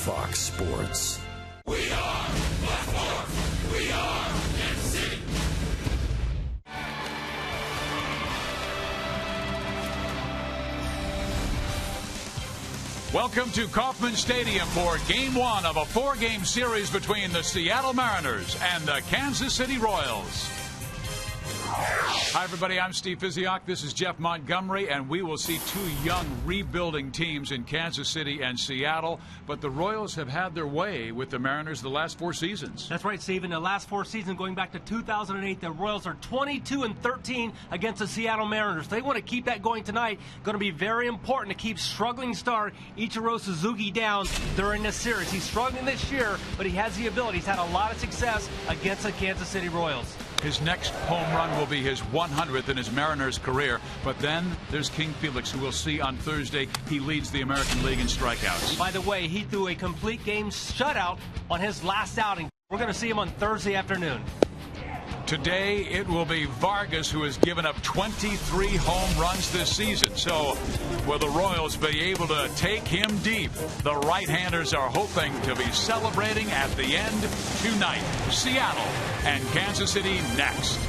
Fox Sports. We are Fox Sports. We are Kansas City. Welcome to Kauffman Stadium for Game 1 of a 4-game series between the Seattle Mariners and the Kansas City Royals. Hi, everybody. I'm Steve Physioc. This is Jeff Montgomery, and we will see two young rebuilding teams in Kansas City and Seattle. But the Royals have had their way with the Mariners the last 4 seasons. That's right, Steve. In the last 4 seasons, going back to 2008, the Royals are 22-13 against the Seattle Mariners. They want to keep that going tonight. Going to be very important to keep struggling star Ichiro Suzuki down during this series. He's struggling this year, but he has the ability. He's had a lot of success against the Kansas City Royals. His next home run will be his 100th in his Mariners career. But then there's King Felix, who we'll see on Thursday. He leads the American League in strikeouts. By the way, he threw a complete game shutout on his last outing. We're going to see him on Thursday afternoon. Today, it will be Vargas, who has given up 23 home runs this season. So, will the Royals be able to take him deep? The right-handers are hoping to be celebrating at the end tonight. Seattle and Kansas City next.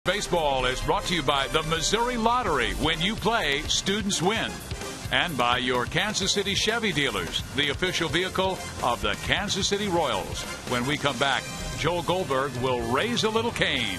Baseball is brought to you by the Missouri Lottery. When you play, students win. And by your Kansas City Chevy dealers, the official vehicle of the Kansas City Royals. When we come back, Joel Goldberg will raise a little cane.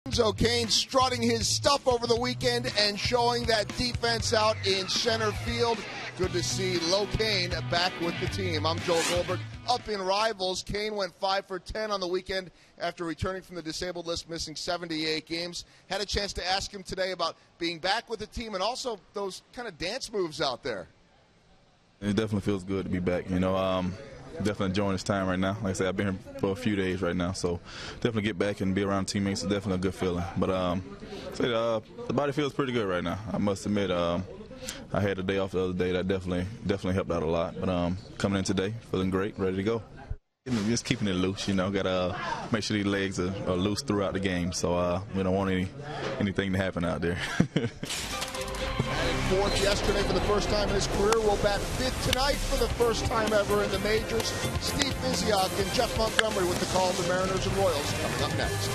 Lorenzo Cain strutting his stuff over the weekend and showing that defense out in center field. Good to see Cain back with the team. I'm Joel Goldberg. Up in rivals, Cain went 5 for 10 on the weekend after returning from the disabled list, missing 78 games. Had a chance to ask him today about being back with the team and also those kind of dance moves out there. It definitely feels good to be back. You know, definitely enjoying this time right now. Like I said, I've been here for a few days right now, so definitely get back and be around teammates is definitely a good feeling. But the body feels pretty good right now. I must admit, I had a day off the other day. That definitely helped out a lot. But coming in today, feeling great, ready to go. Just keeping it loose, you know. Got to make sure these legs are loose throughout the game, so we don't want anything to happen out there. And fourth yesterday for the first time in his career. Will bat fifth tonight for the first time ever in the majors. Steve Physiok and Jeff Montgomery with the call of the Mariners and Royals coming up next.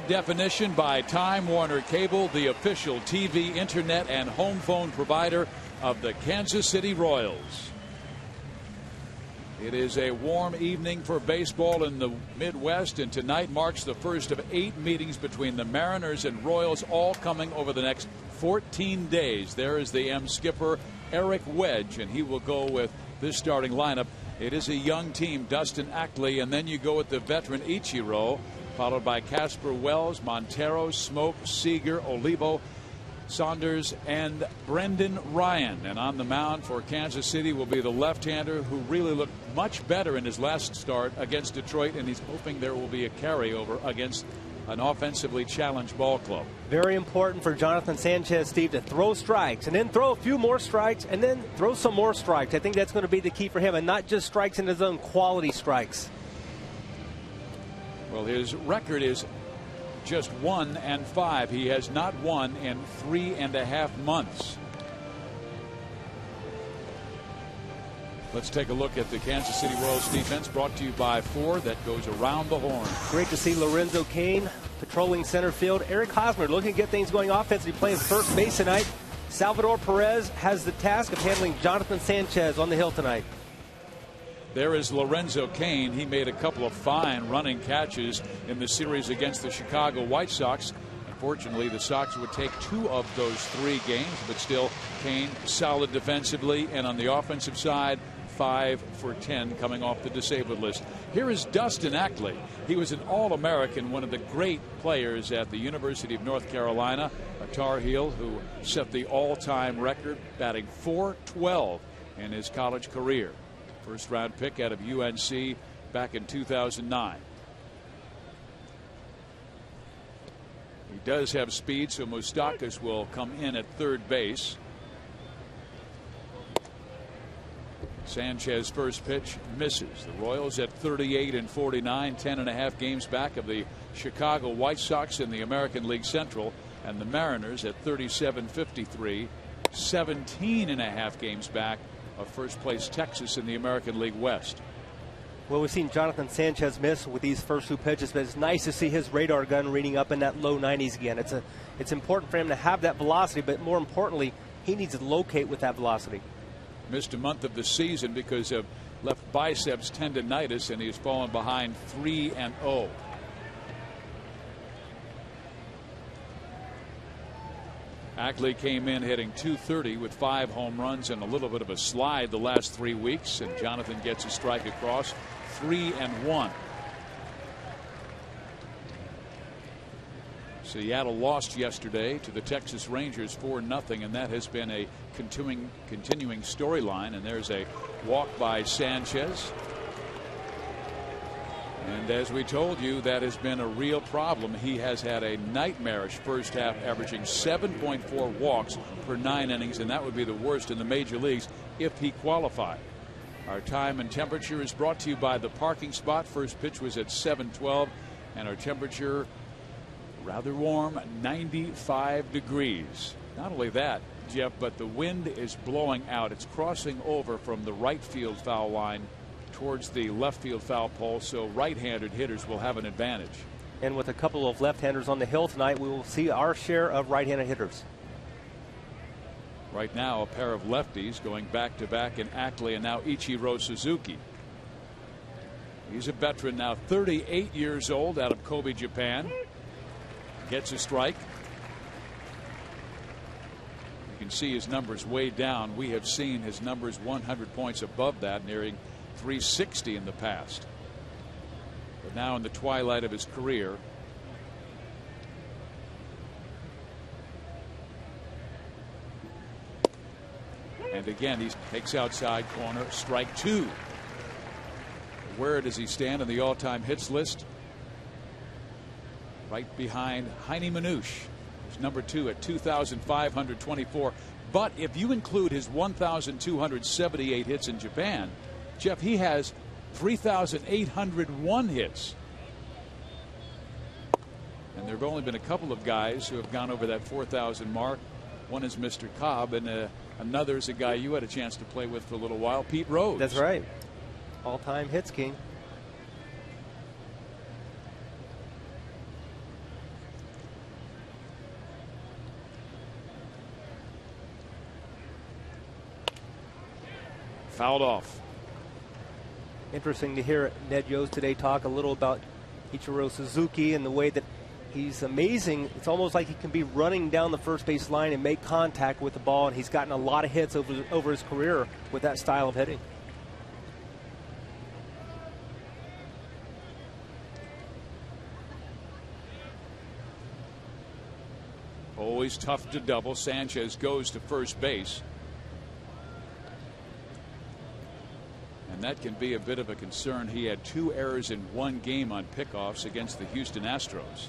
Definition by Time Warner Cable, the official TV, internet, and home phone provider of the Kansas City Royals. It is a warm evening for baseball in the Midwest, and tonight marks the first of 8 meetings between the Mariners and Royals, all coming over the next 14 days. There is the M skipper, Eric Wedge, and he will go with this starting lineup. It is a young team, Dustin Ackley, and then you go with the veteran Ichiro, followed by Casper Wells, Montero, Smoke, Seager, Olivo, Saunders, and Brendan Ryan. And on the mound for Kansas City will be the left-hander who really looked much better in his last start against Detroit, and he's hoping there will be a carryover against an offensively challenged ball club. Very important for Jonathan Sanchez, Steve, to throw strikes and then throw a few more strikes and then throw some more strikes. I think that's going to be the key for him, and not just strikes in his own, quality strikes. Well, his record is just 1-5. He has not won in 3.5 months. Let's take a look at the Kansas City Royals defense, brought to you by Ford, that goes around the horn. Great to see Lorenzo Cain patrolling center field. Eric Hosmer looking to get things going offensively, playing first base tonight. Salvador Perez has the task of handling Jonathan Sanchez on the hill tonight. There is Lorenzo Cain. He made a couple of fine running catches in the series against the Chicago White Sox. Unfortunately, the Sox would take 2 of those 3 games, but still Cain solid defensively, and on the offensive side, 5 for 10 coming off the disabled list. Here is Dustin Ackley. He was an All-American, one of the great players at the University of North Carolina, a Tar Heel who set the all-time record, batting .412 in his college career. First round pick out of UNC back in 2009. He does have speed, so Moustakas will come in at third base. Sanchez first pitch misses. The Royals at 38-49, 10.5 games back of the Chicago White Sox in the American League Central, and the Mariners at 37-53, 17.5 games back of first place Texas in the American League West. Well, we've seen Jonathan Sanchez miss with these first 2 pitches, but it's nice to see his radar gun reading up in that low 90s again. It's important for him to have that velocity, but more importantly, he needs to locate with that velocity. Missed a month of the season because of left biceps tendonitis, and he's fallen behind 3-0. Ackley came in hitting .230 with 5 home runs and a little bit of a slide the last 3 weeks, and Jonathan gets a strike across. 3-1. Seattle lost yesterday to the Texas Rangers 4-0, and that has been a continuing storyline. And there's a walk by Sanchez. And as we told you, that has been a real problem. He has had a nightmarish first half, averaging 7.4 walks per 9 innings, and that would be the worst in the major leagues if he qualified. Our time and temperature is brought to you by the parking spot. First pitch was at 7:12, and our temperature rather warm, 95 degrees. Not only that, Jeff, but the wind is blowing out. It's crossing over from the right field foul line towards the left field foul pole, so right-handed hitters will have an advantage. And with a couple of left-handers on the hill tonight, we will see our share of right-handed hitters. Right now, a pair of lefties going back-to-back in Ackley and now Ichiro Suzuki. He's a veteran now, 38 years old, out of Kobe, Japan. Gets a strike. You can see his numbers way down. We have seen his numbers 100 points above that, nearing 360 in the past. But now in the twilight of his career, and again he takes outside corner, strike 2. Where does he stand on the all-time hits list? Right behind Heine Manouche, who's number 2 at 2,524. But if you include his 1,278 hits in Japan, Jeff, he has 3,801 hits. And there have only been a couple of guys who have gone over that 4,000 mark. One is Mr. Cobb, and another is a guy you had a chance to play with for a little while, Pete Rose. That's right. All-time hits king. Fouled off. Interesting to hear Ned Yost today talk a little about Ichiro Suzuki and the way that he's amazing. It's almost like he can be running down the first base line and make contact with the ball, and he's gotten a lot of hits over his career with that style of hitting. Always tough to double. Sanchez goes to first base. And that can be a bit of a concern. He had 2 errors in 1 game on pickoffs against the Houston Astros.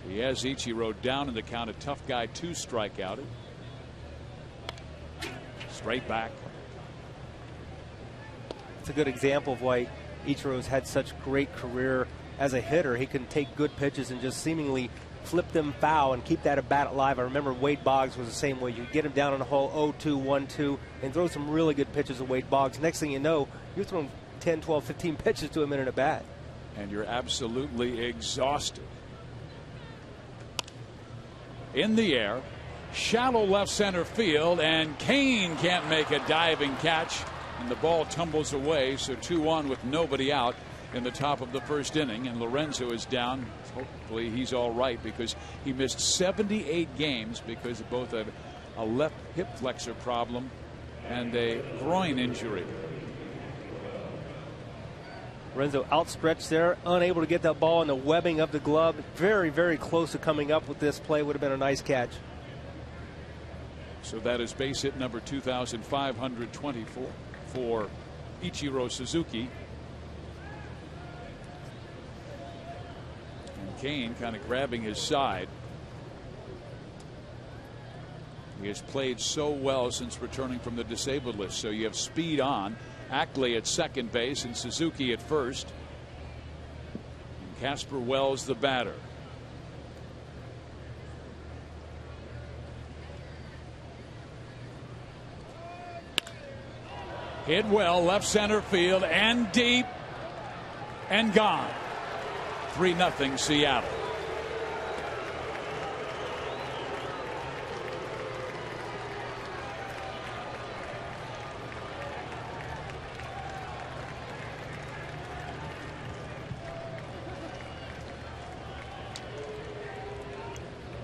He has Ichiro down in the count. A tough guy to strike out. Straight back. It's a good example of why Ichiro's had such great career as a hitter. He can take good pitches and just seemingly flip them foul and keep that at bat alive. I remember Wade Boggs was the same way. You get him down on a hole 0-2, 1-2, and throw some really good pitches to Wade Boggs. Next thing you know, you're throwing 10, 12, 15 pitches to him in a bat. And you're absolutely exhausted. In the air, shallow left center field, and Kane can't make a diving catch, and the ball tumbles away. So 2-1 with nobody out in the top of the first inning, and Lorenzo is down. Hopefully he's all right, because he missed 78 games because of both a a left hip flexor problem and a groin injury. Renzo outstretched there, unable to get that ball in the webbing of the glove. Very, very close to coming up with this play. Would have been a nice catch. So that is base hit number 2,524 for Ichiro Suzuki. And Kane kind of grabbing his side. He has played so well since returning from the disabled list. So you have speed on. Ackley at second base and Suzuki at first. And Casper Wells the batter. Hit well, left center field and deep and gone. 3-0 Seattle.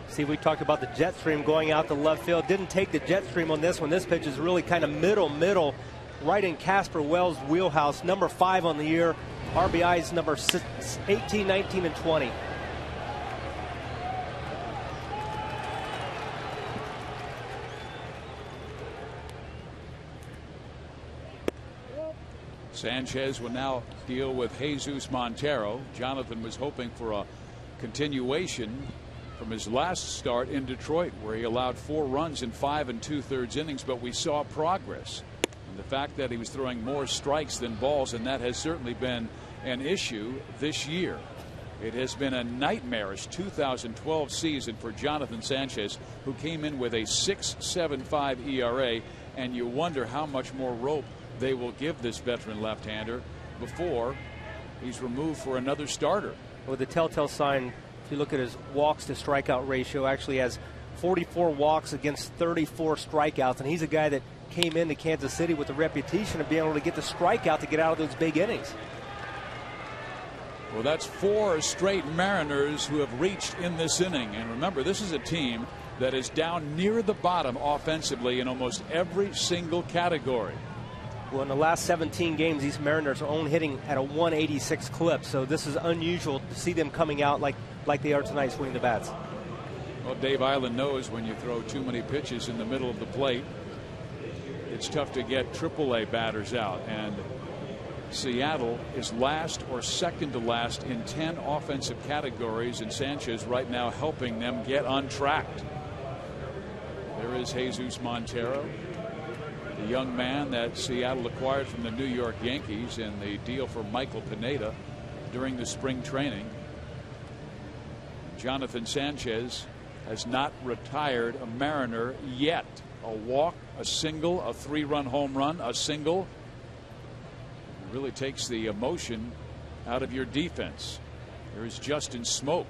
See, we talked about the jet stream going out to left field. Didn't take the jet stream on this one. This pitch is really kind of middle, right in Casper Wells' wheelhouse. Number 5 on the year. RBIs number 18, 19, and 20. Sanchez will now deal with Jesus Montero. Jonathan was hoping for a continuation from his last start in Detroit, where he allowed 4 runs in 5 2/3 innings, but we saw progress. And the fact that he was throwing more strikes than balls, and that has certainly been an issue this year. It has been a nightmarish 2012 season for Jonathan Sanchez, who came in with a 6.75 ERA, and you wonder how much more rope they will give this veteran left-hander before he's removed for another starter. Well, the telltale sign, if you look at his walks to strikeout ratio, actually has 44 walks against 34 strikeouts, and he's a guy that came into Kansas City with the reputation of being able to get the strikeout to get out of those big innings. Well, that's 4 straight Mariners who have reached in this inning. And remember, this is a team that is down near the bottom offensively in almost every single category. Well, in the last 17 games, these Mariners are only hitting at a 186 clip. So this is unusual to see them coming out like they are tonight, swinging the bats. Well, Dave Island knows when you throw too many pitches in the middle of the plate, it's tough to get AAA batters out. And Seattle is last or second to last in 10 offensive categories, and Sanchez right now helping them get untracked. There is Jesus Montero, the young man that Seattle acquired from the New York Yankees in the deal for Michael Pineda during the spring training. Jonathan Sanchez has not retired a Mariner yet. A walk, a single, a 3-run home run, a single. It really takes the emotion out of your defense. There's Justin Smoke.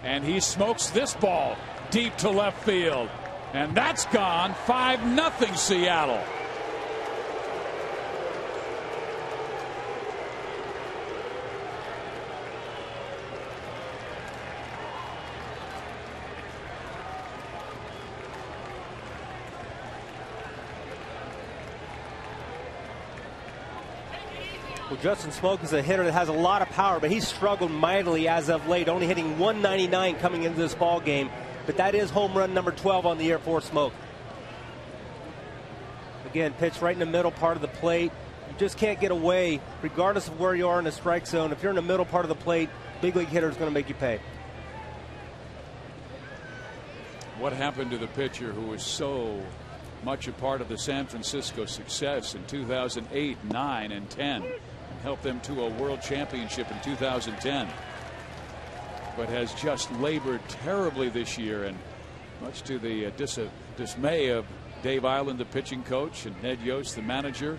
And he smokes this ball deep to left field. And that's gone. 5-0 Seattle. Well, Justin Smoke is a hitter that has a lot of power, but he's struggled mightily as of late, only hitting 199 coming into this ball game. But that is home run number 12 on the year for Smoke. Again, pitch right in the middle part of the plate. You just can't get away, regardless of where you are in the strike zone. If you're in the middle part of the plate, big league hitter is going to make you pay. What happened to the pitcher who was so much a part of the San Francisco success in 2008, 9, and 10, and helped them to a world championship in 2010? But has just labored terribly this year, and much to the dismay of Dave Island, the pitching coach, and Ned Yost, the manager.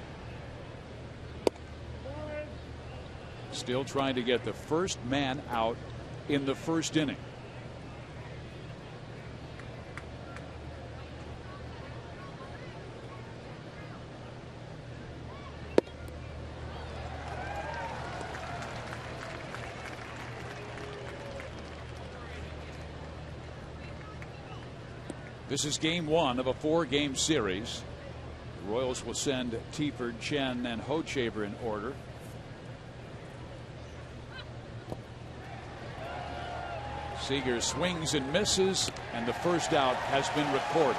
Still trying to get the first man out in the first inning. This is game one of a 4-game series. The Royals will send Tieford, Chen, and Hochaver in order. Seager swings and misses, and the first out has been recorded.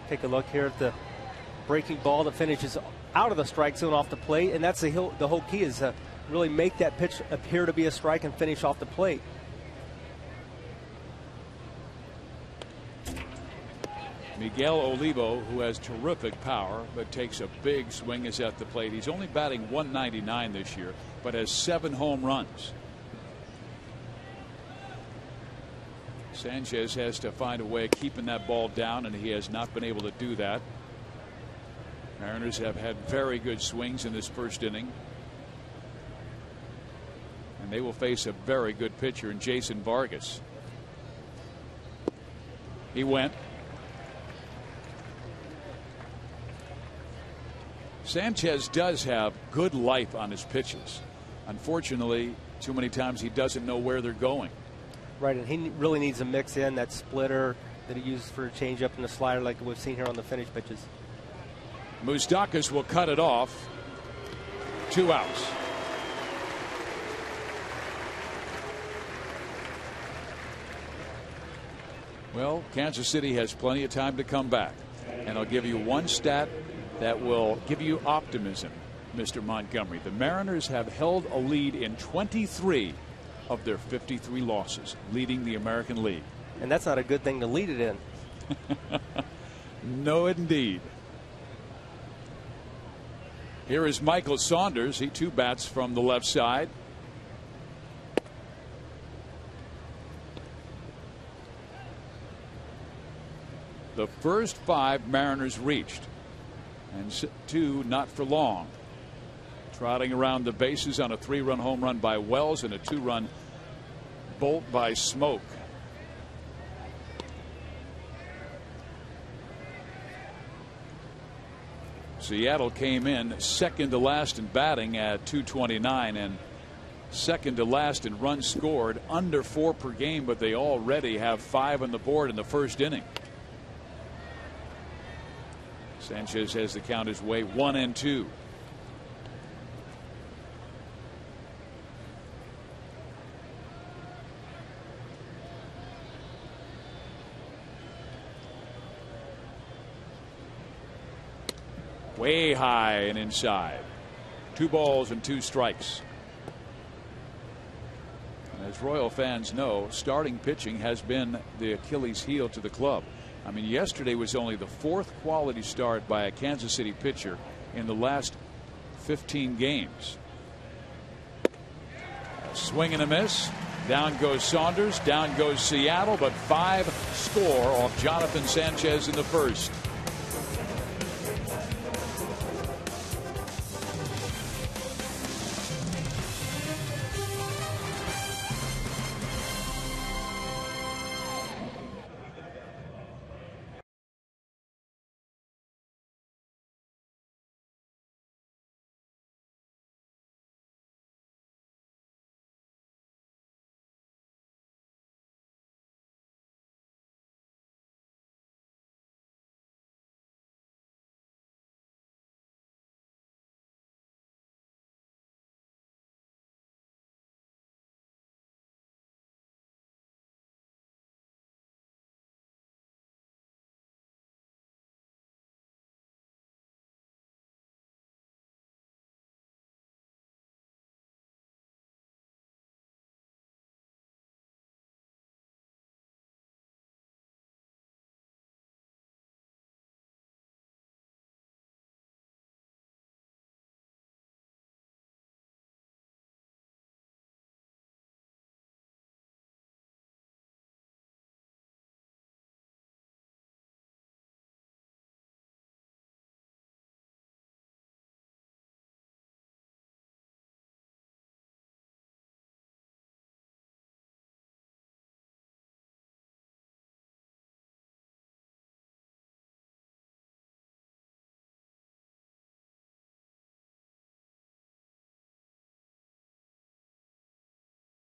Take a look here at the breaking ball that finishes out of the strike zone off the plate, and that's the whole key is to really make that pitch appear to be a strike and finish off the plate. Miguel Olivo, who has terrific power but takes a big swing, is at the plate. He's only batting .199 this year, but has 7 home runs. Sanchez has to find a way of keeping that ball down, and he has not been able to do that. Mariners have had very good swings in this first inning, and they will face a very good pitcher in Jason Vargas. He went. Sanchez does have good life on his pitches. Unfortunately, too many times he doesn't know where they're going. Right, and he really needs to mix in that splitter that he uses for a changeup and the slider like we've seen here on the finished pitches. Moustakas will cut it off. 2 outs. Well, Kansas City has plenty of time to come back. And I'll give you one stat that will give you optimism, Mr. Montgomery. The Mariners have held a lead in 23 of their 53 losses, leading the American League. And that's not a good thing to lead it in. No, indeed. Here is Michael Saunders. He too bats from the left side. The first 5 Mariners reached, and 2 not for long. Trotting around the bases on a 3-run home run by Wells and a 2-run bolt by Smoke. Seattle came in second to last in batting at .229 and second to last in runs scored, under 4 per game, but they already have 5 on the board in the first inning. Sanchez has the count his way, 1-2. Way high and inside. 2 balls and 2 strikes. And as Royal fans know, starting pitching has been the Achilles heel to the club. I mean, yesterday was only the 4th quality start by a Kansas City pitcher in the last 15 games. A swing and a miss. Down goes Saunders. Down goes Seattle. But 5 score off Jonathan Sanchez in the first.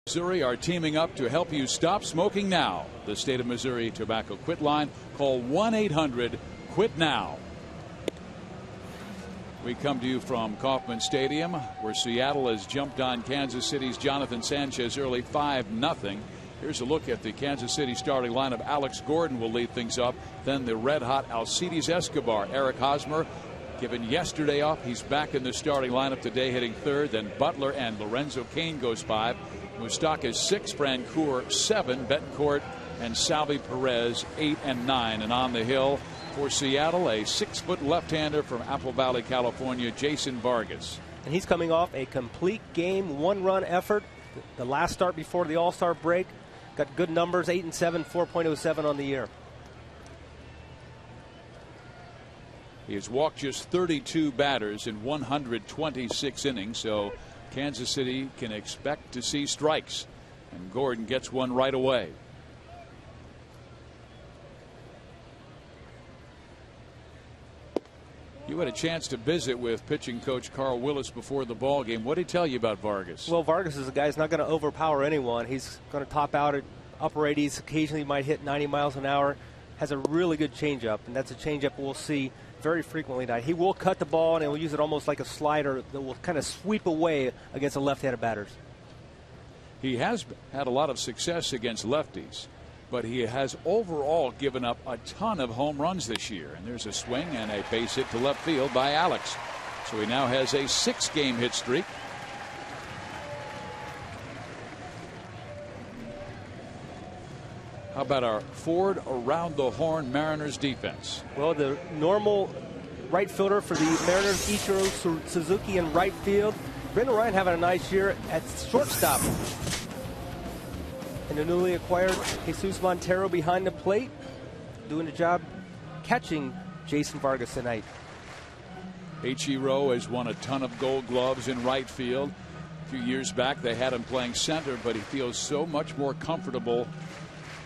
Missouri are teaming up to help you stop smoking now. The State of Missouri Tobacco Quit line. Call 1-800-QUIT-NOW. We come to you from Kauffman Stadium, where Seattle has jumped on Kansas City's Jonathan Sanchez early 5-0. Here's a look at the Kansas City starting lineup. Alex Gordon will lead things up. Then the red-hot Alcides Escobar. Eric Hosmer, given yesterday off, he's back in the starting lineup today, hitting third. Then Butler and Lorenzo Cain goes 5. Moustakas 6, Francoeur 7, Betancourt and Salvi Perez 8 and 9. And on the hill for Seattle, a 6-foot left-hander from Apple Valley, California, Jason Vargas. And he's coming off a complete game, one-run effort. The last start before the All-Star break. Got good numbers, 8 and 7, 4.07 on the year. He has walked just 32 batters in 126 innings, so Kansas City can expect to see strikes. And Gordon gets one right away. You had a chance to visit with pitching coach Carl Willis before the ball game. What did he tell you about Vargas? Well, Vargas is a guy who's not going to overpower anyone. He's going to top out at upper 80s. Occasionally might hit 90 miles an hour. Has a really good changeup, and that's a changeup we'll see very frequently tonight. He will cut the ball, and he'll use it almost like a slider that will kind of sweep away against the left-handed batters. He has had a lot of success against lefties, but he has overall given up a ton of home runs this year. And there's a swing and a base hit to left field by Alex. So he now has a 6-game hit streak. How about our Ford around the horn Mariners defense? Well, the normal right fielder for the Mariners, Ichiro Suzuki in right field. Brendan Ryan having a nice year at shortstop. And the newly acquired Jesus Montero behind the plate, doing the job catching Jason Vargas tonight. Ichiro has won a ton of Gold Gloves in right field. A few years back they had him playing center, but he feels so much more comfortable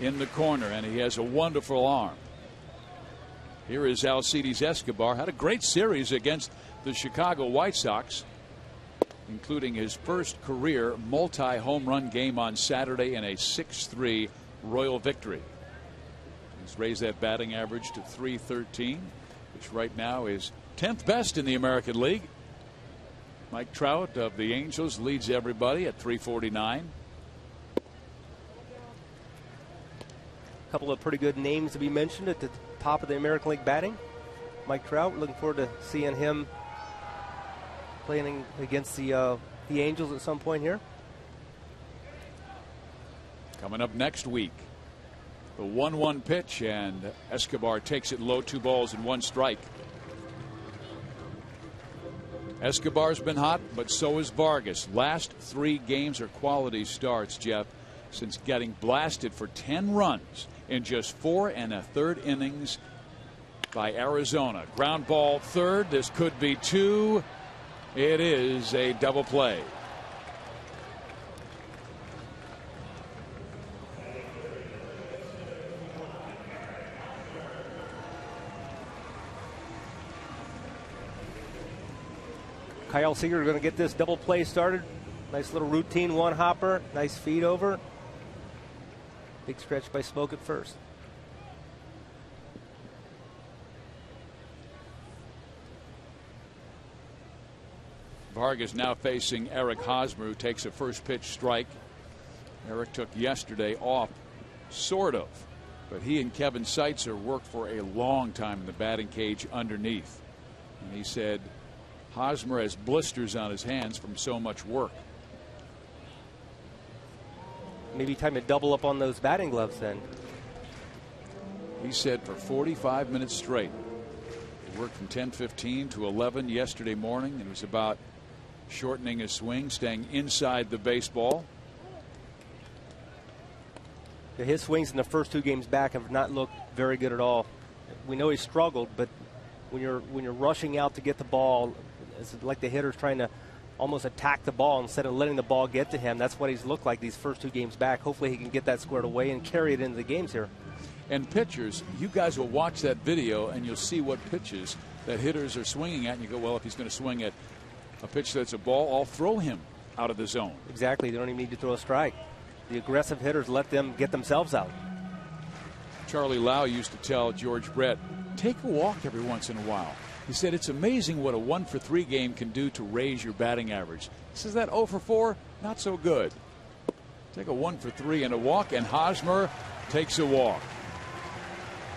in the corner, and he has a wonderful arm. Here is Alcides Escobar. Had a great series against the Chicago White Sox, including his first career multi-home run game on Saturday in a 6-3 Royal victory. He's raised that batting average to .313, which right now is 10th best in the American League. Mike Trout of the Angels leads everybody at .349. Couple of pretty good names to be mentioned at the top of the American League batting. Mike Trout, looking forward to seeing him playing against the Angels at some point here. Coming up next week, the 1-1 pitch, and Escobar takes it low, 2 balls and 1 strike. Escobar's been hot, but so is Vargas. Last 3 games are quality starts, Jeff, since getting blasted for 10 runs in just 4 1/3 innings by Arizona. Ground ball third. This could be 2. It is a double play. Kyle Seager going to get this double play started. Nice little routine one hopper. Nice feed over. Big stretch by Smoke at first. Vargas now facing Eric Hosmer, who takes a first pitch strike. Eric took yesterday off, sort of, but he and Kevin Seitzer worked for a long time in the batting cage underneath. And he said Hosmer has blisters on his hands from so much work. Maybe time to double up on those batting gloves then. He said for 45 minutes straight. He worked from 10:15 to 11 yesterday morning, and it was about shortening his swing, staying inside the baseball. His swings in the first 2 games back have not looked very good at all. We know he struggled, but when you're rushing out to get the ball, it's like the hitter's trying to almost attack the ball instead of letting the ball get to him. That's what he's looked like these first 2 games back. Hopefully he can get that squared away and carry it into the games here. And pitchers, you guys will watch that video and you'll see what pitches that hitters are swinging at, and you go, well, if he's going to swing at a pitch that's a ball, I'll throw him. out of the zone. Exactly. They don't even need to throw a strike. The aggressive hitters let them get themselves out. Charlie Lau used to tell George Brett, take a walk every once in a while. He said, it's amazing what a 1-for-3 game can do to raise your batting average. He says that 0-for-4, not so good. Take a 1-for-3 and a walk, and Hosmer takes a walk.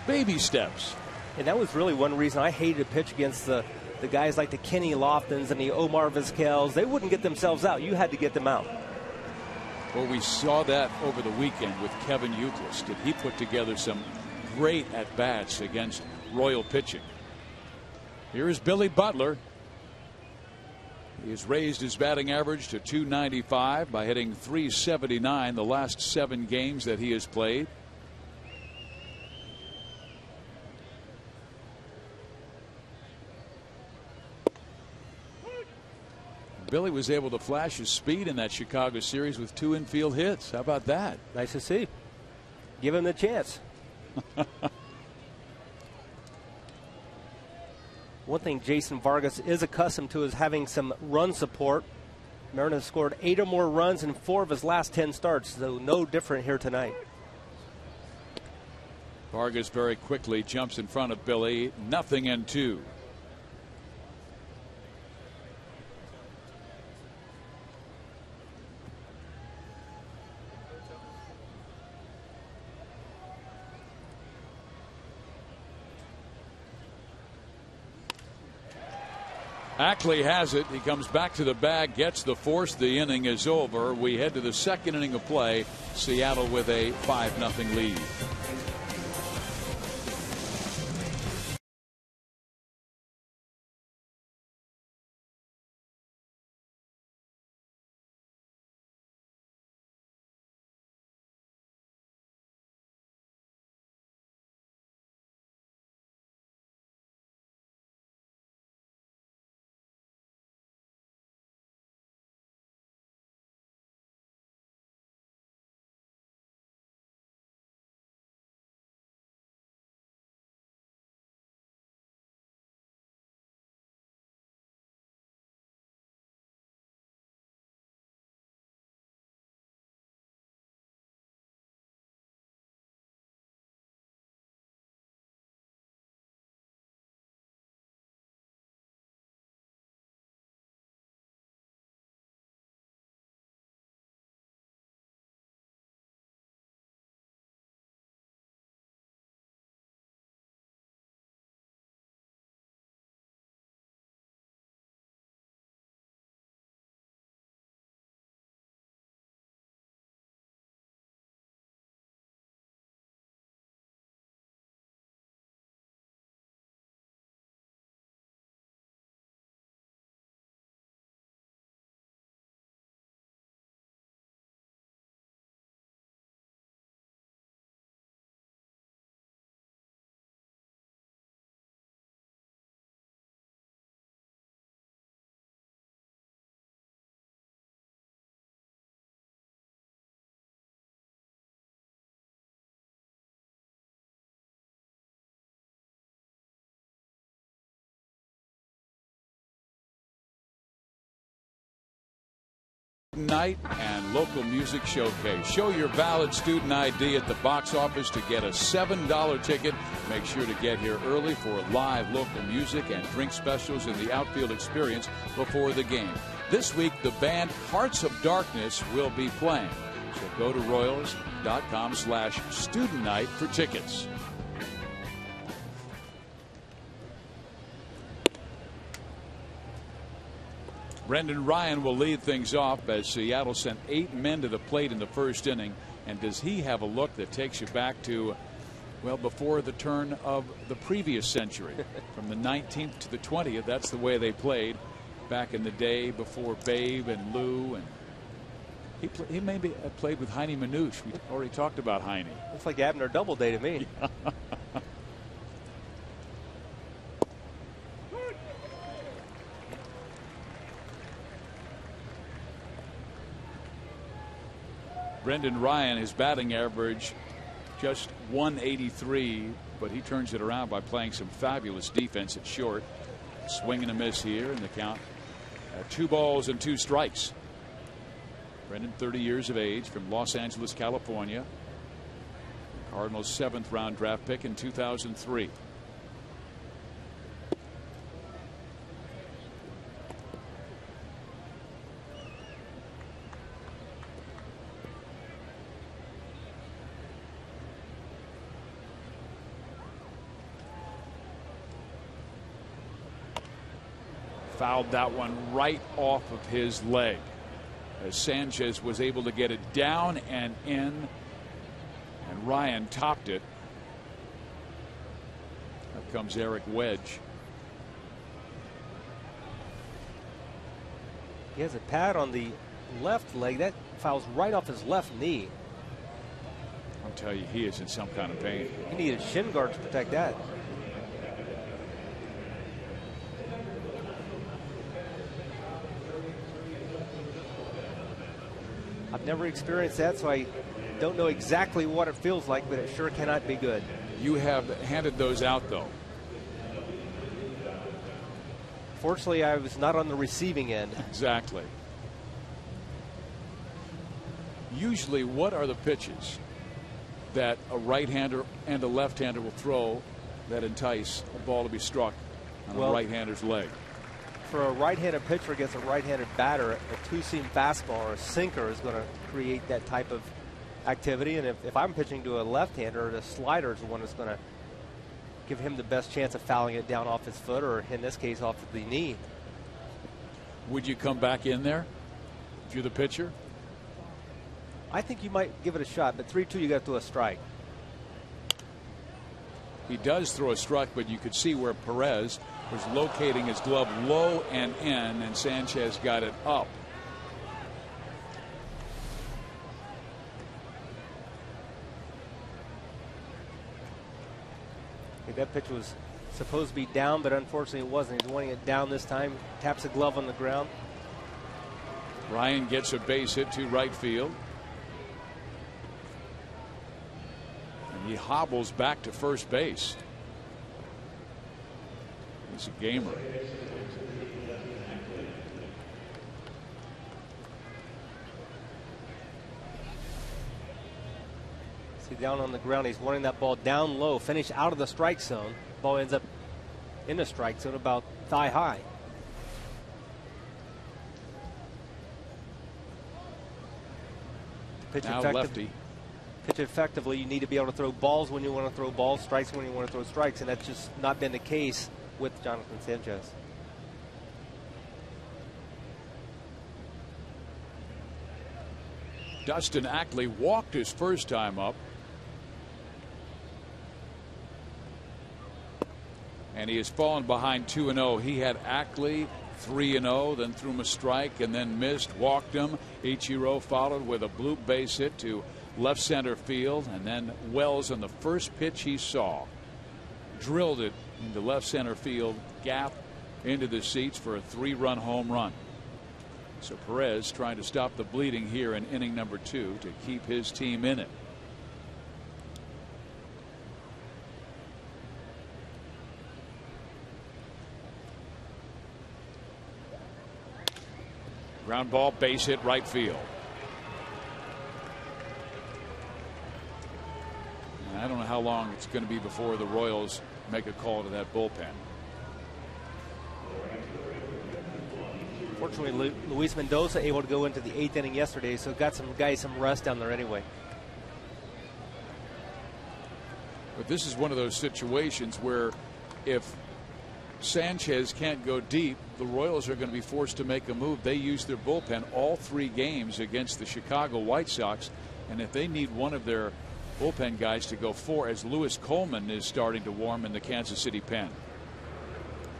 Baby steps. And that was really one reason I hated to pitch against the guys like the Kenny Loftons and the Omar Vizquels. They wouldn't get themselves out. You had to get them out. Well, we saw that over the weekend with Kevin Youkilis. Did he put together some great at-bats against Royal pitching? Here is Billy Butler. He has raised his batting average to .295 by hitting .379 the last 7 games that he has played. Billy was able to flash his speed in that Chicago series with 2 infield hits. How about that? Nice to see. Give him the chance. One thing Jason Vargas is accustomed to is having some run support. Mariners scored 8 or more runs in 4 of his last 10 starts, so no different here tonight. Vargas very quickly jumps in front of Billy. 0-2. Ackley has it. He comes back to the bag, gets the force. The inning is over. We head to the second inning of play. Seattle with a 5-0 lead. Night and local music showcase. Show your valid student ID at the box office to get a $7 ticket. Make sure to get here early for live local music and drink specials in the outfield experience before the game. This week, the band Hearts of Darkness will be playing. So go to Royals.com/student night for tickets. Brendan Ryan will lead things off as Seattle sent 8 men to the plate in the first inning. And does he have a look that takes you back to, well, before the turn of the previous century? From the 19th to the 20th, that's the way they played back in the day before Babe and Lou. And he maybe played with Heine Manouche. We already talked about Heine. Looks like Abner Doubleday to me. Brendan Ryan, his batting average just .183, but he turns it around by playing some fabulous defense at short. Swing and a miss here, and the count 2 balls and 2 strikes. Brendan, 30 years of age, from Los Angeles, California. Cardinals' 7th round draft pick in 2003. Fouled that one right off of his leg, as Sanchez was able to get it down and in, and Ryan topped it. Up comes Eric Wedge. He has a pad on the left leg that fouls right off his left knee. I'll tell you, he is in some kind of pain. He needed shin guards to protect that. I've never experienced that, so I don't know exactly what it feels like, but it sure cannot be good. You have handed those out, though. Fortunately, I was not on the receiving end. Exactly. Usually, what are the pitches that a right-hander and a left-hander will throw that entice a ball to be struck on a right-hander's leg? For a right-handed pitcher against a right-handed batter, a two-seam fastball or a sinker is going to create that type of activity. And if I'm pitching to a left-hander, the slider is the one that's going to give him the best chance of fouling it down off his foot, or in this case, off of the knee. Would you come back in there if you're the pitcher? I think you might give it a shot, but 3-2, you got to throw a strike. He does throw a strike, but you could see where Perez was locating his glove low and in, and Sanchez got it up. That pitch was supposed to be down, but unfortunately it wasn't. He's wanting it down this time. Taps the glove on the ground. Ryan gets a base hit to right field. And he hobbles back to first base. He's a gamer. See, down on the ground, he's wanting that ball down low, finish out of the strike zone. Ball ends up in the strike zone about thigh high. Pitch now lefty. Pitch effectively, you need to be able to throw balls when you want to throw balls, strikes when you want to throw strikes, and that's just not been the case with Jonathan Sanchez. Dustin Ackley walked his first time up. And he has fallen behind 2-0. He had Ackley 3-0, then threw him a strike and then missed, walked him. Ichiro followed with a bloop base hit to left center field, and then Wells on the first pitch he saw drilled it into left center field gap into the seats for a 3-run home run. So Perez trying to stop the bleeding here in inning number 2 to keep his team in it. Ground ball, base hit, right field. And I don't know how long it's going to be before the Royals make a call to that bullpen. Fortunately, Luis Mendoza able to go into the 8th inning yesterday, so got some guys some rest down there anyway. But this is one of those situations where if Sanchez can't go deep, the Royals are going to be forced to make a move. They used their bullpen all 3 games against the Chicago White Sox, and if they need one of their bullpen guys to go 4, as Lewis Coleman is starting to warm in the Kansas City pen.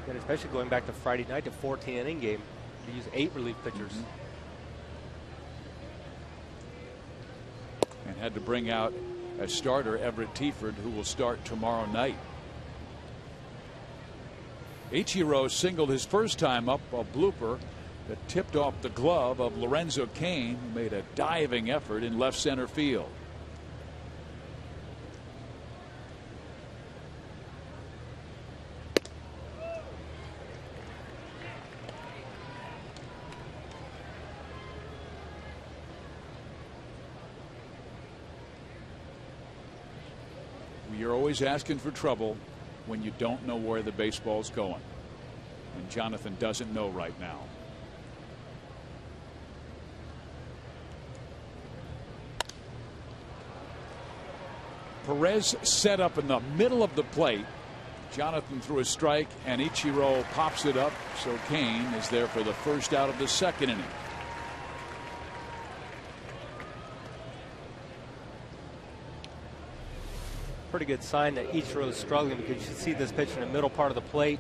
And especially going back to Friday night, the 14-inning game, to use 8 relief pitchers. And had to bring out as starter Everett Tiford, who will start tomorrow night. Ichiro singled his first time up, a blooper that tipped off the glove of Lorenzo Cain, who made a diving effort in left center field. You're always asking for trouble when you don't know where the baseball's going. And Jonathan doesn't know right now. Perez set up in the middle of the plate. Jonathan threw a strike, and Ichiro pops it up, so Kane is there for the first out of the second inning. Pretty good sign that Ichiro is struggling, because you see this pitch in the middle part of the plate,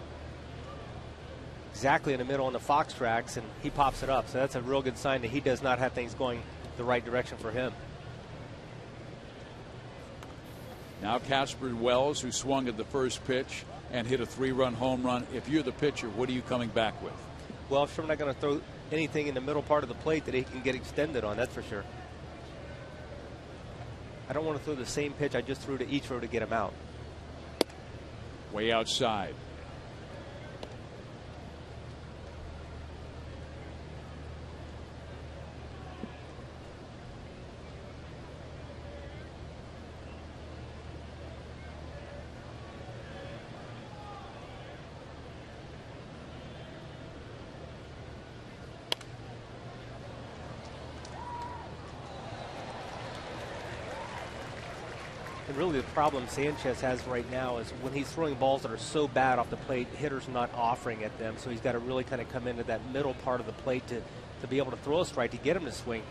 exactly in the middle on the fox tracks, and he pops it up. So that's a real good sign that he does not have things going the right direction for him. Now Casper Wells, who swung at the first pitch and hit a 3-run home run. If you're the pitcher, what are you coming back with? Well, I'm sure I'm not going to throw anything in the middle part of the plate that he can get extended on, that's for sure. I don't want to throw the same pitch I just threw to Ichiro to get him out. Way outside. And really the problem Sanchez has right now is when he's throwing balls that are so bad off the plate, hitters not offering at them. So he's got to really kind of come into that middle part of the plate to be able to throw a strike to get him to swing.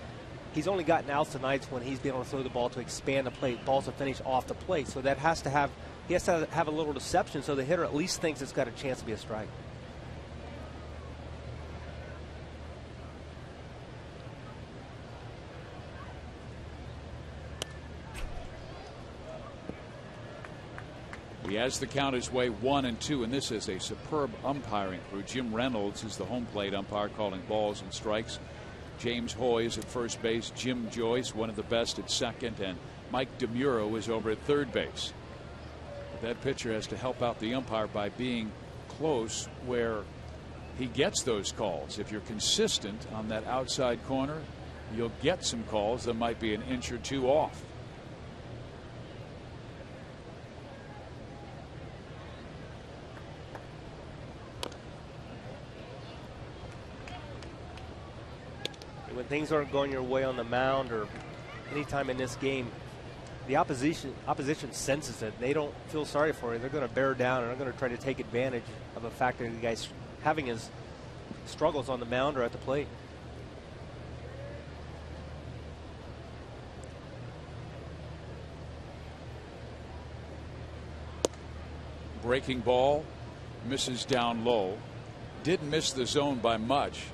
He's only gotten outs tonight when he's been able to throw the ball to expand the plate, balls to finish off the plate. So that has to have, he has to have a little deception so the hitter at least thinks it's got a chance to be a strike. He has the count his way 1-2, and this is a superb umpiring crew. Jim Reynolds is the home plate umpire calling balls and strikes. James Hoy is at first base. Jim Joyce, one of the best, at second, and Mike DeMuro is over at third base. But that pitcher has to help out the umpire by being close where he gets those calls. If you're consistent on that outside corner, you'll get some calls that might be an inch or two off. When things aren't going your way on the mound or anytime in this game, the opposition senses it. They don't feel sorry for you. They're going to bear down and they're going to try to take advantage of the fact that the guy's having his struggles on the mound or at the plate. Breaking ball, misses down low. Didn't miss the zone by much.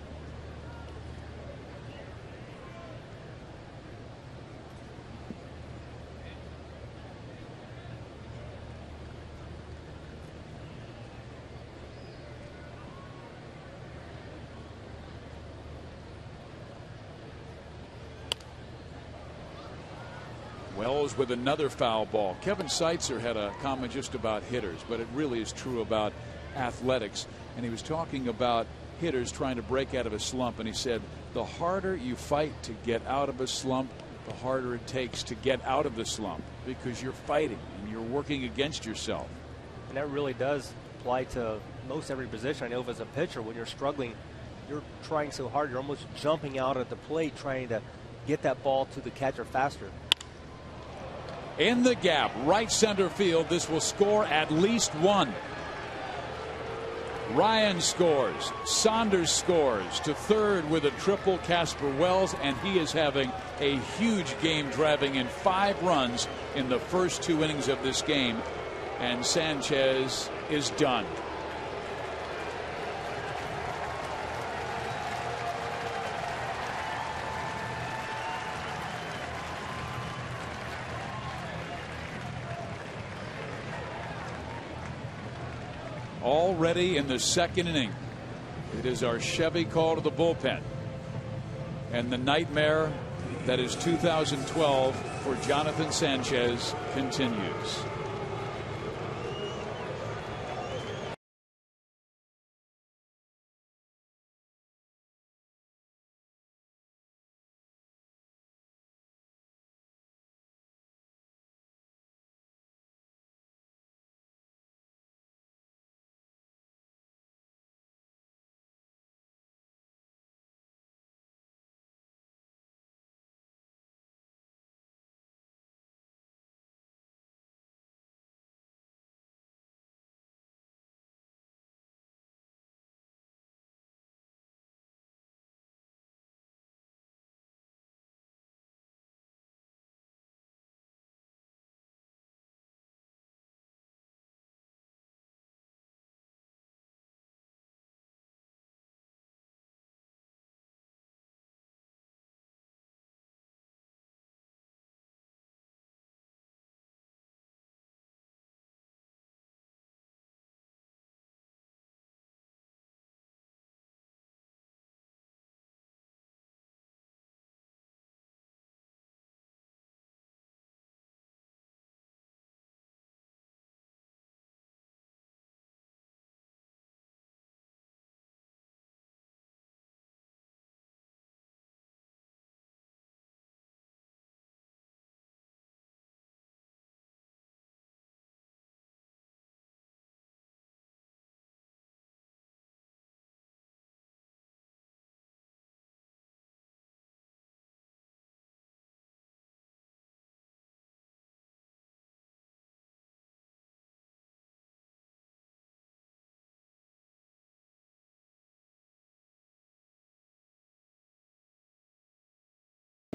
Wells with another foul ball. Kevin Seitzer had a comment just about hitters, but it really is true about athletics. And he was talking about hitters trying to break out of a slump, and he said the harder you fight to get out of a slump, the harder it takes to get out of the slump, because you're fighting and you're working against yourself. And that really does apply to most every position. I know as a pitcher, when you're struggling, you're trying so hard, you're almost jumping out at the plate trying to get that ball to the catcher faster. In the gap, right center field. This will score at least one. Ryan scores. Saunders scores to third with a triple. Casper Wells, and he is having a huge game, driving in 5 runs in the first 2 innings of this game. And Sanchez is done. Already in the second inning, it is our Chevy call to the bullpen. And the nightmare that is 2012 for Jonathan Sanchez continues.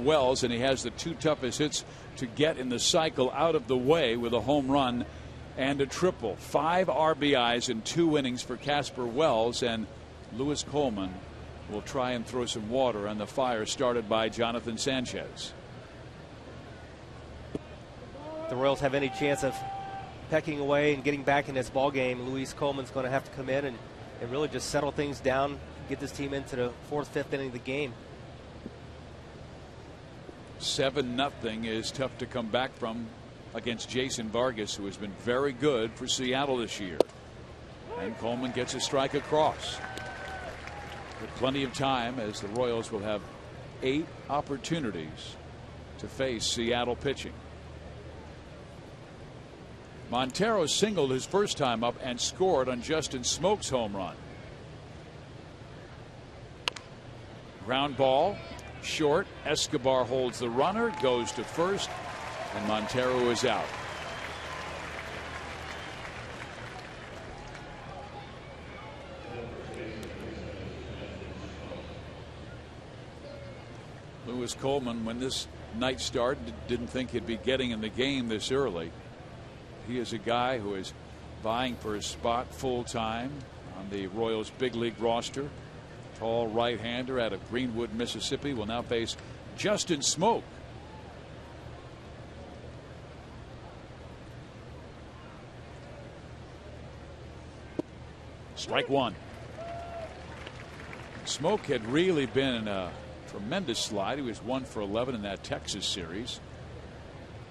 Wells, and he has the 2 toughest hits to get in the cycle out of the way with a home run and a triple. 5 RBIs in 2 innings for Casper Wells, and Lewis Coleman will try and throw some water on the fire started by Jonathan Sanchez. If the Royals have any chance of pecking away and getting back in this ball game, Luis Coleman's going to have to come in and really just settle things down, get this team into the 4th, 5th inning of the game. 7-0 is tough to come back from against Jason Vargas, who has been very good for Seattle this year. And Coleman gets a strike across. With plenty of time, as the Royals will have 8 opportunities to face Seattle pitching. Montero singled his first time up and scored on Justin Smoak's home run. Ground ball, short. Escobar holds the runner, goes to first, and Montero is out. Lewis Coleman, when this night started, didn't think he'd be getting in the game this early. He is a guy who is vying for his spot full time on the Royals big league roster. Tall right-hander out of Greenwood, Mississippi, will now face Justin Smoak. Strike 1. Smoak had really been a tremendous slide. He was 1 for 11 in that Texas series.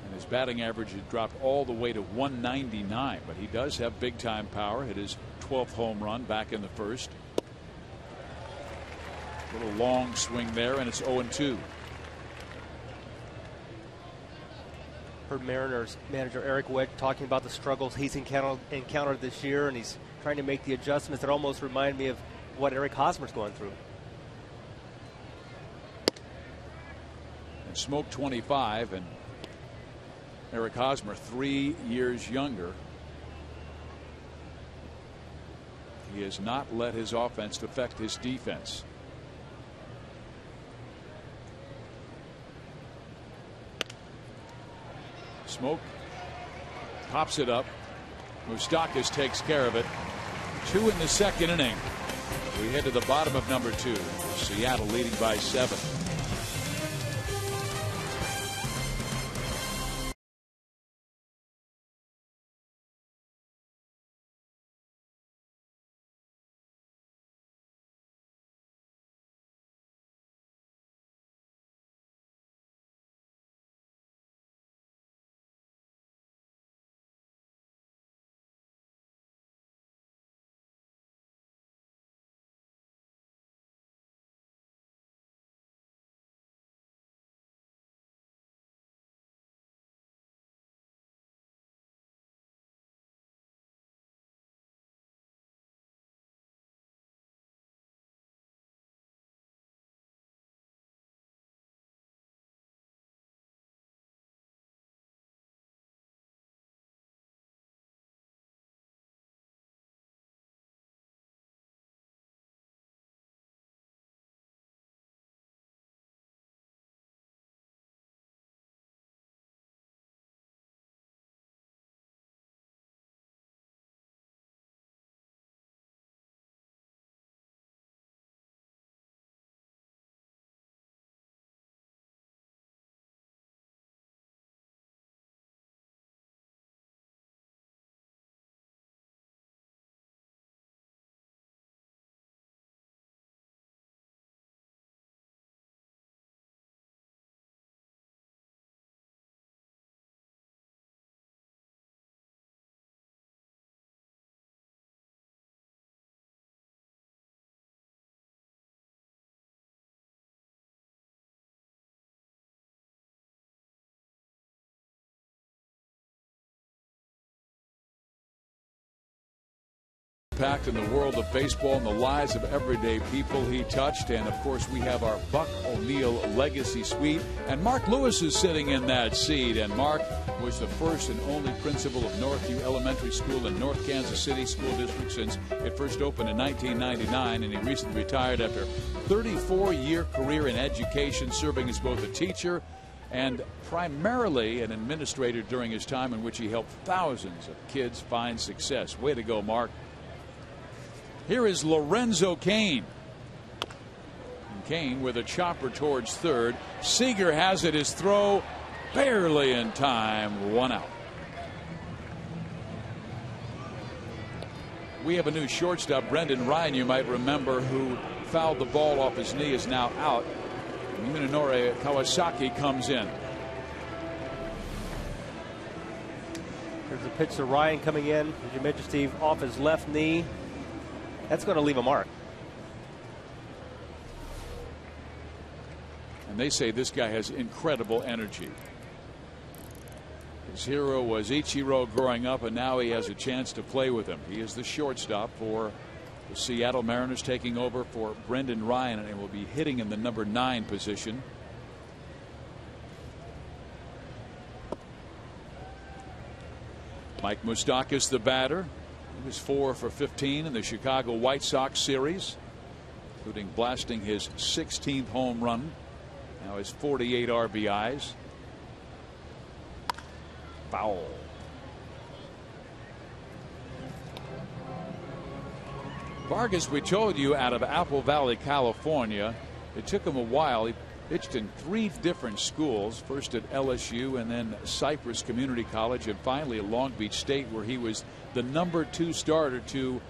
And his batting average had dropped all the way to 199. But he does have big time power. Hit his 12th home run back in the first. Little long swing there, and it's 0-2. Heard Mariners manager Eric Weck talking about the struggles he's encountered this year, and he's trying to make the adjustments that almost remind me of what Eric Hosmer's going through. And Smoak 25, and Eric Hosmer 3 years younger. He has not let his offense affect his defense. Smoak pops it up. Moustakas takes care of it. 2 in the second inning. We head to the bottom of number 2. Seattle leading by 7. impact in the world of baseball and the lives of everyday people he touched. And, of course, we have our Buck O'Neil Legacy Suite. And Mark Lewis is sitting in that seat. And Mark was the first and only principal of Northview Elementary School in North Kansas City School District since it first opened in 1999. And he recently retired after a 34-year career in education, serving as both a teacher and primarily an administrator during his time in which he helped thousands of kids find success. Way to go, Mark. Here is Lorenzo Cain. And Cain with a chopper towards third. Seager has it. His throw barely in time. 1 out. We have a new shortstop, Brendan Ryan, you might remember, who fouled the ball off his knee, is now out. Munenori Kawasaki comes in. There's a pitch to Ryan coming in, as you mentioned, Steve, off his left knee. That's going to leave a mark. And they say this guy has incredible energy. His hero was Ichiro growing up, and now he has a chance to play with him. He is the shortstop for the Seattle Mariners, taking over for Brendan Ryan, and he will be hitting in the number 9 position. Mike Moustakas, the batter. He was 4 for 15 in the Chicago White Sox series, including blasting his 16th home run. Now his 48 RBIs. Foul. Vargas, we told you, out of Apple Valley, California. It took him a while. He pitched in 3 different schools, first at LSU and then Cypress Community College, and finally at Long Beach State, where he was the number 2 starter to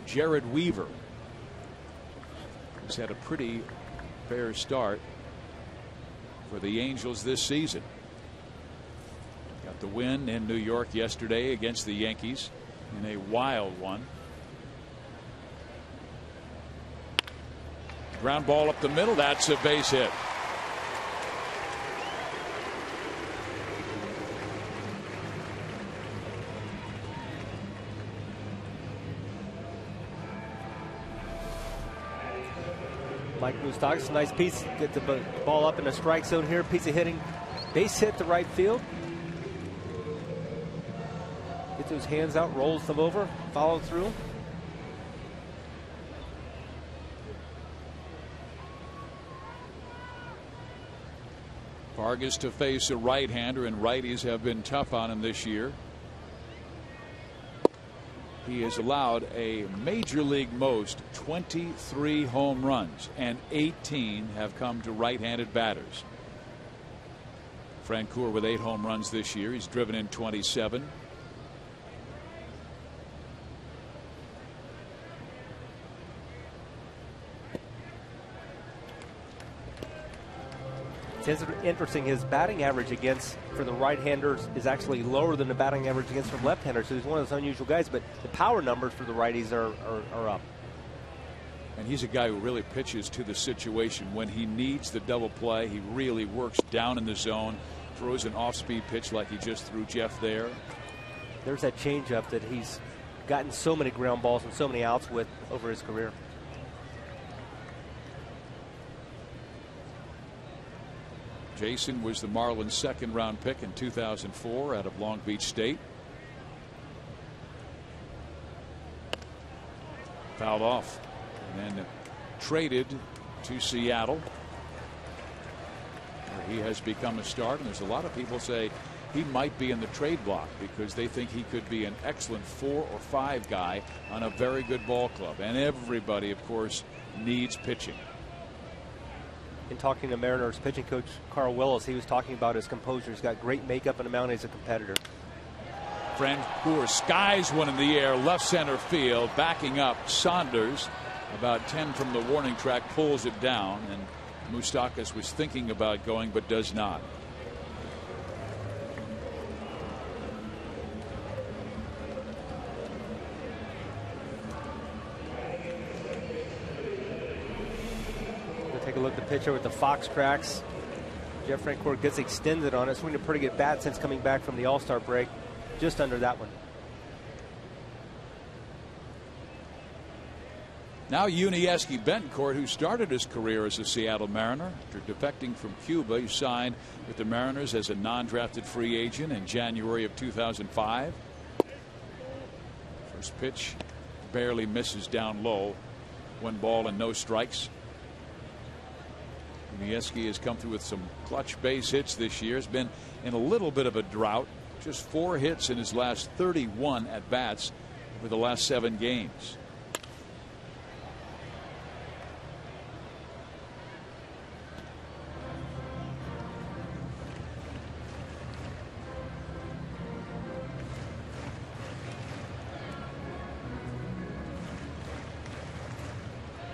Jared Weaver. He's had a pretty fair start for the Angels this season. Got the win in New York yesterday against the Yankees in a wild one. Ground ball up the middle. That's a base hit. Mike Moustakas, nice piece. Get the ball up in the strike zone here. Piece of hitting. Base hit to right field. Gets those hands out, rolls them over, follow through. Vargas to face a right-hander, and righties have been tough on him this year. He has allowed a major league most 23 home runs, and 18 have come to right-handed batters. Francoeur with 8 home runs this year. He's driven in 27. It's interesting, his batting average against for the right-handers is actually lower than the batting average against for left-handers, so he's one of those unusual guys, but the power numbers for the righties are up. And he's a guy who really pitches to the situation. When he needs the double play, he really works down in the zone, throws an off-speed pitch like he just threw Jeff there. There's that changeup that he's gotten so many ground balls and so many outs with over his career. Jason was the Marlins' second-round pick in 2004 out of Long Beach State. Fouled off and then traded to Seattle, where he has become a star. And there's a lot of people say he might be in the trade block because they think he could be an excellent 4 or 5 guy on a very good ball club. And everybody, of course, needs pitching. In talking to Mariners pitching coach Carl Willis, he was talking about his composure. He's got great makeup and a mound. He's a competitor. Francoeur skies one in the air, left center field, backing up. Saunders, about 10 from the warning track, pulls it down, and Moustakas was thinking about going but does not. Take a look at the pitcher with the Fox tracks. Jeff Francoeur gets extended on it. Swinging a pretty good bat since coming back from the All-Star break. Just under that one. Now Unieski Betancourt, who started his career as a Seattle Mariner after defecting from Cuba. He signed with the Mariners as a non-drafted free agent in January of 2005. First pitch barely misses down low. 1 ball and no strikes. Unieski has come through with some clutch base hits this year. Has been in a little bit of a drought. Just 4 hits in his last 31 at bats over the last 7 games.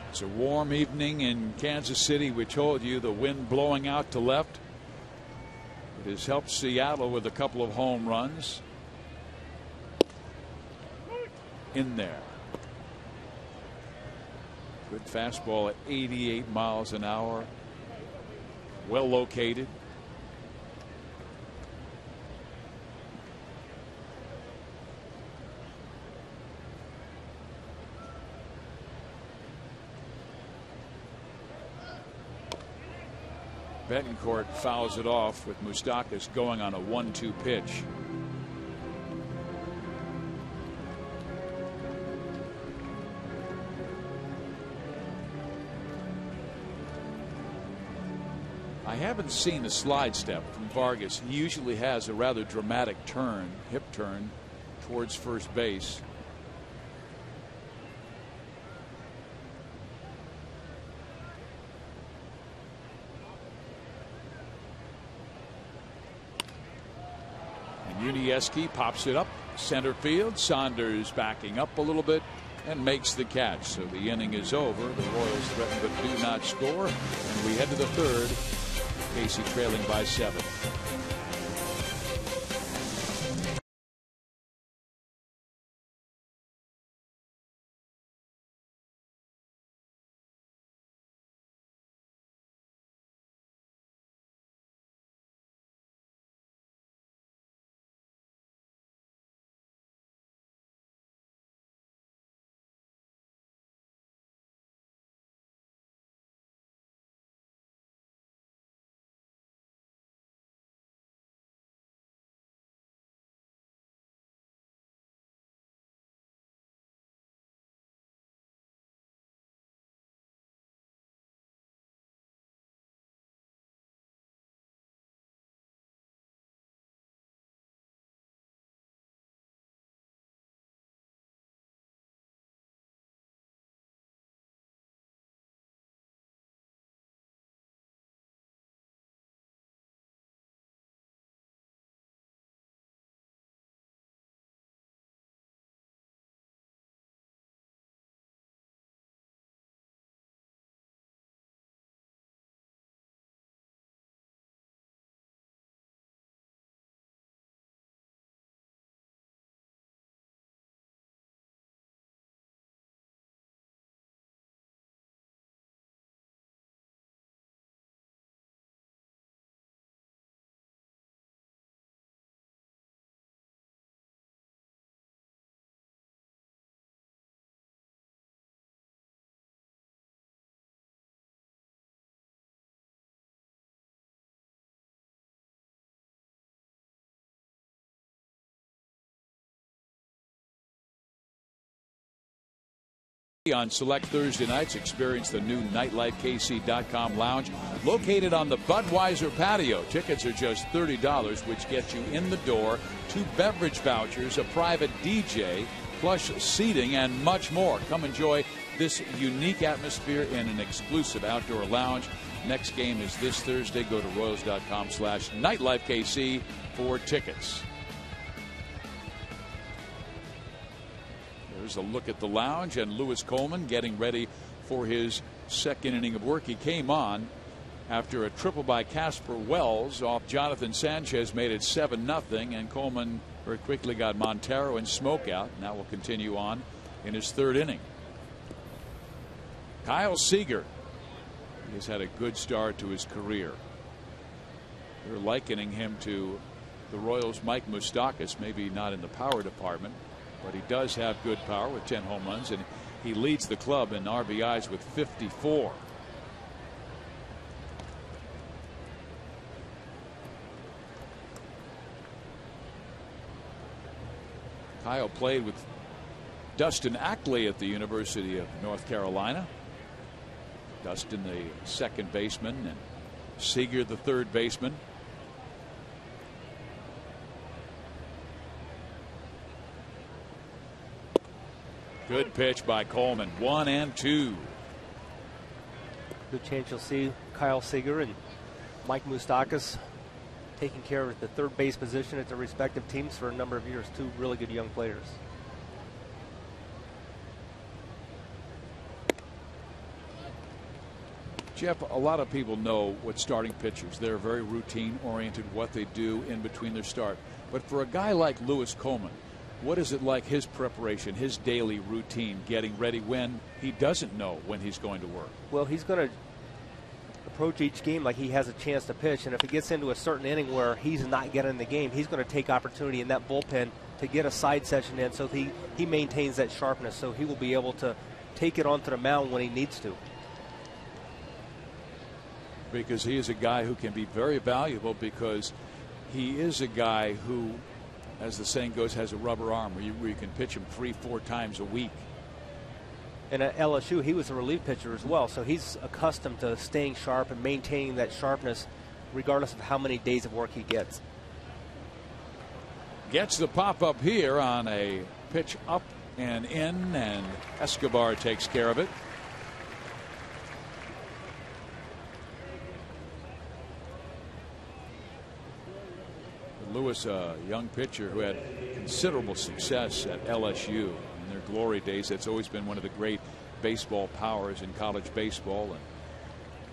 It's a warm evening in Kansas City. We told you the wind blowing out to left. It has helped Seattle with a couple of home runs. In there. Good fastball at 88 miles an hour. Well located. Betancourt fouls it off with Moustakas going on a 1-2 pitch. I haven't seen a slide step from Vargas. He usually has a rather dramatic turn, hip turn towards first base. Unieski pops it up center field. Saunders backing up a little bit and makes the catch. So the inning is over. The Royals threaten but do not score. And we head to the third. KC trailing by 7. On select Thursday nights, experience the new NightLifeKC.com lounge located on the Budweiser patio. Tickets are just $30, which gets you in the door, 2 beverage vouchers, a private DJ, plush seating, and much more. Come enjoy this unique atmosphere in an exclusive outdoor lounge. Next game is this Thursday. Go to Royals.com/NightLifeKC for tickets. There's a look at the lounge and Lewis Coleman getting ready for his second inning of work. He came on after a triple by Casper Wells off Jonathan Sanchez, made it 7-0, and Coleman very quickly got Montero and Smoke out. Now will continue on in his 3rd inning. Kyle Seager, he has had a good start to his career. They're likening him to the Royals' Mike Moustakas, maybe not in the power department, but he does have good power with 10 home runs, and He leads the club in RBIs with 54. Kyle played with Dustin Ackley at the University of North Carolina. Dustin, the second baseman, and Seager, the third baseman. Good pitch by Coleman. 1-2. Good chance you'll see Kyle Seager and Mike Moustakas taking care of the third base position at their respective teams for a number of years. Two really good young players. Jeff, a lot of people know what starting pitchers, they're very routine oriented, what they do in between their start. But for a guy like Lewis Coleman, what is it like, his preparation, his daily routine, getting ready when he doesn't know when he's going to work? Well, he's going to approach each game like he has a chance to pitch, and if he gets into a certain inning where he's not getting the game, he's going to take opportunity in that bullpen to get a side session in, so he maintains that sharpness, so he will be able to take it onto the mound when he needs to. Because he is a guy who can be very valuable, because he is a guy who, as the saying goes, has a rubber arm where you can pitch him 3-4 times a week. And at LSU, he was a relief pitcher as well, so he's accustomed to staying sharp and maintaining that sharpness regardless of how many days of work he gets. Gets the pop up here on a pitch up and in, and Escobar takes care of it. Lewis, a young pitcher who had considerable success at LSU in their glory days. That's always been one of the great baseball powers in college baseball,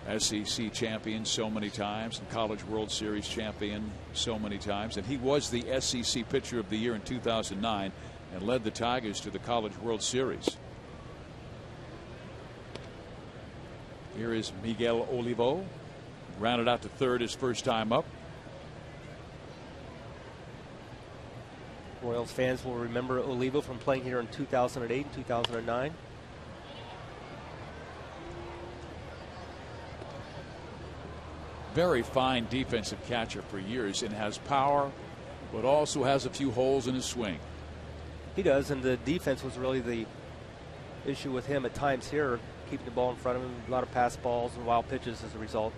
and SEC champion so many times, and College World Series champion so many times. And he was the SEC Pitcher of the Year in 2009 and led the Tigers to the College World Series. Here is Miguel Olivo, rounded out to third his first time up. Royals fans will remember Olivo from playing here in 2008 and 2009. Very fine defensive catcher for years, and has power, but also has a few holes in his swing. He does, and the defense was really the issue with him at times here, keeping the ball in front of him, a lot of pass balls and wild pitches as a result.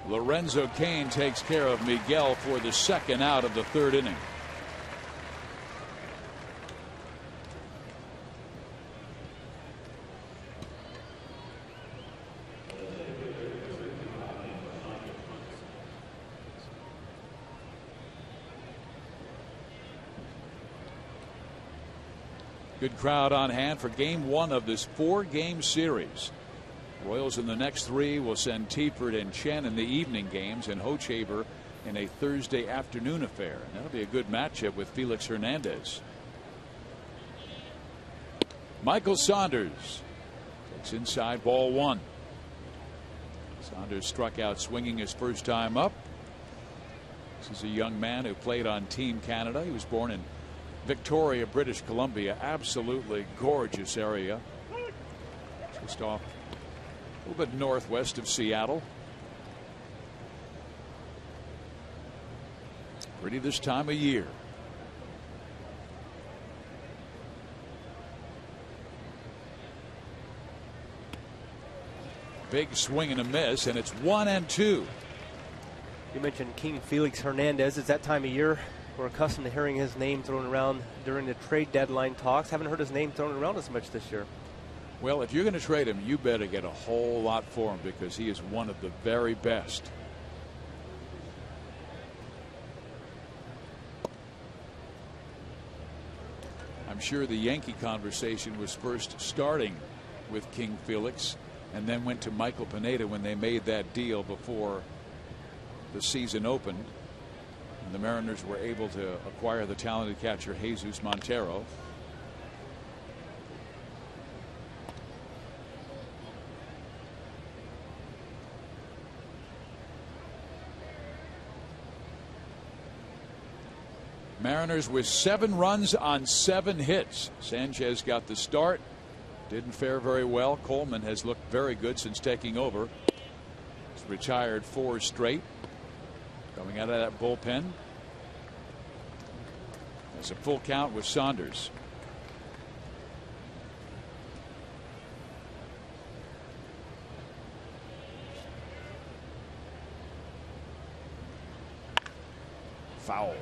Lorenzo Cain takes care of Miguel for the second out of the third inning. Good crowd on hand for game one of this 4-game series. Royals in the next 3 will send Teaford and Chen in the evening games, and Hochaber in a Thursday afternoon affair. And that'll be a good matchup with Felix Hernandez. Michael Saunders takes inside, ball 1. Saunders struck out swinging his first time up. This is a young man who played on Team Canada. He was born in Victoria, British Columbia. Absolutely gorgeous area. Just off a little bit northwest of Seattle. Pretty this time of year. Big swing and a miss, and it's 1-2. You mentioned King Felix Hernandez. It's that time of year. We're accustomed to hearing his name thrown around during the trade deadline talks. Haven't heard his name thrown around as much this year. Well, if you're going to trade him, you better get a whole lot for him, because he is one of the very best. I'm sure the Yankee conversation was first starting with King Felix and then went to Michael Pineda when they made that deal before the season opened. And the Mariners were able to acquire the talented catcher Jesus Montero. Mariners with 7 runs on 7 hits. Sanchez got the start. Didn't fare very well. Coleman has looked very good since taking over. He's retired 4 straight. Coming out of that bullpen. That's a full count with Saunders. Foul.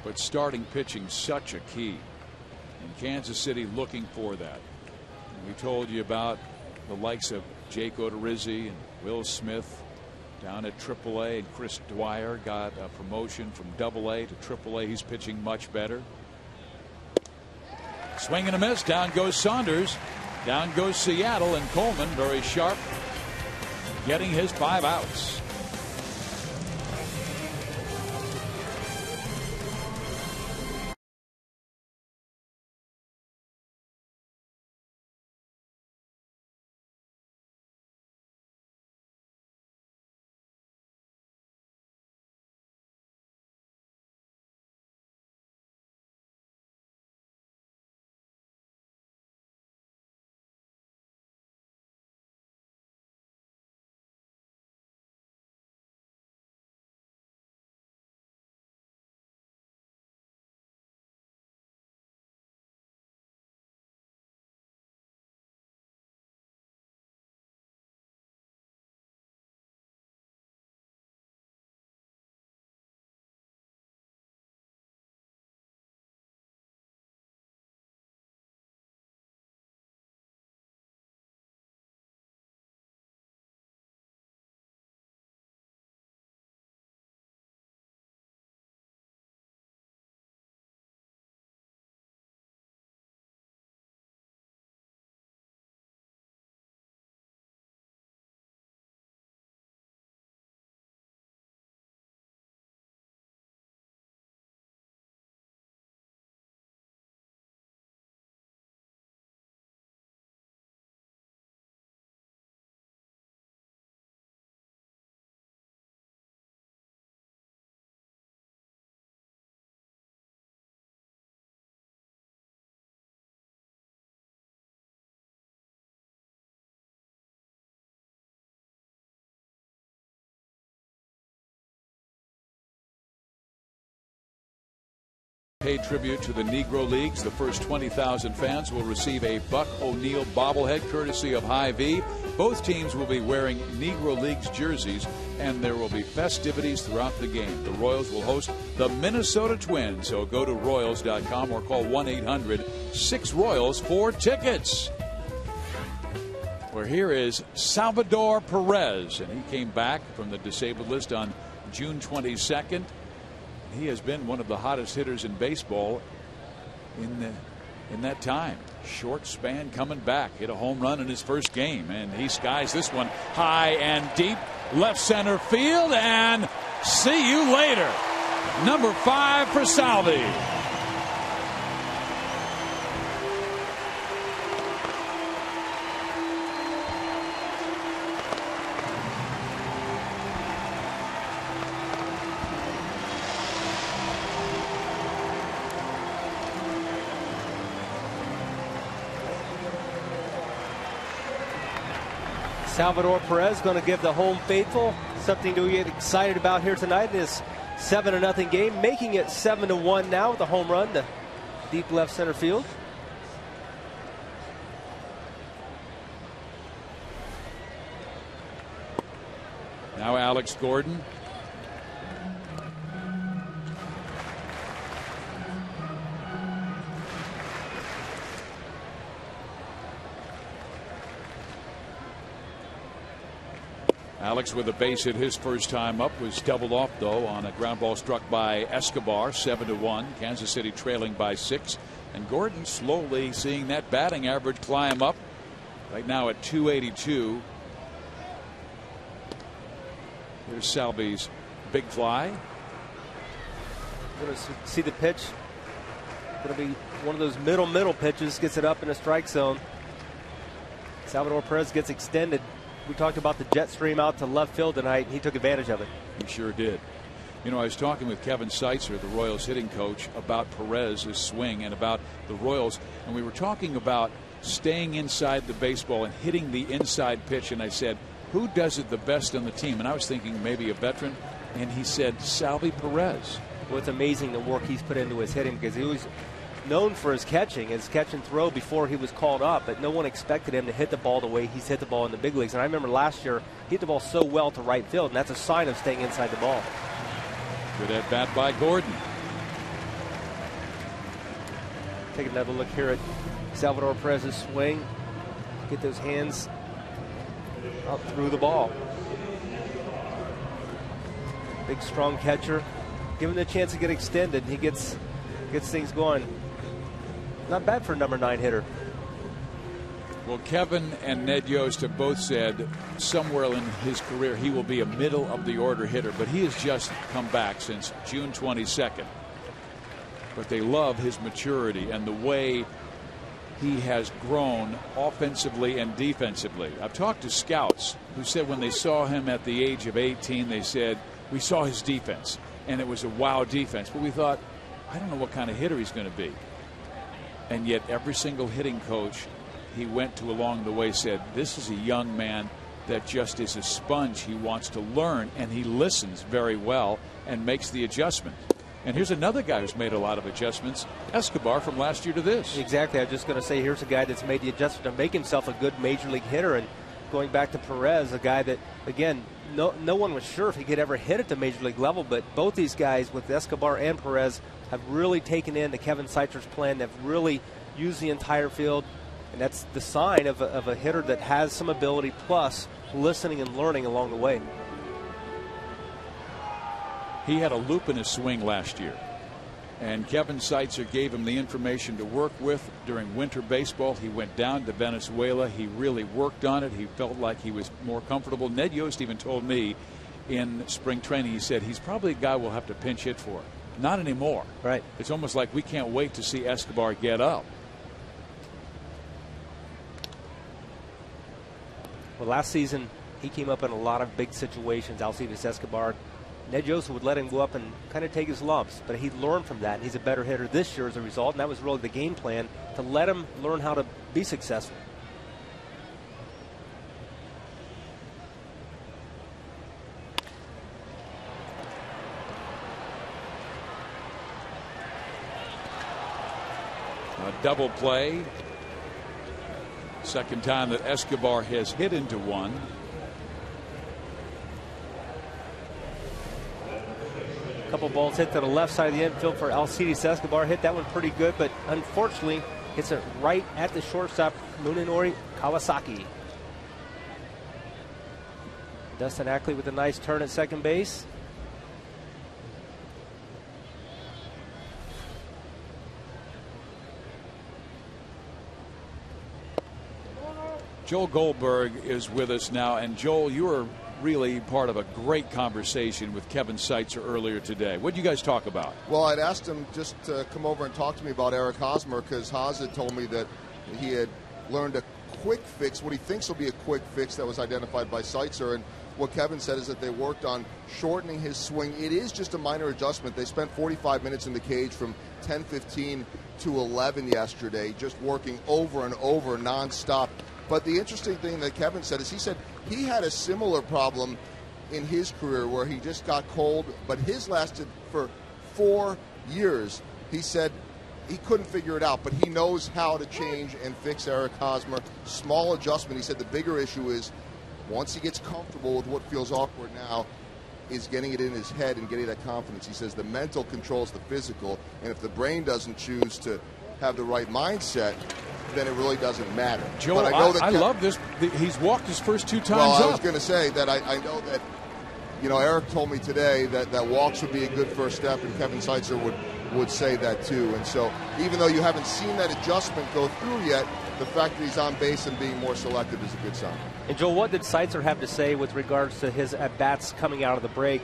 But starting pitching such a key, and Kansas City looking for that. And we told you about the likes of Jake Odorizzi and Will Smith down at AAA, and Chris Dwyer got a promotion from AA to AAA. He's pitching much better. Swing and a miss. Down goes Saunders. Down goes Seattle, and Coleman, very sharp, getting his 5 outs. Pay tribute to the Negro Leagues. The first 20,000 fans will receive a Buck O'Neil bobblehead courtesy of Hy-Vee. Both teams will be wearing Negro Leagues jerseys, and there will be festivities throughout the game. The Royals will host the Minnesota Twins, so go to Royals.com or call 1-800-6-ROYALS for tickets. Well, here is Salvador Perez, and he came back from the disabled list on June 22nd. He has been one of the hottest hitters in baseball in that time. Short span coming back. Hit a home run in his first game, and he skies this one high and deep left center field, and see you later. Number 5 for Salvi. Salvador Perez going to give the home faithful something to get excited about here tonight in this 7-0 game, making it 7-1 now with a home run to deep left center field. Now Alex Gordon. Alex with a base hit his first time up, was doubled off though on a ground ball struck by Escobar. 7-1. Kansas City trailing by 6. And Gordon slowly seeing that batting average climb up. Right now at 282. Here's Salvi's big fly. Going to see the pitch. Going to be one of those middle pitches. Gets it up in the strike zone. Salvador Perez gets extended. We talked about the jet stream out to left field tonight. He took advantage of it. He sure did. You know, I was talking with Kevin Seitzer, the Royals hitting coach, about Perez's swing and about the Royals. And we were talking about staying inside the baseball and hitting the inside pitch. And I said, who does it the best on the team? And I was thinking maybe a veteran. And he said, Salvi Perez. Well, it's amazing the work he's put into his hitting, because he was known for his catch and throw before he was called up, but no one expected him to hit the ball the way he's hit the ball in the big leagues. And I remember last year he hit the ball so well to right field, and that's a sign of staying inside the ball. Good at bat by Gordon. Take another look here at Salvador Perez's swing. Get those hands out through the ball. Big strong catcher. Give him the chance to get extended. He gets things going. Not bad for a number 9 hitter. Well, Kevin and Ned Yost have both said somewhere in his career he will be a middle of the order hitter, but he has just come back since June 22nd. But they love his maturity and the way he has grown offensively and defensively. I've talked to scouts who said when they saw him at the age of 18, they said, we saw his defense and it was a wow defense, but we thought, I don't know what kind of hitter he's going to be. And yet every single hitting coach he went to along the way said, this is a young man that just is a sponge. He wants to learn, and he listens very well and makes the adjustment. And here's another guy who's made a lot of adjustments, Escobar, from last year to this. Exactly. I was just going to say, here's a guy that's made the adjustment to make himself a good major league hitter. And going back to Perez, a guy that, again, no one was sure if he could ever hit at the major league level, but both these guys with Escobar and Perez have really taken in the Kevin Seitzer's plan. They've really used the entire field, and that's the sign of a hitter that has some ability, plus listening and learning along the way. He had a loop in his swing last year, and Kevin Seitzer gave him the information to work with during winter baseball. He went down to Venezuela. He really worked on it. He felt like he was more comfortable. Ned Yost even told me in spring training, he said he's probably a guy we'll have to pinch hit for. Not anymore. Right. It's almost like we can't wait to see Escobar get up. Well, last season he came up in a lot of big situations. Alcides Escobar. Ned Yost would let him go up and kind of take his lumps, but he learned from that, and he's a better hitter this year as a result, and that was really the game plan, to let him learn how to be successful. A double play. Second time that Escobar has hit into one. Couple balls hit to the left side of the infield for Alcides Escobar. Hit that one pretty good, but unfortunately hits it right at the shortstop, Munenori Kawasaki. Dustin Ackley with a nice turn at second base. Joel Goldberg is with us now, and Joel, you were really part of a great conversation with Kevin Seitzer earlier today. What did you guys talk about? Well, I'd asked him just to come over and talk to me about Eric Hosmer, because Haas had told me that he had learned a quick fix, what he thinks will be a quick fix that was identified by Seitzer. And what Kevin said is that they worked on shortening his swing. It is just a minor adjustment. They spent 45 minutes in the cage from 10:15 to 11 yesterday, just working over and over nonstop. But the interesting thing that Kevin said is he said he had a similar problem in his career where he just got cold, but his lasted for 4 years. He said he couldn't figure it out, but he knows how to change and fix Eric Hosmer. Small adjustment. He said the bigger issue is once he gets comfortable with what feels awkward now, is getting it in his head and getting that confidence. He says the mental controls the physical, and if the brain doesn't choose to have the right mindset, then it really doesn't matter. Joel, but I know that I love this. He's walked his first 2 times well, up. I was going to say that I know that you know, Eric told me today that walks would be a good first step, and Kevin Seitzer would say that too. And so even though you haven't seen that adjustment go through yet, the fact that he's on base and being more selective is a good sign. And Joel, what did Seitzer have to say with regards to his at-bats coming out of the break?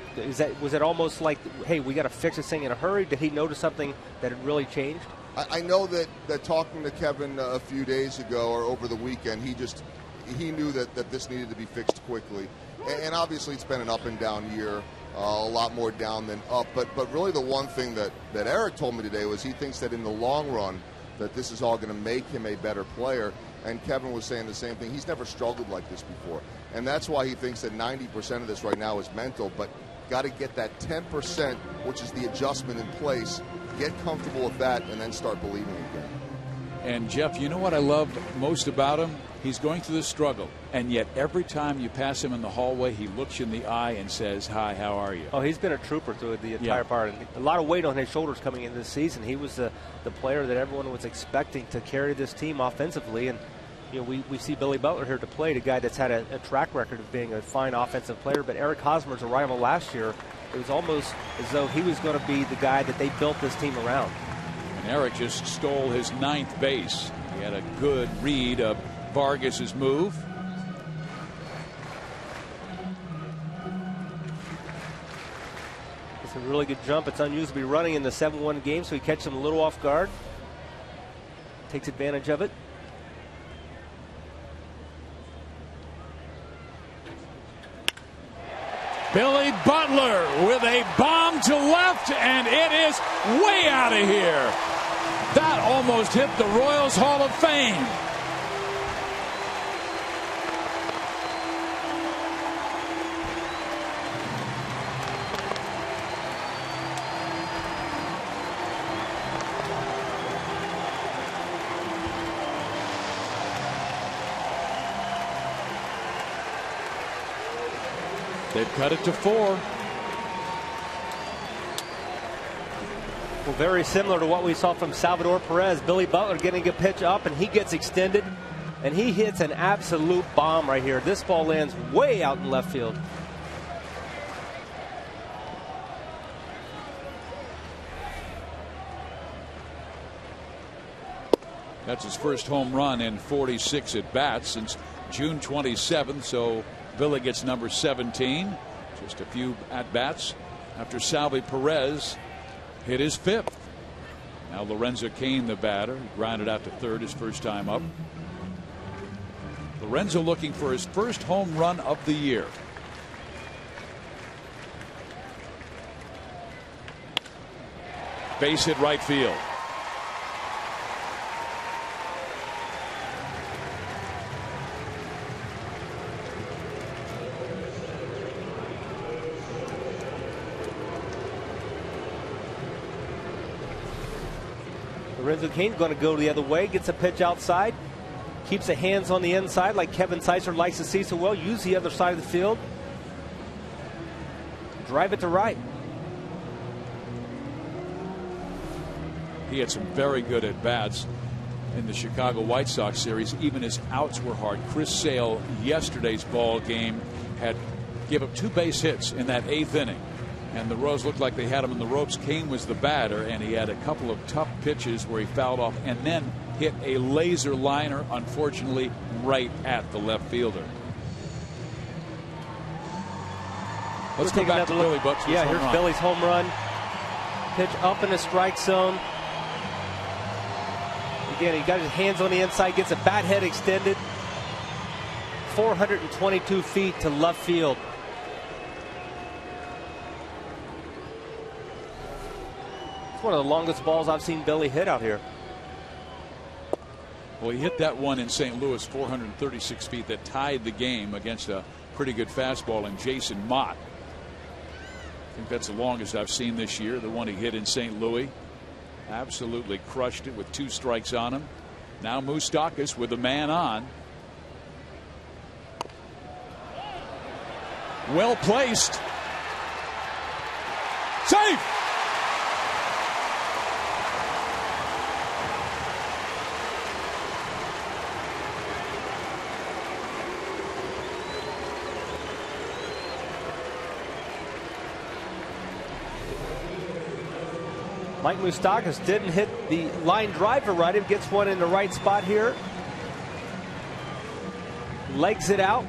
Was it almost like, hey, we got to fix this thing in a hurry? Did he notice something that had really changed? I know that talking to Kevin a few days ago or over the weekend, he knew that this needed to be fixed quickly. And obviously it's been an up and down year, a lot more down than up. But really the one thing that Eric told me today was he thinks that in the long run that this is all going to make him a better player. And Kevin was saying the same thing. He's never struggled like this before. And that's why he thinks that 90% of this right now is mental. But got to get that 10%, which is the adjustment in place, get comfortable with that, and then start believing again. And, Jeff, you know what I love most about him? He's going through the struggle, and yet every time you pass him in the hallway, he looks you in the eye and says, hi, how are you? Oh, he's been a trooper through the entire part. And a lot of weight on his shoulders coming in this season. He was the player that everyone was expecting to carry this team offensively. And, you know, we see Billy Butler here to play, a guy that's had a track record of being a fine offensive player. But Eric Hosmer's arrival last year, it was almost as though he was going to be the guy that they built this team around. And Eric just stole his 9th base. He had a good read of Vargas's move. It's a really good jump. It's unusual to be running in the 7-1 game, so he catches him a little off guard. Takes advantage of it. Billy Butler with a bomb to left, and it is way out of here. That almost hit the Royals Hall of Fame. They've cut it to 4. Well, very similar to what we saw from Salvador Perez. Billy Butler getting a pitch up, and he gets extended, and he hits an absolute bomb right here. This ball lands way out in left field. That's his first home run in 46 at-bats since June 27th, so Billy gets number 17. Just a few at-bats after Salvi Perez hit his 5th. Now Lorenzo Cain, the batter, he grounded out to third his first time up. Lorenzo looking for his first home run of the year. Base hit right field. Lorenzo Cain's going to go the other way, gets a pitch outside, keeps the hands on the inside like Kevin Seitzer likes to see so well. Use the other side of the field. Drive it to right. He had some very good at-bats in the Chicago White Sox series. Even his outs were hard. Chris Sale, yesterday's ball game, had gave up 2 base hits in that 8th inning. And the Royals looked like they had him in the ropes. Cain was the batter, and he had a couple of tough pitches where he fouled off and then hit a laser liner, unfortunately, right at the left fielder. Let's go back to Billy Butler's Yeah, home here's run. Billy's home run. Pitch up in the strike zone. Again, he got his hands on the inside, gets a bat head extended. 422 feet to left field. It's one of the longest balls I've seen Billy hit out here. Well, he hit that one in St. Louis, 436 feet, that tied the game against a pretty good fastball in Jason Mott. I think that's the longest I've seen this year, the one he hit in St. Louis. Absolutely crushed it with 2 strikes on him. Now Moustakas with a man on. Well placed. Safe. Mike Moustakas didn't hit the line drive to right. He gets one in the right spot here. Legs it out.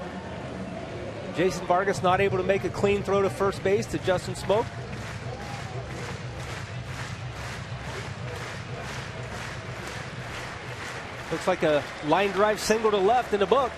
Jason Vargas not able to make a clean throw to first base to Justin Smoak. Looks like a line drive single to left in the book.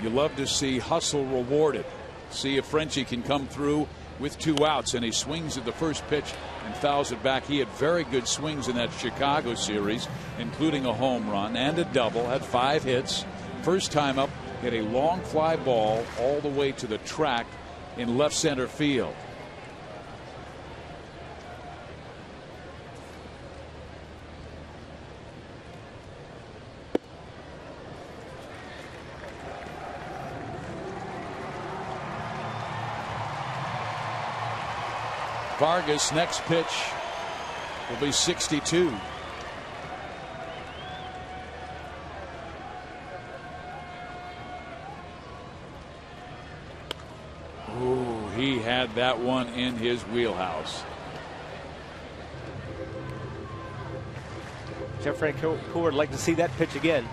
You love to see hustle rewarded. See if Frenchie can come through with 2 outs, and he swings at the first pitch and fouls it back. He had very good swings in that Chicago series, including a home run and a double. Had 5 hits. First time up, hit a long fly ball all the way to the track in left center field. Vargas' next pitch will be 62. Ooh, he had that one in his wheelhouse. Jeff Francoeur would like to see that pitch again.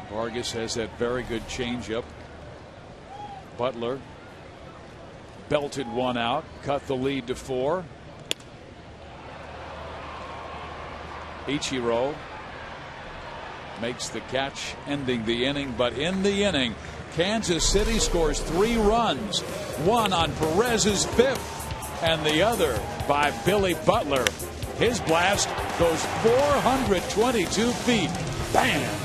Vargas has that very good changeup. Butler belted one out, cut the lead to 4. Ichiro makes the catch, ending the inning. But in the inning, Kansas City scores 3 runs. One on Perez's 5th, and the other by Billy Butler. His blast goes 422 feet. Bam!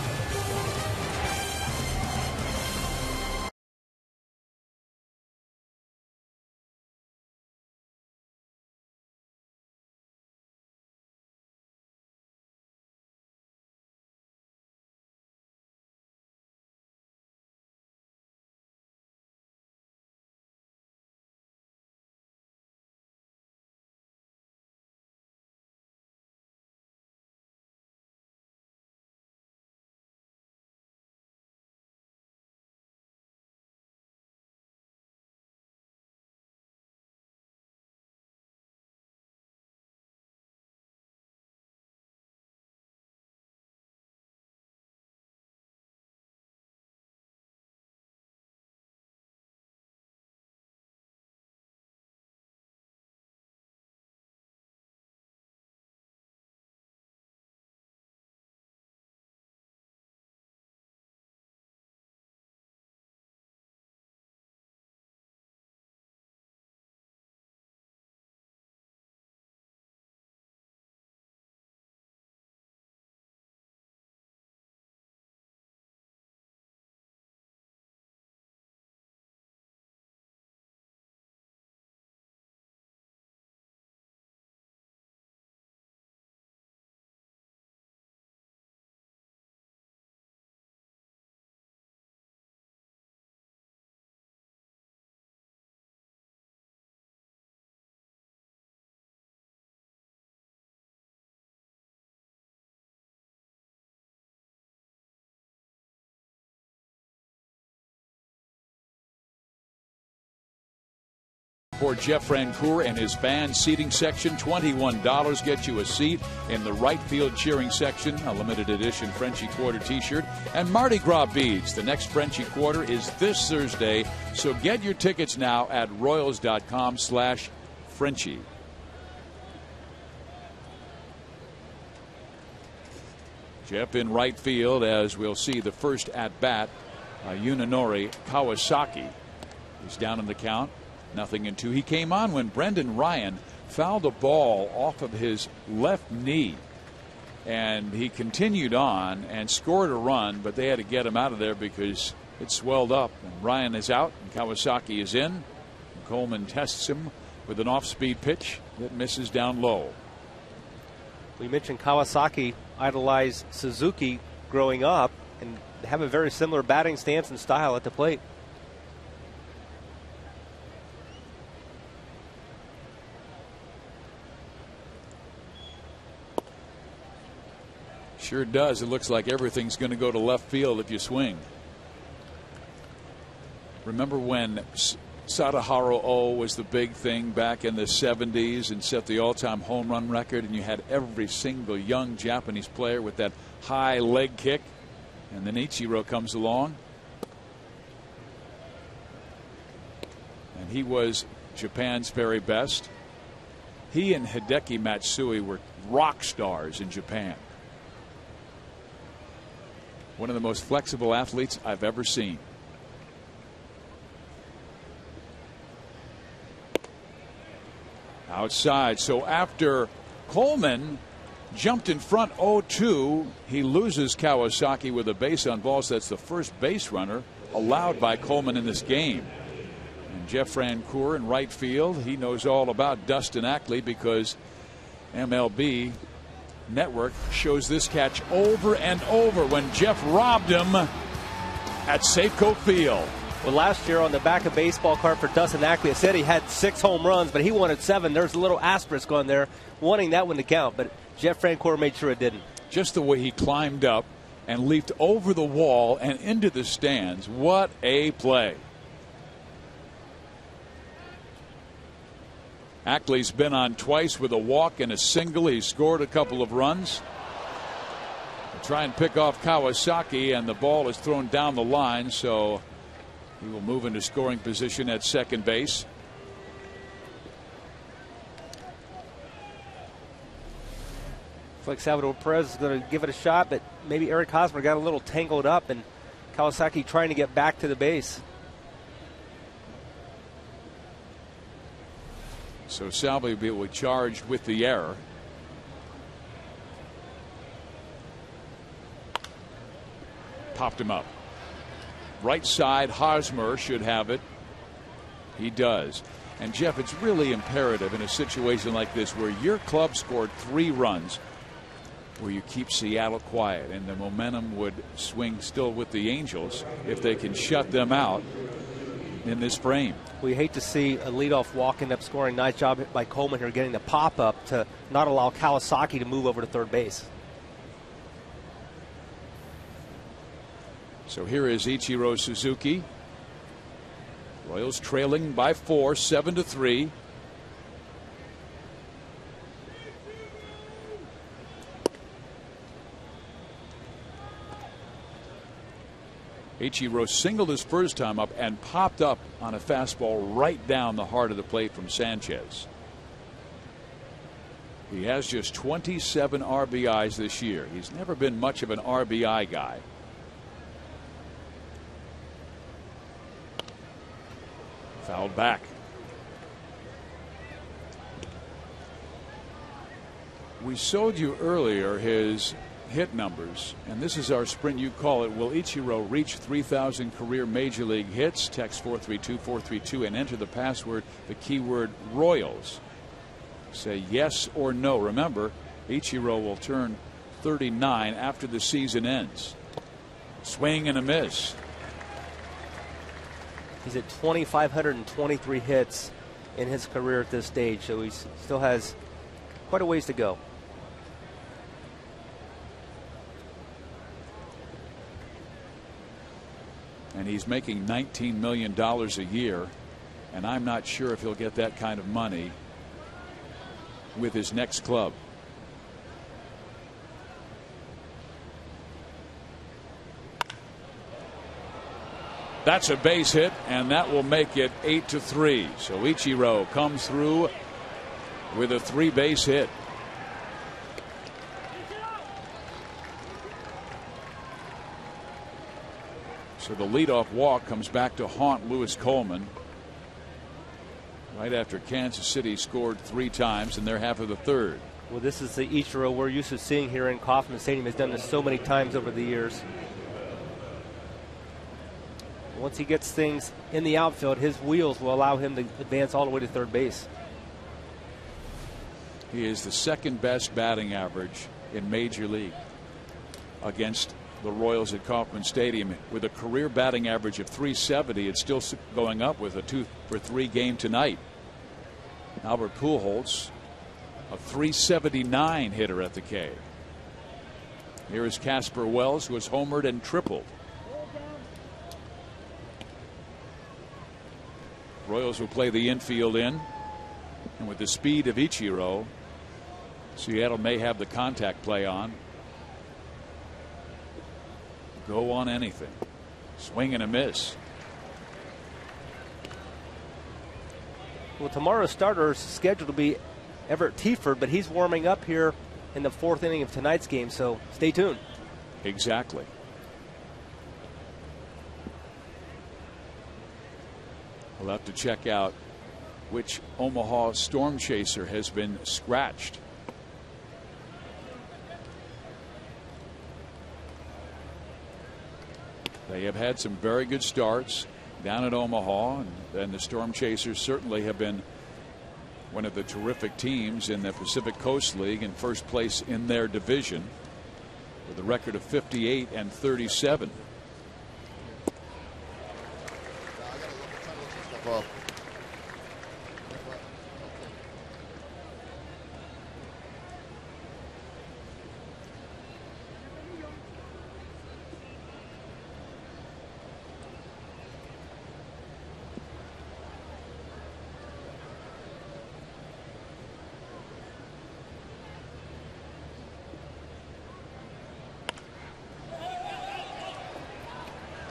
For Jeff Francoeur and his fan seating section, $21 gets you a seat in the right field cheering section, a limited edition Frenchie Quarter t-shirt, and Mardi Gras beads. The next Frenchie Quarter is this Thursday, so get your tickets now at royals.com/Frenchie. Jeff in right field, as we'll see the first at-bat. Yunenori Kawasaki is down in the count. 0-2. He came on when Brendan Ryan fouled a ball off of his left knee, and he continued on and scored a run, but they had to get him out of there because it swelled up. And Ryan is out and Kawasaki is in. Coleman tests him with an off-speed pitch that misses down low. We mentioned Kawasaki idolized Suzuki growing up and have a very similar batting stance and style at the plate. Sure does. It looks like everything's going to go to left field if you swing. Remember when Sadaharu O was the big thing back in the 70s and set the all-time home run record, and you had every single young Japanese player with that high leg kick, and then Ichiro comes along and he was Japan's very best. He and Hideki Matsui were rock stars in Japan. One of the most flexible athletes I've ever seen. Outside. So after Coleman jumped in front 0-2, he loses Kawasaki with a base on balls. That's the first base runner allowed by Coleman in this game. And Jeff Francoeur in right field. He knows all about Dustin Ackley because MLB Network shows this catch over and over when Jeff robbed him at Safeco Field. Well, last year on the back of baseball card for Dustin Ackley, it said he had 6 home runs, but he wanted 7. There's a little asterisk on there wanting that one to count, but Jeff Francoeur made sure it didn't. Just the way he climbed up and leaped over the wall and into the stands. What a play. Ackley's been on twice with a walk and a single. He scored a couple of runs. They'll try and pick off Kawasaki, and the ball is thrown down the line, so he will move into scoring position at second base. Looks like Salvador Perez is going to give it a shot, but maybe Eric Hosmer got a little tangled up, and Kawasaki trying to get back to the base. So Salvi will be charged with the error. Popped him up. Right side, Hosmer should have it. He does. And Jeff, it's really imperative in a situation like this where your club scored 3 runs, where you keep Seattle quiet, and the momentum would swing still with the Angels if they can shut them out in this frame. We hate to see a leadoff walk end up scoring. Nice job by Coleman here getting the pop up to not allow Kawasaki to move over to third base. So here is Ichiro Suzuki. Royals trailing by 4, 7-3. Ichiro singled his first time up and popped up on a fastball right down the heart of the plate from Sanchez. He has just 27 RBIs this year. He's never been much of an RBI guy. Fouled back. We showed you earlier his hit numbers, and this is our sprint you call it. Will Ichiro reach 3,000 career major league hits? Text 432-432 and enter the password, the keyword Royals. Say yes or no. Remember, Ichiro will turn 39 after the season ends. Swing and a miss. He's at 2,523 hits in his career at this stage, so he still has quite a ways to go. And he's making $19 million a year, and I'm not sure if he'll get that kind of money with his next club. That's a base hit, and that will make it 8-3. So Ichiro comes through with a 3-base hit. So the leadoff walk comes back to haunt Lewis Coleman right after Kansas City scored 3 times in their half of the third. Well, this is the Ichiro we're used to seeing here in Kauffman Stadium. He's done this so many times over the years. Once he gets things in the outfield, his wheels will allow him to advance all the way to third base. He is the second best batting average in Major League against the Royals at Kauffman Stadium. With a career batting average of .370, it's still going up with a 2-for-3 game tonight. Albert Pujols, a .379 hitter at the K. Here is Casper Wells, who has homered and tripled. Royals will play the infield in. And with the speed of Ichiro, Seattle may have the contact play on. Go on anything. Swing and a miss. Well, tomorrow's starter is scheduled to be Everett Tieford, but he's warming up here in the 4th inning of tonight's game, so stay tuned. Exactly. We'll have to check out which Omaha storm chaser has been scratched. They have had some very good starts down at Omaha, and the storm chasers certainly have been one of the terrific teams in the Pacific Coast League, in first place in their division with a record of 58-37.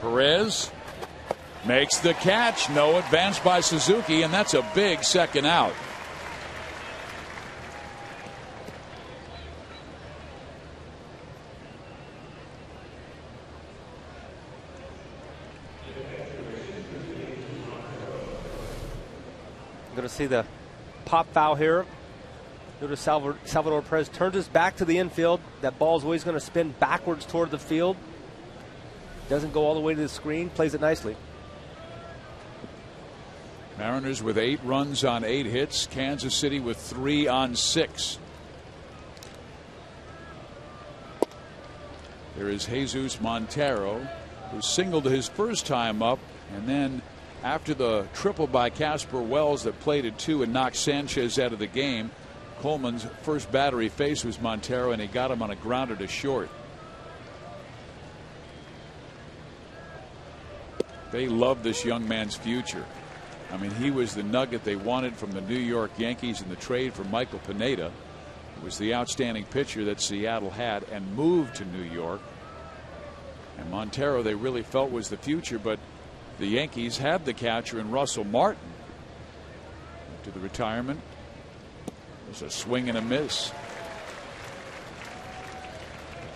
Perez makes the catch. No advance by Suzuki, and that's a big second out. I'm going to see the pop foul here. Notice Salvador Perez turns his back to the infield. That ball is always going to spin backwards toward the field. Doesn't go all the way to the screen. Plays it nicely. Mariners with 8 runs on 8 hits. Kansas City with 3 on 6. There is Jesus Montero, who singled his first time up, and then after the triple by Casper Wells that played at 2 and knocked Sanchez out of the game, Coleman's first batter he faced was Montero, and he got him on a grounder to short. They love this young man's future. I mean, he was the nugget they wanted from the New York Yankees in the trade for Michael Pineda. It was the outstanding pitcher that Seattle had and moved to New York. And Montero they really felt was the future, but the Yankees had the catcher in Russell Martin. To the retirement. There's a swing and a miss.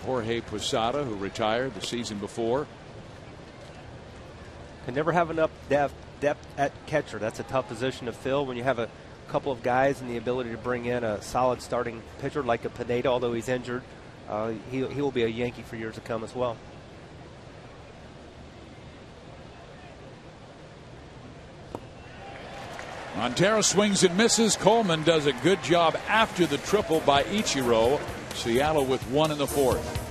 Jorge Posada, who retired the season before. Can never have enough depth at catcher. That's a tough position to fill when you have a couple of guys and the ability to bring in a solid starting pitcher like a Pineda, although he's injured. He will be a Yankee for years to come as well. Montero swings and misses. Coleman does a good job after the triple by Ichiro. Seattle with 1 in the 4th.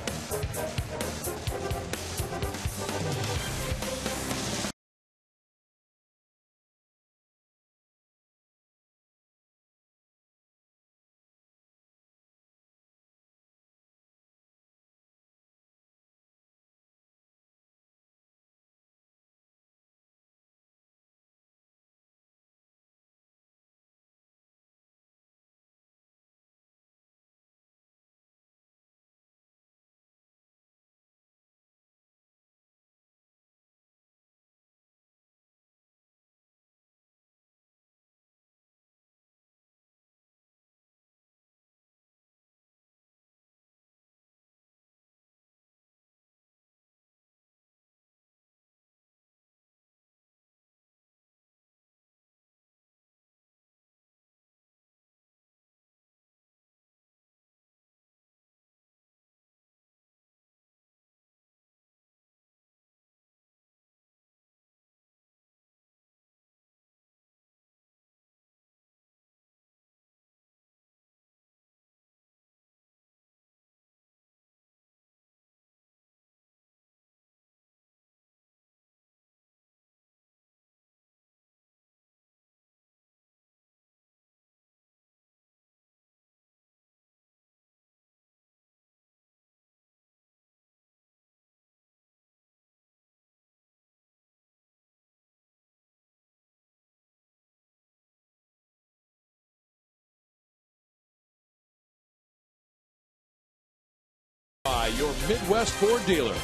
your Midwest Ford dealer.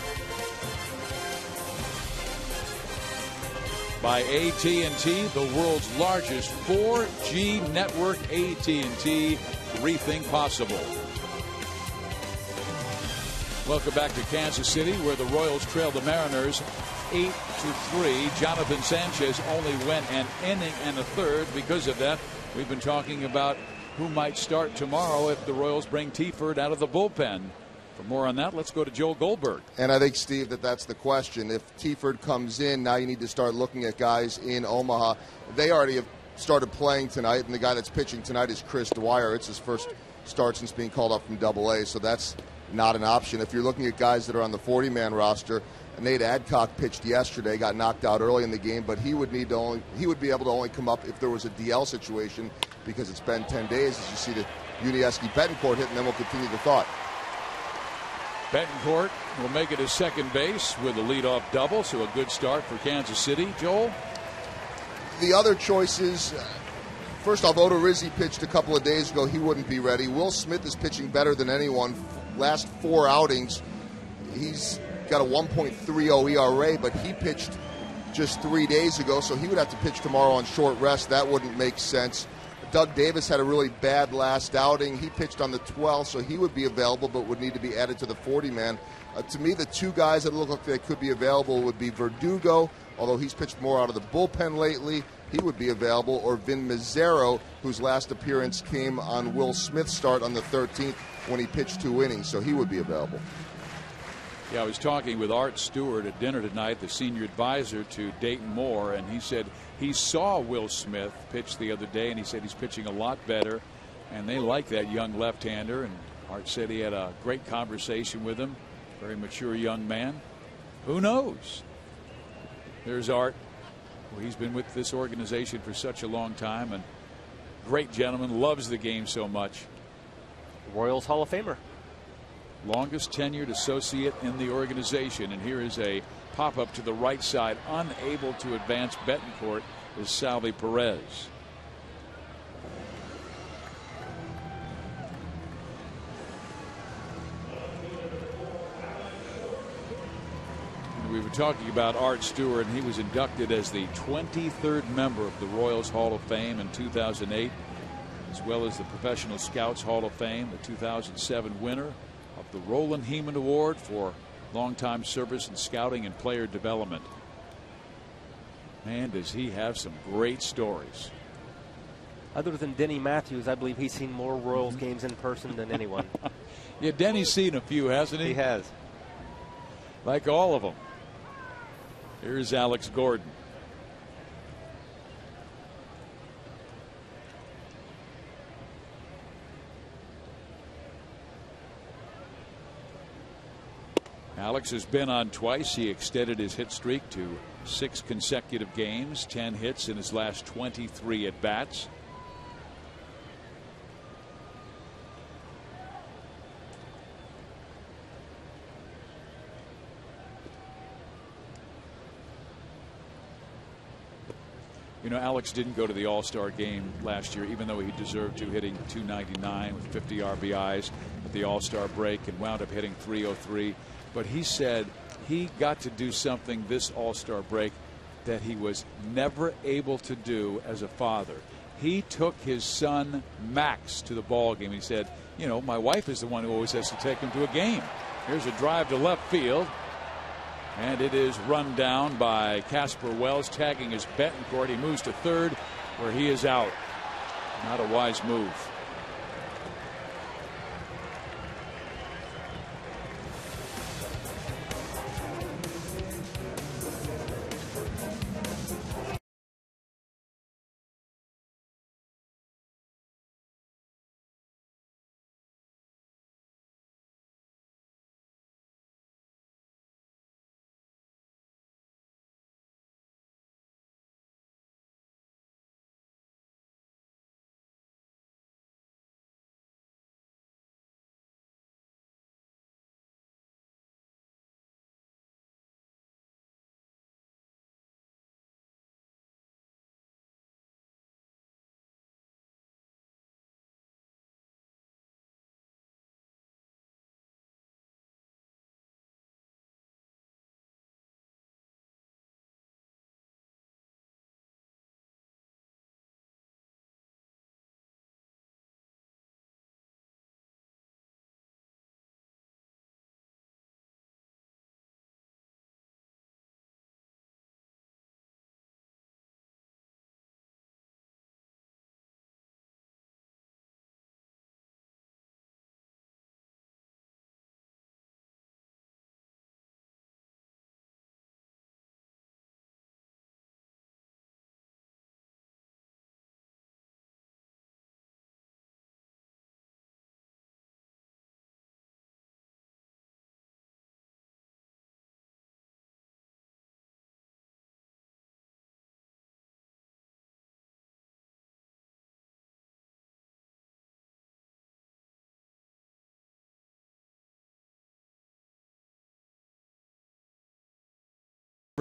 By AT&T, the world's largest 4G network. AT&T, rethink possible. Welcome back to Kansas City, where the Royals trailed the Mariners 8-3. Jonathan Sanchez only went an inning and a third. Because of that, we've been talking about who might start tomorrow if the Royals bring Teaford out of the bullpen. For more on that, let's go to Joel Goldberg. And I think, Steve, that's the question. If Teaford comes in, now you need to start looking at guys in Omaha. They already have started playing tonight, and the guy that's pitching tonight is Chris Dwyer. It's his first start since being called up from Double-A, so that's not an option. If you're looking at guys that are on the 40-man roster, Nate Adcock pitched yesterday, got knocked out early in the game, but he would be able to only come up if there was a DL situation, because it's been 10 days as you see the Yuniesky Betancourt hit, and then we'll continue the thought. Betancourt will make it his second base with a leadoff double, so a good start for Kansas City. Joel? The other choices, first off, Odorizzi pitched a couple of days ago. He wouldn't be ready. Will Smith is pitching better than anyone. Last 4 outings, he's got a 1.30 ERA, but he pitched just 3 days ago, so he would have to pitch tomorrow on short rest. That wouldn't make sense. Doug Davis had a really bad last outing. He pitched on the 12th, so he would be available, but would need to be added to the 40-man. To me, the two guys that look like they could be available would be Verdugo, although he's pitched more out of the bullpen lately. He would be available, or Vin Mazzaro, whose last appearance came on Will Smith's start on the 13th when he pitched 2 innings, so he would be available. Yeah, I was talking with Art Stewart at dinner tonight, the senior advisor to Dayton Moore, and he said he saw Will Smith pitch the other day, and he said he's pitching a lot better, and they like that young left-hander. And Art said he had a great conversation with him, very mature young man. Who knows? There's Art. Well, he's been with this organization for such a long time, and great gentleman, loves the game so much. Royals Hall of Famer. Longest tenured associate in the organization. And here is a pop-up to the right side. Unable to advance Betancourt is Salvi Perez. We were talking about Art Stewart, and he was inducted as the 23rd member of the Royals Hall of Fame in 2008, as well as the Professional Scouts Hall of Fame, the 2007 winner of the Roland Heeman Award for longtime service in scouting and player development. Man, does he have some great stories. Other than Denny Matthews, I believe he's seen more Royals games in person than anyone. Yeah, Denny's seen a few, hasn't he? He has. Like all of them. Here's Alex Gordon. Alex has been on twice. He extended his hit streak to 6 consecutive games, 10 hits in his last 23 at bats. You know, Alex didn't go to the All-Star game last year, even though he deserved to, hitting .299 with 50 RBIs at the All-Star break, and wound up hitting .303. But he said he got to do something this All-Star break that he was never able to do as a father. He took his son Max to the ball game. He said, you know, my wife is the one who always has to take him to a game. Here's a drive to left field. And it is run down by Casper Wells, tagging his Betancourt. He moves to third, where he is out. Not a wise move.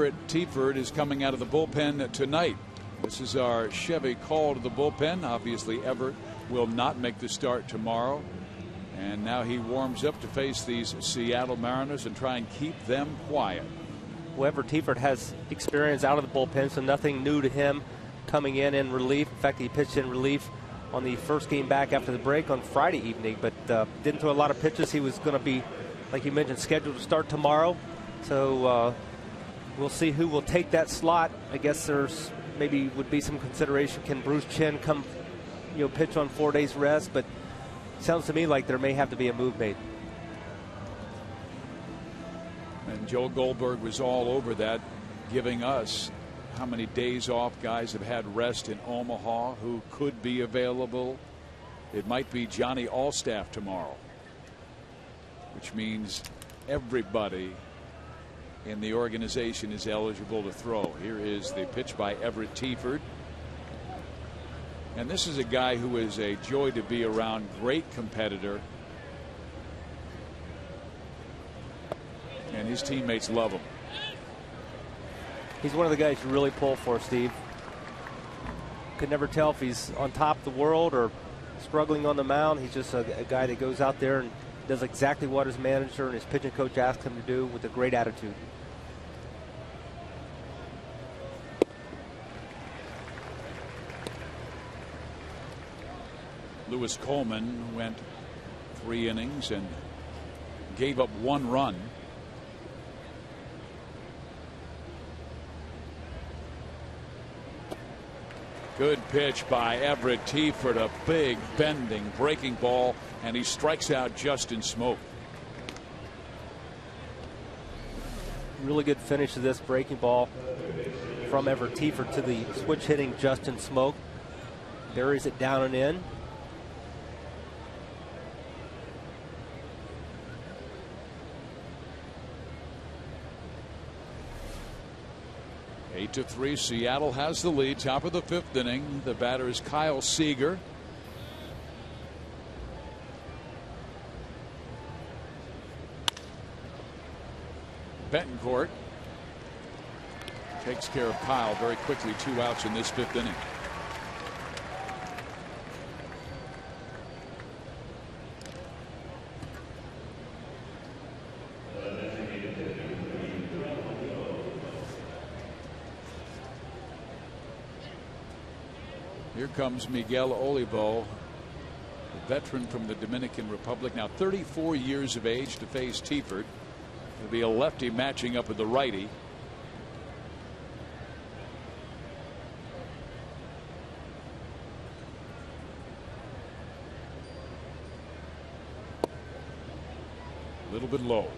Everett Teaford is coming out of the bullpen tonight. This is our Chevy call to the bullpen. Obviously, Everett will not make the start tomorrow. And now he warms up to face these Seattle Mariners and try and keep them quiet. Well, Everett Teaford has experience out of the bullpen, so nothing new to him coming in relief. In fact, he pitched in relief on the first game back after the break on Friday evening, but didn't throw a lot of pitches. He was going to be, like you mentioned, scheduled to start tomorrow. So we'll see who will take that slot. I guess there's maybe would be some consideration. Can Bruce Chen come, pitch on 4 days rest? But sounds to me like there may have to be a move made. And Joe Goldberg was all over that, giving us how many days off guys have had rest in Omaha, who could be available. It might be Johnny Allstaff tomorrow, which means everybody in the organization is eligible to throw. Here is the pitch by Everett Teaford. And this is a guy who is a joy to be around, great competitor. And his teammates love him. He's one of the guys you really pull for, Steve. Could never tell if he's on top of the world or struggling on the mound. He's just a guy that goes out there and does exactly what his manager and his pitching coach asks him to do with a great attitude. Lewis Coleman went 3 innings and gave up 1 run. Good pitch by Everett Teaford, a big bending breaking ball, and he strikes out Justin Smoke. Really good finish to this breaking ball from Everett Teaford to the switch hitting Justin Smoke. Buries it down and in. Eight to 3, Seattle has the lead. Top of the 5th inning. The batter is Kyle Seager. Betancourt takes care of Kyle very quickly. 2 outs in this 5th inning. Here comes Miguel Olivo, a veteran from the Dominican Republic, now 34 years of age, to face Teaford. It'll be a lefty matching up with the righty. A little bit low.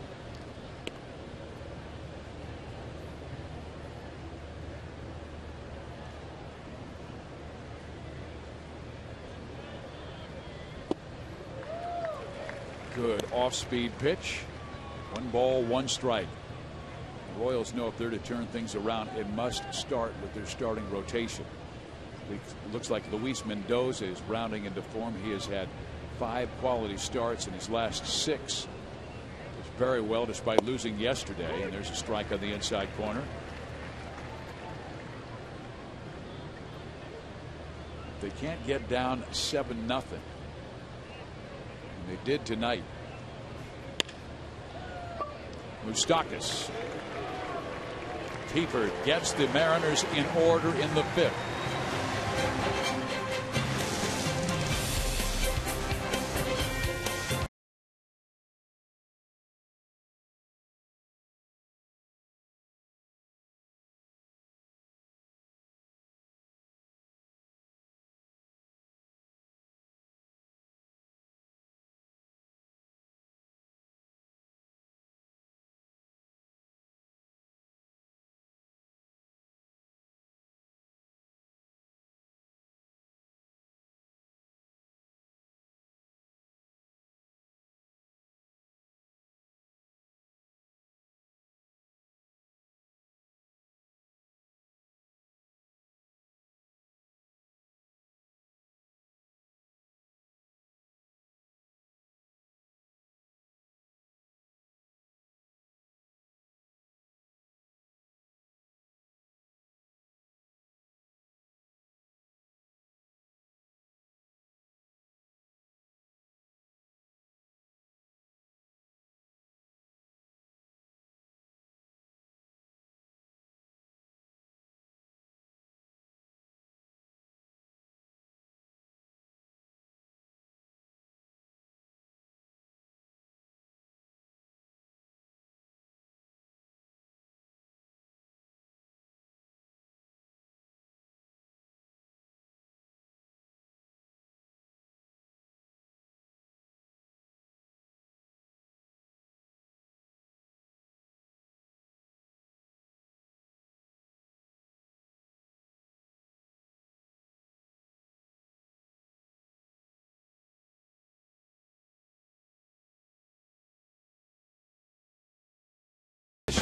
Good off-speed pitch. 1 ball, 1 strike. The Royals know if they're to turn things around, it must start with their starting rotation. It looks like Luis Mendoza is rounding into form. He has had 5 quality starts in his last 6. It's very well despite losing yesterday. And there's a strike on the inside corner. They can't get down 7-0. They did tonight. Moustakas. Teaford gets the Mariners in order in the 5th.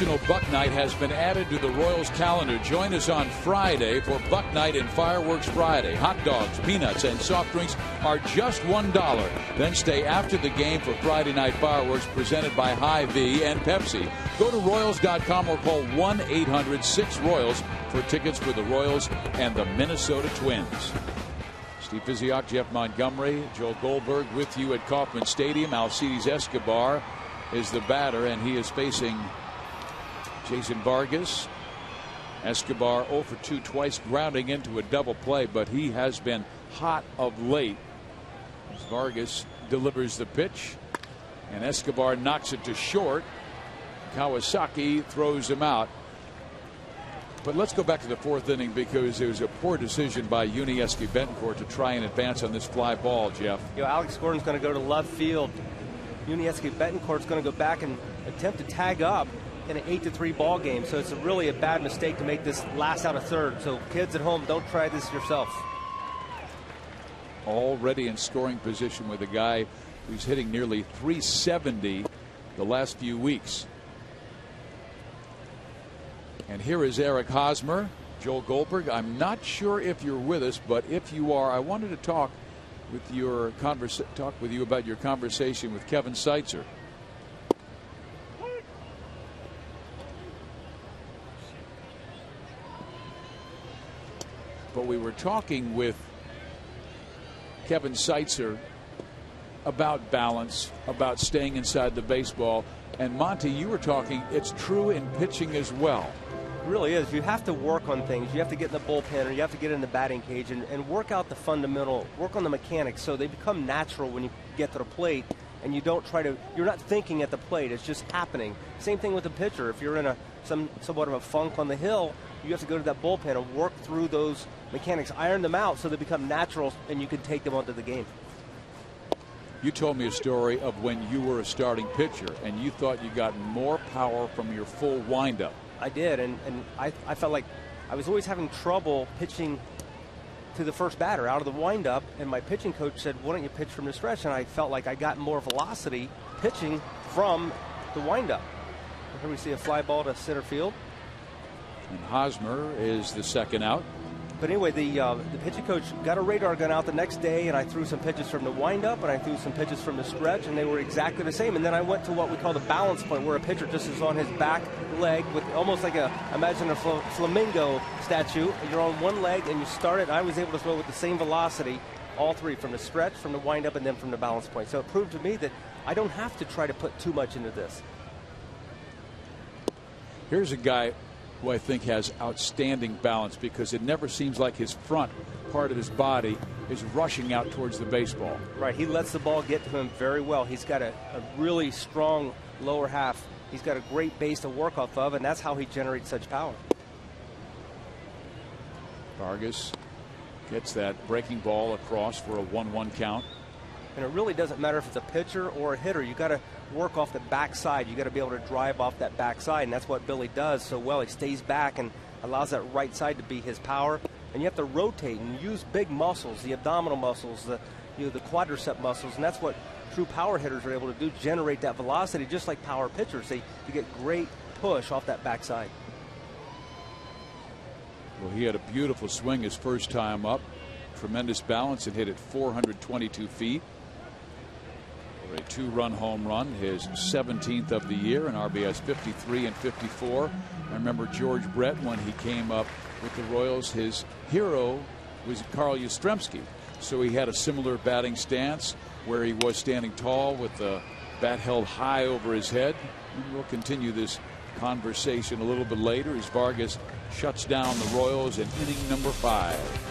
National Buck Night has been added to the Royals calendar. Join us on Friday for Buck Night and Fireworks Friday. Hot dogs, peanuts, and soft drinks are just $1. Then stay after the game for Friday night fireworks presented by Hy-Vee and Pepsi. Go to Royals.com or call 1-800-6-ROYALS for tickets for the Royals and the Minnesota Twins. Steve Physioc, Jeff Montgomery, Joel Goldberg with you at Kauffman Stadium. Alcides Escobar is the batter, and he is facing Jason Vargas. Escobar 0 for 2 twice, grounding into a double play, but he has been hot of late. As Vargas delivers the pitch, and Escobar knocks it to short. Kawasaki throws him out. But let's go back to the 4th inning, because it was a poor decision by Yuniesky Betancourt to try and advance on this fly ball, Jeff. Alex Gordon's going to go to left field. Yuniesky Betancourt's going to go back and attempt to tag up in an 8-3 ball game. So it's really a bad mistake to make this last out of third. So kids at home, don't try this yourself. Already in scoring position with a guy who's hitting nearly .370 the last few weeks. And here is Eric Hosmer. Joel Goldberg, I'm not sure if you're with us, but if you are, I wanted to talk with you about your conversation with Kevin Seitzer. But we were talking with Kevin Seitzer about balance, about staying inside the baseball. And Monty, you were talking, it's true in pitching as well. It really is. You have to work on things. You have to get in the bullpen, or you have to get in the batting cage and work out the fundamental, work on the mechanics so they become natural when you get to the plate, and you don't try to, you're not thinking at the plate. It's just happening. Same thing with the pitcher. If you're in somewhat of a funk on the hill, you have to go to that bullpen and work through those mechanics, iron them out so they become natural and you can take them onto the game. You told me a story of when you were a starting pitcher and you thought you got more power from your full windup. I did, and I felt like I was always having trouble pitching to the first batter out of the windup, and my pitching coach said, why don't you pitch from the stretch? And I felt like I got more velocity pitching from the windup. Here we see a fly ball to center field. And Hosmer is the second out. But anyway, the pitching coach got a radar gun out the next day, and I threw some pitches from the windup, and I threw some pitches from the stretch, and they were exactly the same. And then I went to what we call the balance point, where a pitcher just is on his back leg with almost like imagine a flamingo statue. You're on one leg, and you start it. I was able to throw with the same velocity, all three, from the stretch, from the windup, and then from the balance point. So it proved to me that I don't have to try to put too much into this. Here's a guy who I think has outstanding balance, because it never seems like his front part of his body is rushing out towards the baseball. Right, he lets the ball get to him very well. He's got a really strong lower half. He's got a great base to work off of, and that's how he generates such power. Vargas gets that breaking ball across for a 1-1 count. And it really doesn't matter if it's a pitcher or a hitter. You got to work off the backside. You got to be able to drive off that backside, and that's what Billy does so well. He stays back and allows that right side to be his power. And you have to rotate and use big muscles, the abdominal muscles, the quadricep muscles, and that's what true power hitters are able to do, generate that velocity, just like power pitchers. You get great push off that backside. Well, he had a beautiful swing his first time up. Tremendous balance, and hit it 422 feet. For a 2-run home run, his 17th of the year, and RBIs 53 and 54. I remember George Brett, when he came up with the Royals, his hero was Carl Yastrzemski. So he had a similar batting stance, where he was standing tall with the bat held high over his head. And we'll continue this conversation a little bit later as Vargas shuts down the Royals in inning number 5.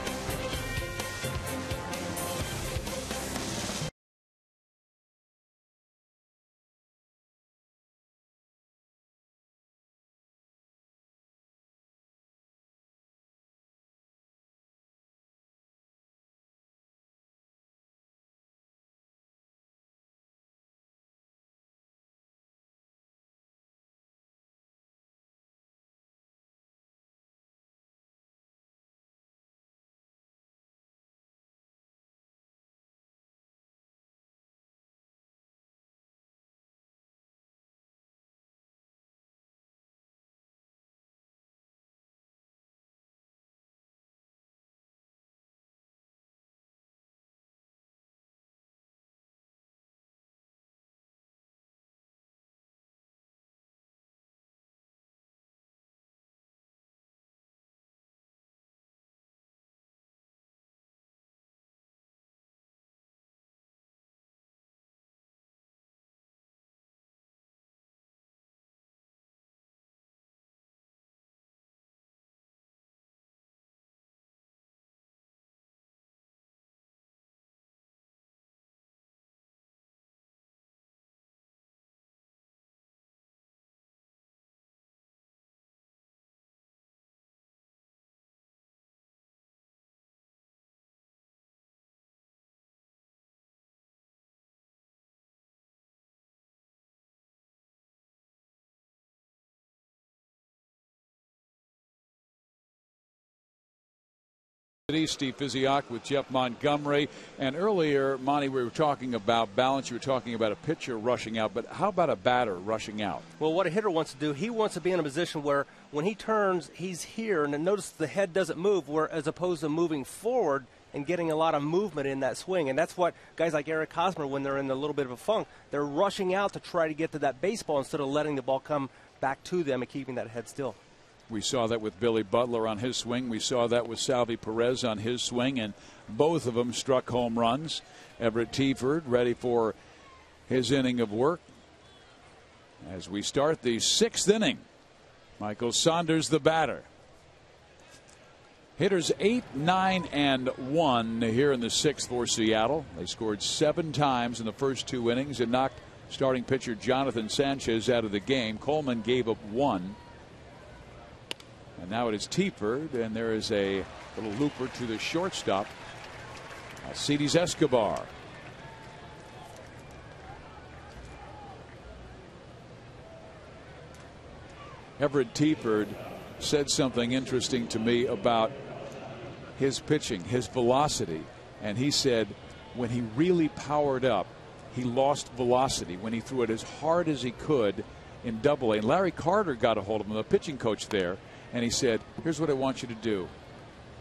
Steve Physiak with Jeff Montgomery. And earlier, Monty, we were talking about balance. You were talking about a pitcher rushing out. But how about a batter rushing out? Well, what a hitter wants to do, he wants to be in a position where when he turns, he's here. And notice the head doesn't move, where as opposed to moving forward and getting a lot of movement in that swing. And that's what guys like Eric Hosmer, when they're in a little bit of a funk, they're rushing out to try to get to that baseball instead of letting the ball come back to them and keeping that head still. We saw that with Billy Butler on his swing. We saw that with Salvi Perez on his swing, and both of them struck home runs. Everett Teaford ready for his inning of work as we start the 6th inning. Michael Saunders, the batter. Hitters 8, 9, and 1 here in the 6th for Seattle. They scored 7 times in the first 2 innings and knocked starting pitcher Jonathan Sanchez out of the game. Coleman gave up 1. And now it is Teaford, and there is a little looper to the shortstop, Alcides Escobar. Everett Teaford said something interesting to me about his pitching, his velocity. And he said when he really powered up, he lost velocity when he threw it as hard as he could in Double-A. And Larry Carter got a hold of him, the pitching coach there. And he said, here's what I want you to do.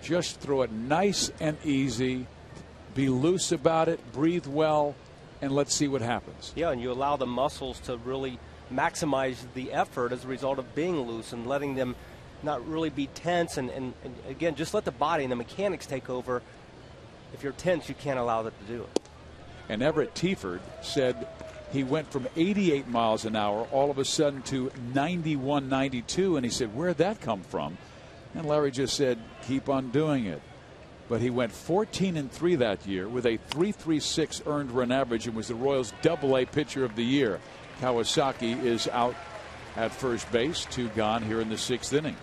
Just throw it nice and easy. Be loose about it. Breathe well. And let's see what happens. Yeah, and you allow the muscles to really maximize the effort as a result of being loose and letting them not really be tense. And again, just let the body and the mechanics take over. If you're tense, you can't allow that to do it. And Everett Teaford said he went from 88 miles an hour all of a sudden to 91, 92. And he said, where'd that come from? And Larry just said, keep on doing it. But he went 14-3 that year with a .336 earned run average and was the Royals' Double-A pitcher of the year. Kawasaki is out at first base, 2 gone here in the 6th inning.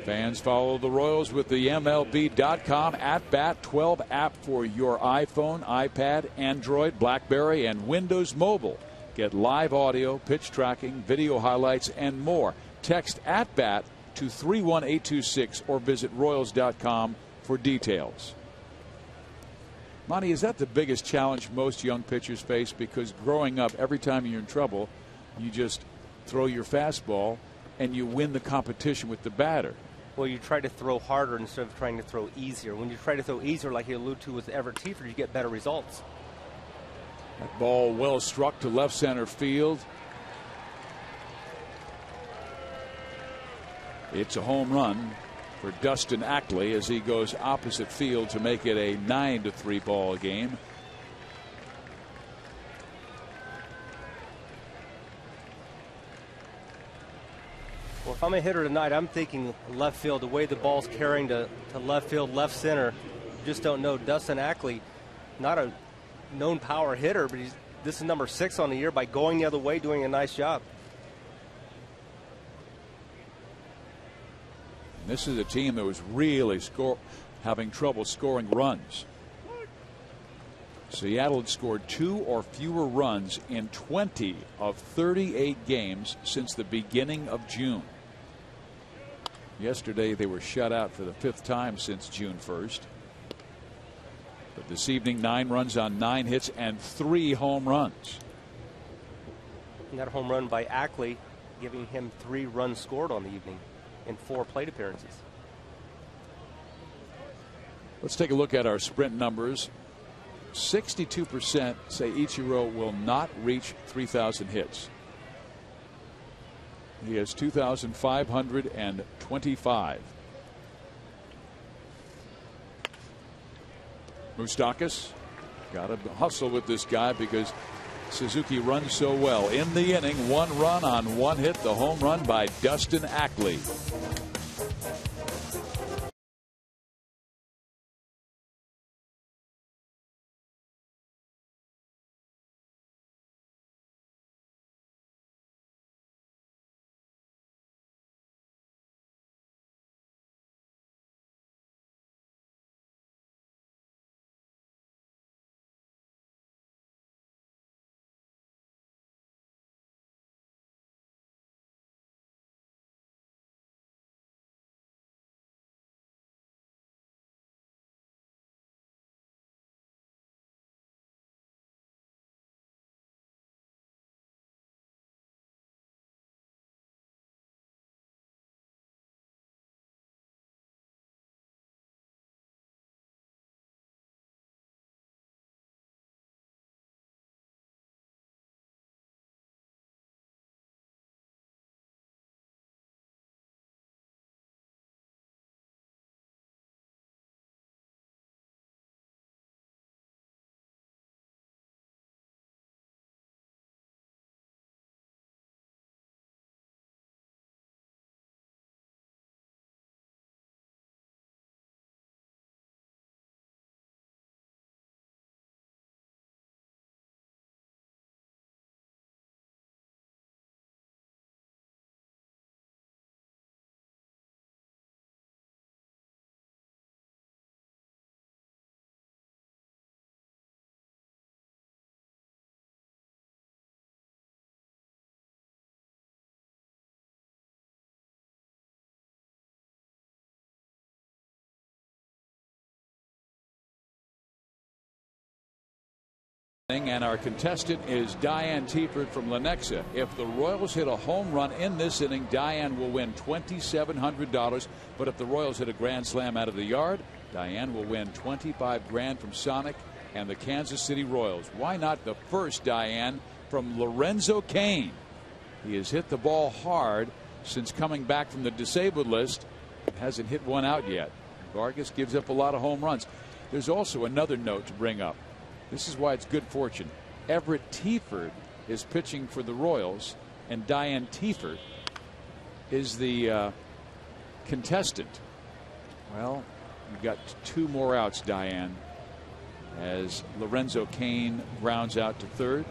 Fans follow the Royals with the MLB.com at-bat 12 app for your iPhone, iPad, Android, BlackBerry, and Windows Mobile. Get live audio, pitch tracking, video highlights, and more. Text at-bat to 31826 or visit Royals.com for details. Monty, is that the biggest challenge most young pitchers face? Because growing up, every time you're in trouble, you just throw your fastball and you win the competition with the batter. Well, you try to throw harder instead of trying to throw easier. When you try to throw easier, like you alluded to with Everett Teaford, you get better results. That ball well struck to left center field. It's a home run for Dustin Ackley as he goes opposite field to make it a 9-3 ball game. Well, if I'm a hitter tonight, I'm thinking left field. The way the ball's carrying to left field, left center, you just don't know. Dustin Ackley, not a known power hitter, but this is number 6 on the year by going the other way, doing a nice job. This is a team that was really having trouble scoring runs. Seattle had scored 2 or fewer runs in 20 of 38 games since the beginning of June. Yesterday they were shut out for the 5th time since June 1st. But this evening, 9 runs on 9 hits and 3 home runs. And that home run by Ackley giving him 3 runs scored on the evening in 4 plate appearances. Let's take a look at our sprint numbers. 62% say Ichiro will not reach 3,000 hits. He has 2,525. Moustakas got to hustle with this guy because Suzuki runs so well. In the inning, 1 run on 1 hit, the home run by Dustin Ackley. And our contestant is Diane Tiefert from Lenexa. If the Royals hit a home run in this inning, Diane will win $2,700. But if the Royals hit a grand slam out of the yard, Diane will win $25 grand from Sonic and the Kansas City Royals. Why not the first Diane from Lorenzo Cain? He has hit the ball hard since coming back from the disabled list. Hasn't hit one out yet. Vargas gives up a lot of home runs. There's also another note to bring up. This is why it's good fortune. Everett Tiefert is pitching for the Royals, and Diane Tiefert is the contestant. Well, you've got 2 more outs, Diane, as Lorenzo Cain grounds out to third.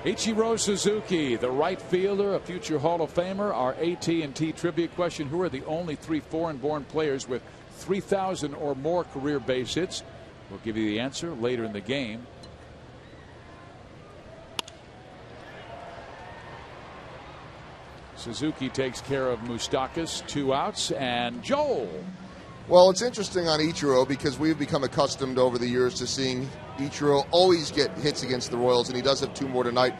Ichiro Suzuki, the right fielder, a future Hall of Famer. Our AT&T trivia question: who are the only 3 foreign-born players with 3,000 or more career base hits? We'll give you the answer later in the game. Suzuki takes care of Moustakas, 2 outs, and Joel. Well, it's interesting on Ichiro because we've become accustomed over the years to seeing Ichiro always get hits against the Royals, and he does have 2 more tonight.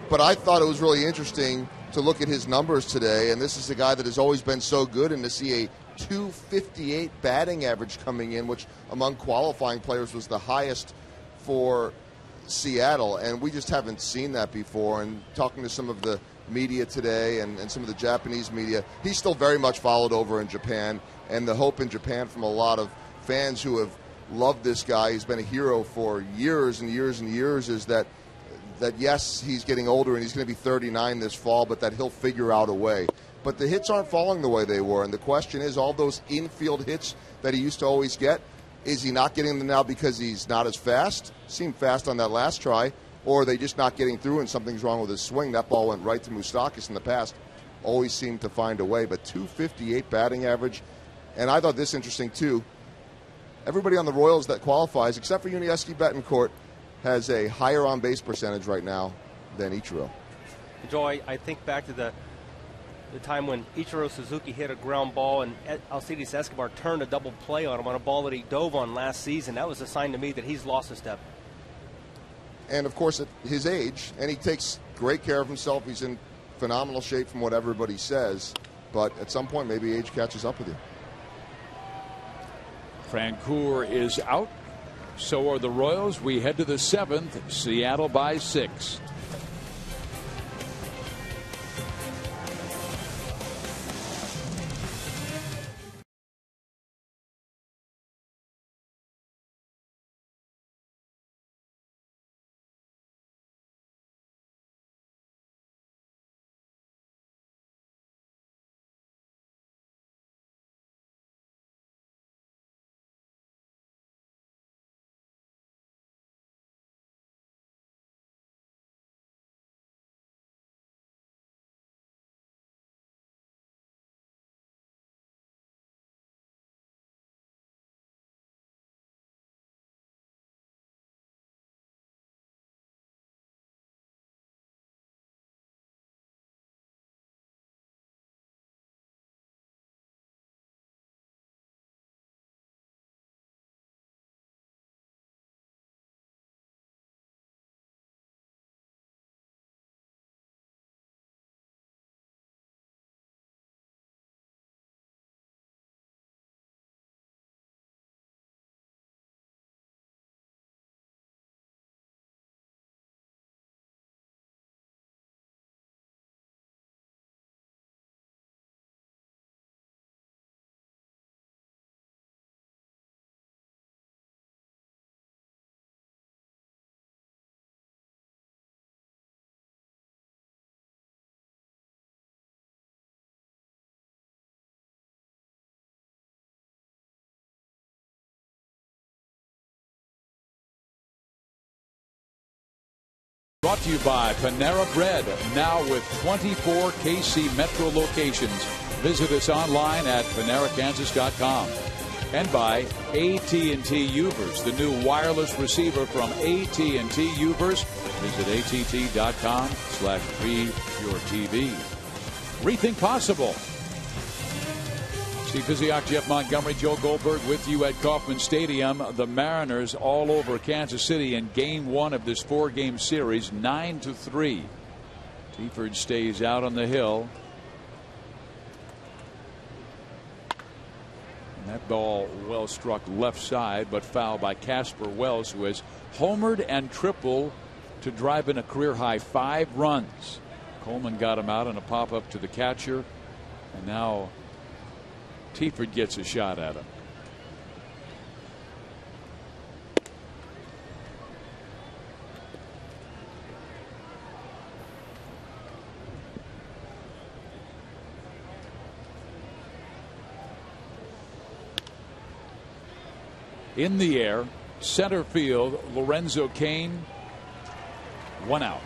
But I thought it was really interesting to look at his numbers today, and this is a guy that has always been so good, and to see a .258 batting average coming in, which among qualifying players was the highest for Seattle, and we just haven't seen that before. And talking to some of the media today and some of the Japanese media, he's still very much followed over in Japan, and the hope in Japan from a lot of fans who have loved this guy, he's been a hero for years and years and years, is that yes, he's getting older and he's going to be 39 this fall, but that he'll figure out a way. But the hits aren't falling the way they were, and the question is, all those infield hits that he used to always get, is he not getting them now because he's not as fast? Seemed fast on that last try. Or are they just not getting through and something's wrong with his swing? That ball went right to Moustakas in the past. Always seemed to find a way. But .258 batting average. And I thought this interesting, too. Everybody on the Royals that qualifies, except for Yuniesky Betancourt, has a higher on-base percentage right now than Ichiro. Joy, I think back to the time when Ichiro Suzuki hit a ground ball and Alcides Escobar turned a double play on him on a ball that he dove on last season. That was a sign to me that he's lost a step. And, of course, at his age, and he takes great care of himself. He's in phenomenal shape from what everybody says. But at some point, maybe age catches up with you. Francoeur is out. So are the Royals. We head to the 7th. Seattle by 6. Brought to you by Panera Bread, now with 24 KC Metro locations. Visit us online at PaneraKansas.com. And by AT&T Ubers, the new wireless receiver from AT&T Ubers. Visit att.com/readyourtv. Rethink possible. Steve Physiak, Jeff Montgomery, Joe Goldberg with you at Kauffman Stadium. The Mariners all over Kansas City in Game 1 of this 4-game series, 9-3. Teaford stays out on the hill. And that ball well struck left side, but fouled by Casper Wells, who has homered and tripled to drive in a career-high 5 runs. Coleman got him out on a pop-up to the catcher, and now Teaford gets a shot at him. In the air, center field, Lorenzo Cain, 1 out.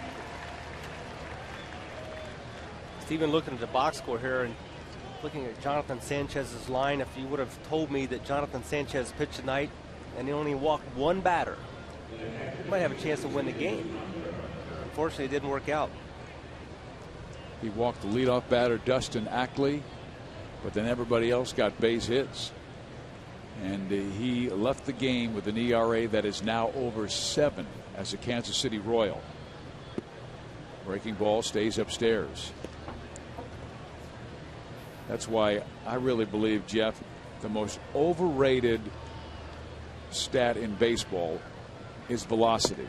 Steven, looking at the box score here and looking at Jonathan Sanchez's line, if you would have told me that Jonathan Sanchez pitched tonight and he only walked 1 batter, he might have a chance to win the game. Unfortunately, it didn't work out. He walked the leadoff batter, Dustin Ackley, but then everybody else got base hits. And he left the game with an ERA that is now over 7 as a Kansas City Royal. Breaking ball stays upstairs. That's why I really believe, Jeff, the most overrated stat in baseball is velocity.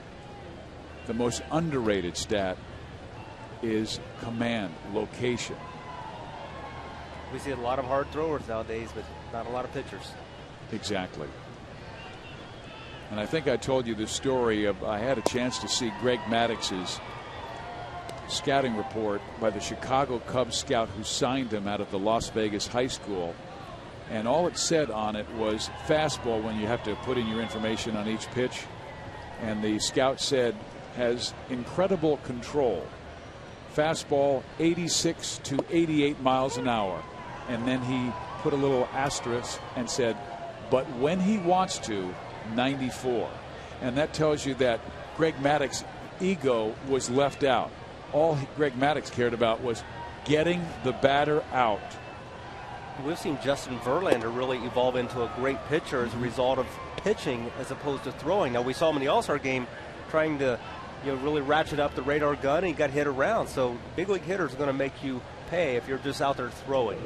The most underrated stat is command, location. We see a lot of hard throwers nowadays, but not a lot of pitchers. Exactly. And I think I told you the story of I had a chance to see Greg Maddox's scouting report by the Chicago Cubs scout who signed him out of the Las Vegas high school, and all it said on it was fastball when you have to put in your information on each pitch, and the scout said has incredible control, fastball 86 to 88 miles an hour, and then he put a little asterisk and said but when he wants to 94, and that tells you that Greg Maddox's ego was left out. All Greg Maddox cared about was getting the batter out. We've seen Justin Verlander really evolve into a great pitcher as a result of pitching as opposed to throwing. Now we saw him in the All-Star game trying to really ratchet up the radar gun, and he got hit around. So big league hitters are going to make you pay if you're just out there throwing.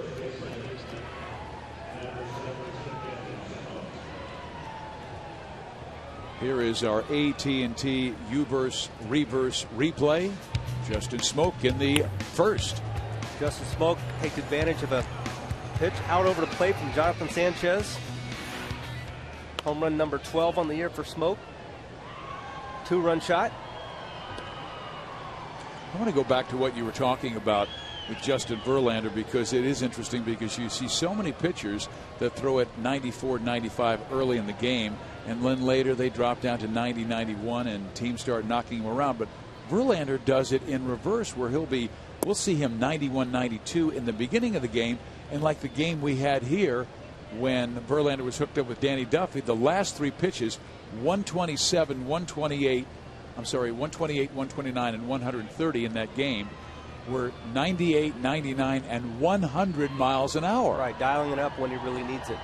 Here is our AT&T Uverse reverse replay. Justin Smoke in the first. Justin Smoke takes advantage of a pitch out over the plate from Jonathan Sanchez. Home run number 12 on the year for Smoke. 2-run shot. I want to go back to what you were talking about with Justin Verlander, because it is interesting, because you see so many pitchers that throw at 94, 95 early in the game, and then later they drop down to 90, 91, and teams start knocking him around. But Verlander does it in reverse, where we'll see him 91, 92 in the beginning of the game, and like the game we had here when Verlander was hooked up with Danny Duffy, the last 3 pitches, 127, 128, 129, and 130 in that game, were 98, 99, and 100 miles an hour. Right, dialing it up when he really needs it.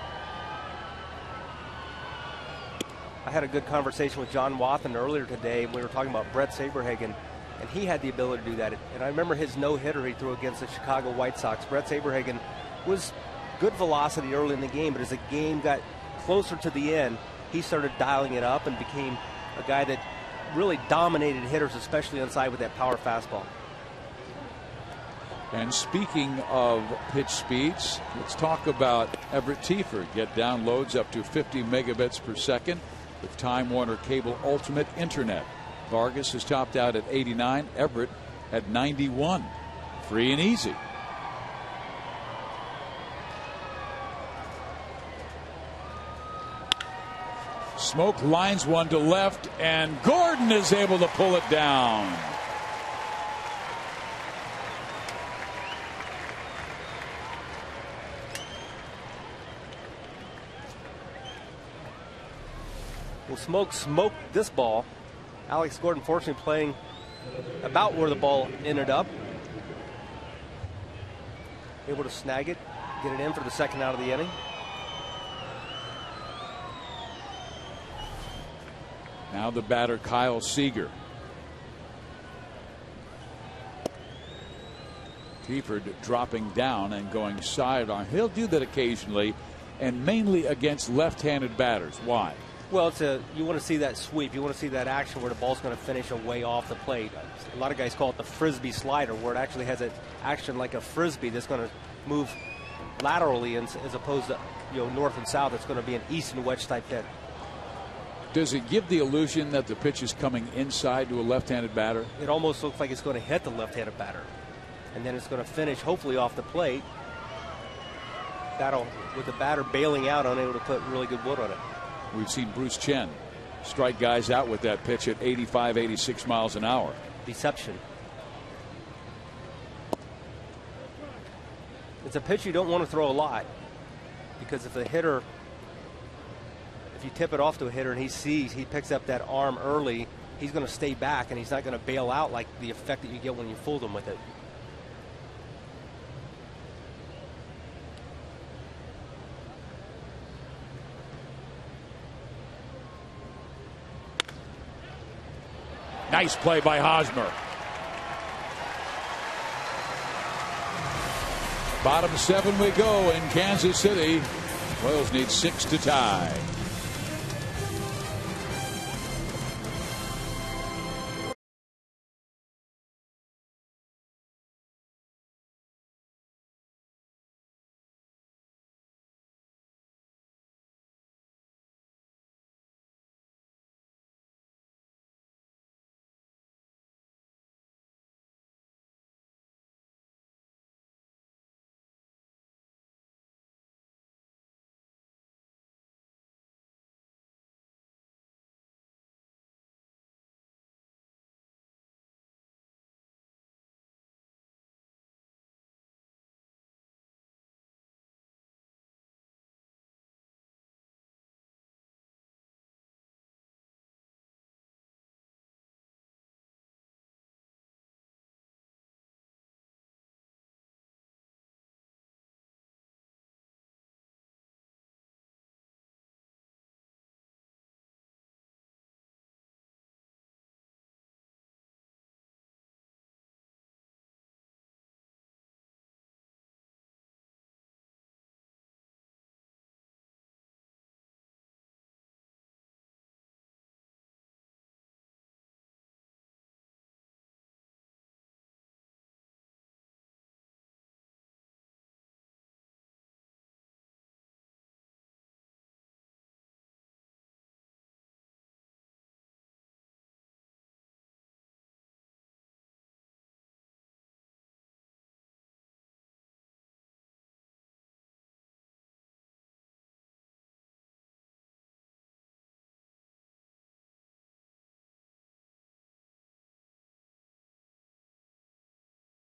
I had a good conversation with John Wathan earlier today, and we were talking about Brett Saberhagen, and he had the ability to do that. And I remember his no-hitter he threw against the Chicago White Sox. Brett Saberhagen was good velocity early in the game, but as the game got closer to the end, he started dialing it up and became a guy that really dominated hitters, especially inside with that power fastball. And speaking of pitch speeds, let's talk about Everett Teaford. Get downloads up to 50 megabits per second with Time Warner Cable Ultimate Internet. Vargas has topped out at 89, Everett at 91. Free and easy. Smoke lines one to left, and Gordon is able to pull it down. Well, Smoke smoked this ball. Alex Gordon, fortunately, playing about where the ball ended up. Able to snag it. Get it in for the second out of the inning. Now the batter, Kyle Seager. Kieford dropping down and going sidearm. He'll do that occasionally, and mainly against left-handed batters. Why? Well, you want to see that sweep. You want to see that action where the ball's going to finish away off the plate. A lot of guys call it the frisbee slider, where it actually has an action like a frisbee that's going to move laterally, as opposed to north and south. It's going to be an east and west type hit. Does it give the illusion that the pitch is coming inside to a left-handed batter? It almost looks like it's going to hit the left-handed batter, and then it's going to finish hopefully off the plate. That'll, with the batter bailing out, unable to put really good wood on it. We've seen Bruce Chen strike guys out with that pitch at 85, 86 miles an hour. Deception. It's a pitch you don't want to throw a lot, because if you tip it off to a hitter and he picks up that arm early, he's going to stay back and he's not going to bail out like the effect that you get when you fooled him with it. Nice play by Hosmer. Bottom 7 we go in Kansas City. Royals need 6 to tie.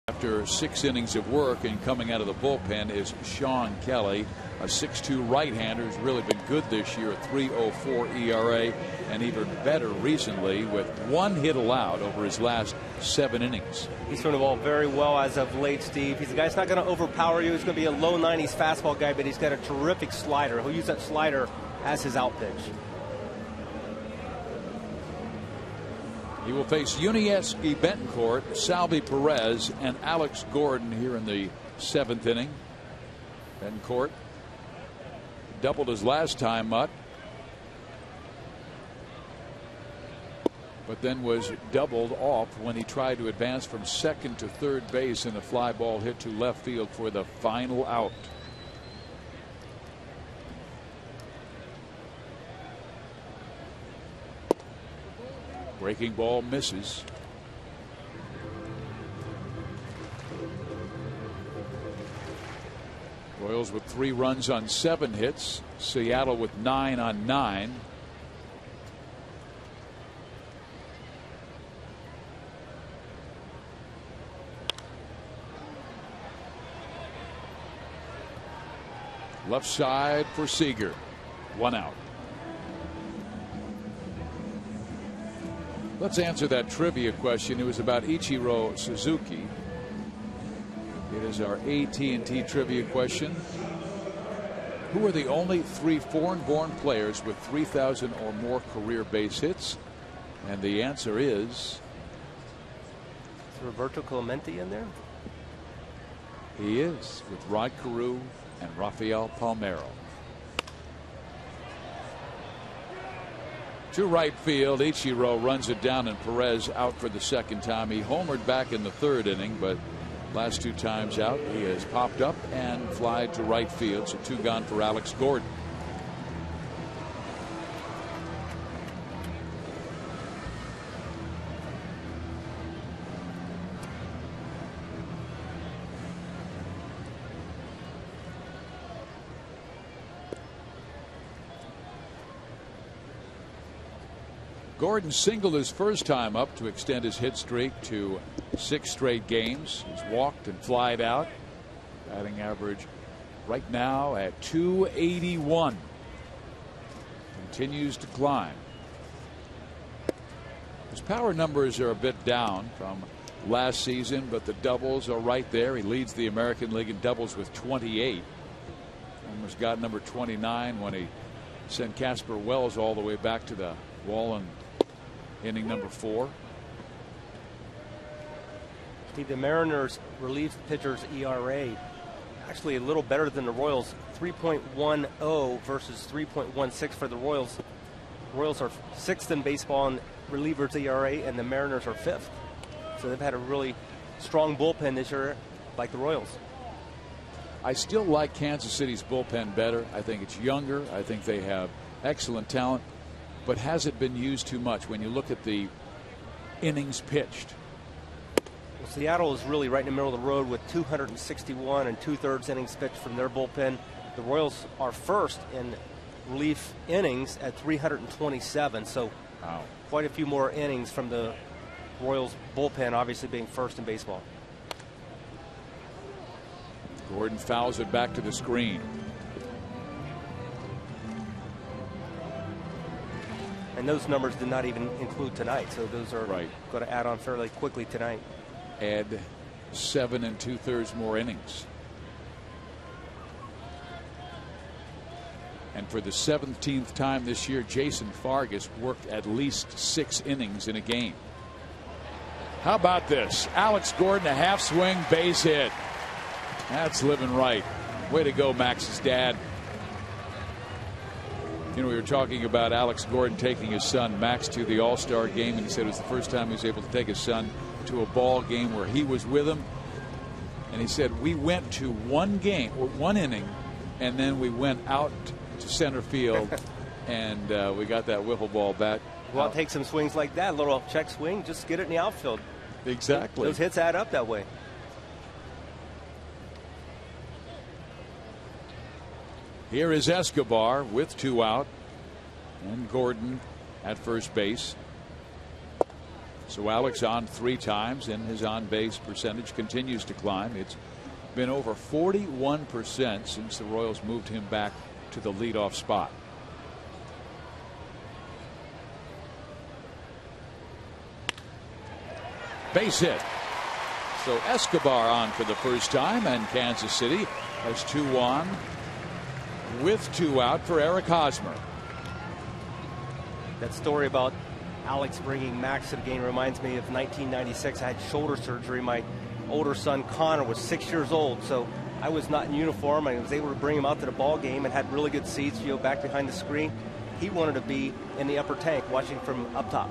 After 6 innings of work and coming out of the bullpen is Sean Kelly, a 6'2" right-hander who's really been good this year, a 3.04 ERA, and even better recently with 1 hit allowed over his last 7 innings. He's thrown the ball very well as of late, Steve. He's a guy that's not going to overpower you. He's going to be a low 90s fastball guy, but he's got a terrific slider. He'll use that slider as his out pitch. He will face Yuniesky Betancourt, Salvi Perez, and Alex Gordon here in the 7th inning. Betancourt doubled his last time up, but then was doubled off when he tried to advance from second to third base in a fly ball hit to left field for the final out. Breaking ball misses. Royals with 3 runs on 7 hits. Seattle with 9 on 9. Left side for Seager. 1 out. Let's answer that trivia question. It was about Ichiro Suzuki. It is our AT&T trivia question. Who are the only 3 foreign-born players with 3,000 or more career base hits? And the answer is Roberto Clemente in there? he is, with Rod Carew and Rafael Palmeiro. To right field, Ichiro runs it down, and Perez out for the second time. He homered back in the 3rd inning, but last 2 times out he has popped up and flied to right field. So 2 gone for Alex Gordon. Gordon singled his first time up to extend his hit streak to 6 straight games. He's walked and flied out. Batting average right now at .281. Continues to climb. His power numbers are a bit down from last season, but the doubles are right there. He leads the American League in doubles with 28. Almost got number 29 when he sent Casper Wells all the way back to the wall in inning number 4. The Mariners relief pitchers ERA actually a little better than the Royals, 3.10 versus 3.16 for the Royals. The Royals are 6th in baseball in relievers ERA, and the Mariners are 5th. So they've had a really strong bullpen this year, like the Royals. I still like Kansas City's bullpen better. I think it's younger. I think they have excellent talent, but has it been used too much when you look at the innings pitched? Well, Seattle is really right in the middle of the road with 261 and 2/3 innings pitched from their bullpen. The Royals are first in relief innings at 327, so wow, quite a few more innings from the Royals bullpen, obviously being first in baseball. Gordon fouls it back to the screen. And those numbers did not even include tonight, so those are right. going to add on fairly quickly tonight. Add 7 2/3 more innings. And for the 17th time this year, Jason Fargas worked at least 6 innings in a game. How about this? Alex Gordon, a half swing base hit. That's living right. Way to go, Max's dad. You know, we were talking about Alex Gordon taking his son Max to the All-Star game, and he said it was the first time he was able to take his son to a ball game where he was with him. And he said, we went to one game or one inning, and then we went out to center field and we got that wiffle ball bat. Well, take some swings like that, a little check swing, just get it in the outfield. Exactly. Those hits add up that way. Here is Escobar with 2 out and Gordon at first base. So Alex on 3 times, and his on base percentage continues to climb. It's been over 41% since the Royals moved him back to the leadoff spot. Base hit. So Escobar on for the first time, and Kansas City has 2 on with 2 out for Eric Hosmer. That story about Alex bringing Max to the game reminds me of 1996. I had shoulder surgery. My older son Connor was 6 years old, so I was not in uniform. I was able to bring him out to the ball game and had really good seats, back behind the screen. He wanted to be in the upper tank watching from up top.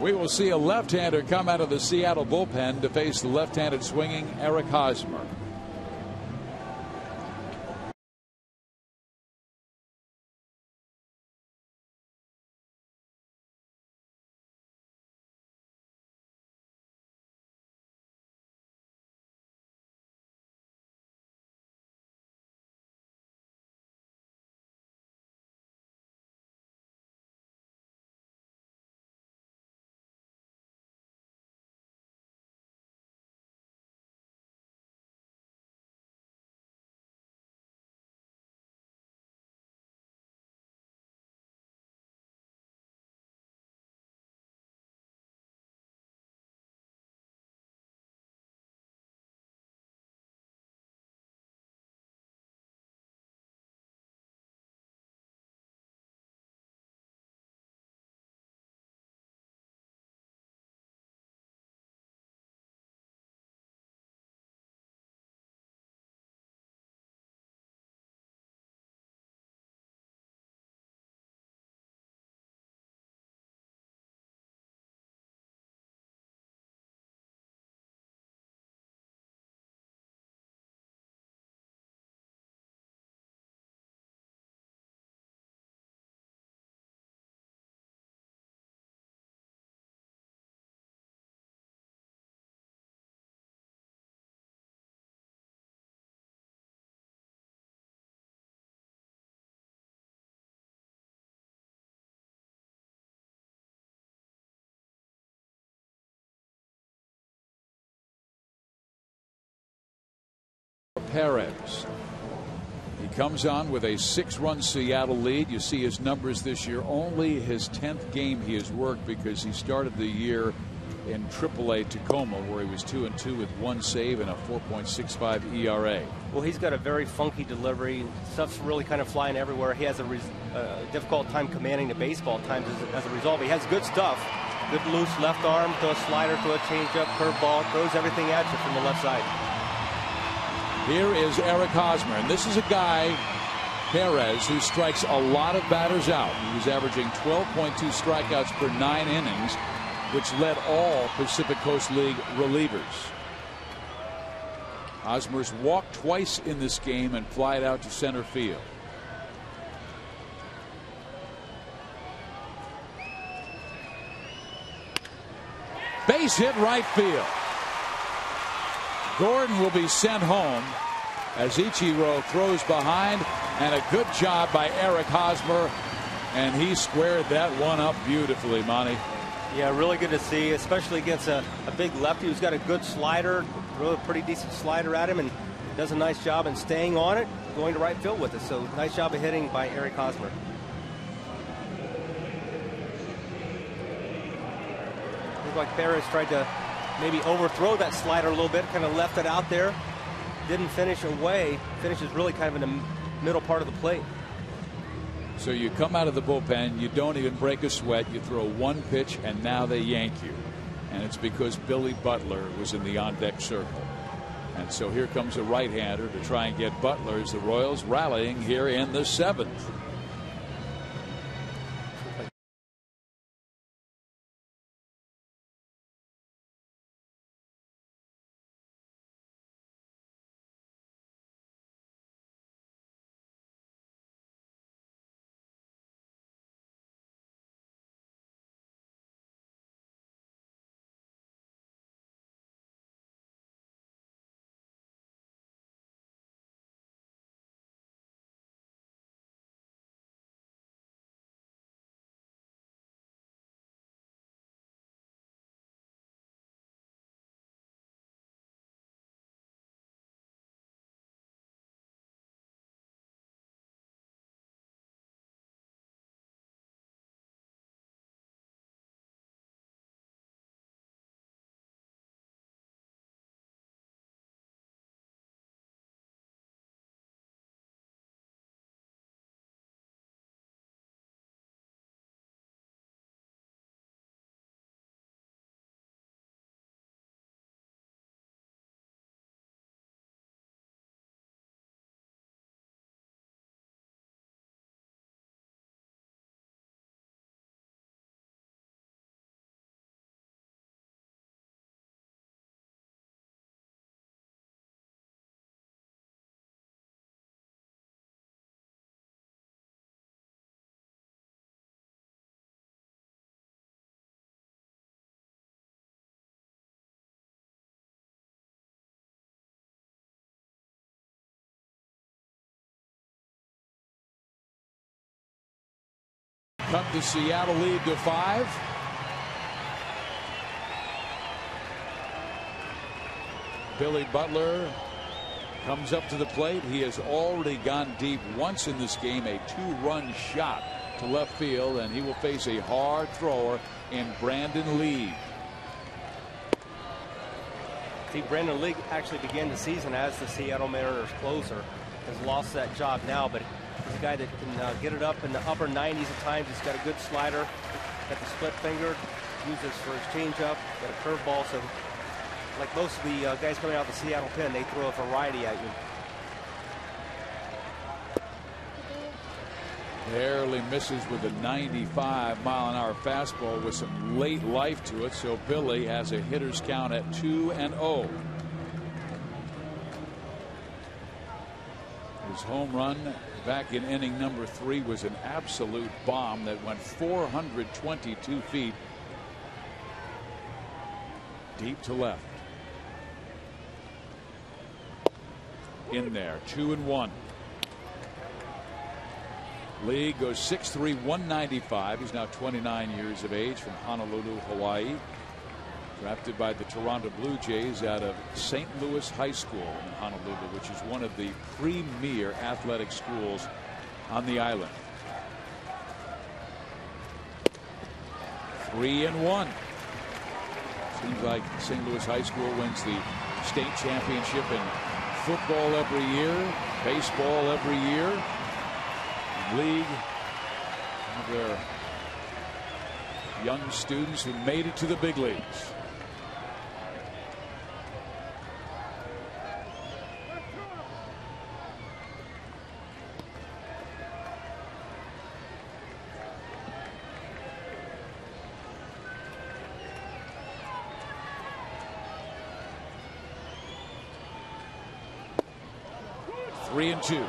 We will see a left-hander come out of the Seattle bullpen to face the left-handed swinging Eric Hosmer. Perez. He comes on with a 6-run Seattle lead. You see his numbers this year. Only his 10th game he has worked because he started the year in AAA Tacoma, where he was 2-2 with 1 save and a 4.65 ERA. Well, he's got a very funky delivery. Stuff's really kind of flying everywhere. He has a difficult time commanding the baseball at times as a result. He has good stuff. Good loose left arm, throw a slider, throw a changeup, curveball, throws everything at you from the left side. Here is Eric Hosmer, and this is a guy, Perez, who strikes a lot of batters out. He was averaging 12.2 strikeouts per 9 innings, which led all Pacific Coast League relievers. Hosmer's walked twice in this game and flied out to center field. Base hit right field. Gordon will be sent home as Ichiro throws behind, and a good job by Eric Hosmer, and he squared that one up beautifully, Monty. Yeah, really good to see, especially against a big lefty who's got a good slider, throw a pretty decent slider at him, and does a nice job in staying on it, going to right field with it. So nice job of hitting by Eric Hosmer. Looked like Perez tried to maybe overthrow that slider a little bit, kind of left it out there, didn't finish away, finishes really kind of in the middle part of the plate. So you come out of the bullpen, you don't even break a sweat, you throw one pitch, and now they yank you. And it's because Billy Butler was in the on-deck circle. And so here comes a right-hander to try and get Butler as the Royals rallying here in the 7th. Cut the Seattle lead to 5. Billy Butler comes up to the plate. He has already gone deep once in this game, a 2-run shot to left field, and he will face a hard thrower in Brandon Lee. See, Brandon Lee actually began the season as the Seattle Mariners closer. Has lost that job now, but he's a guy that can get it up in the upper 90s at times. He's got a good slider, got the split finger, uses for his changeup, got a curveball. So, like most of the guys coming out of the Seattle pen, they throw a variety at you. Barely misses with a 95-mile-an-hour fastball with some late life to it. So Billy has a hitter's count at 2-0. His home run back in inning number 3 was an absolute bomb that went 422 feet deep to left. In there, 2-1. Lee goes 6'3", 195. He's now 29 years of age from Honolulu, Hawaii. Drafted by the Toronto Blue Jays out of St. Louis High School in Honolulu, which is one of the premier athletic schools on the island. 3-1. Seems like St. Louis High School wins the state championship in football every year, baseball every year. League, one of their young students who made it to the big leagues. Three and two.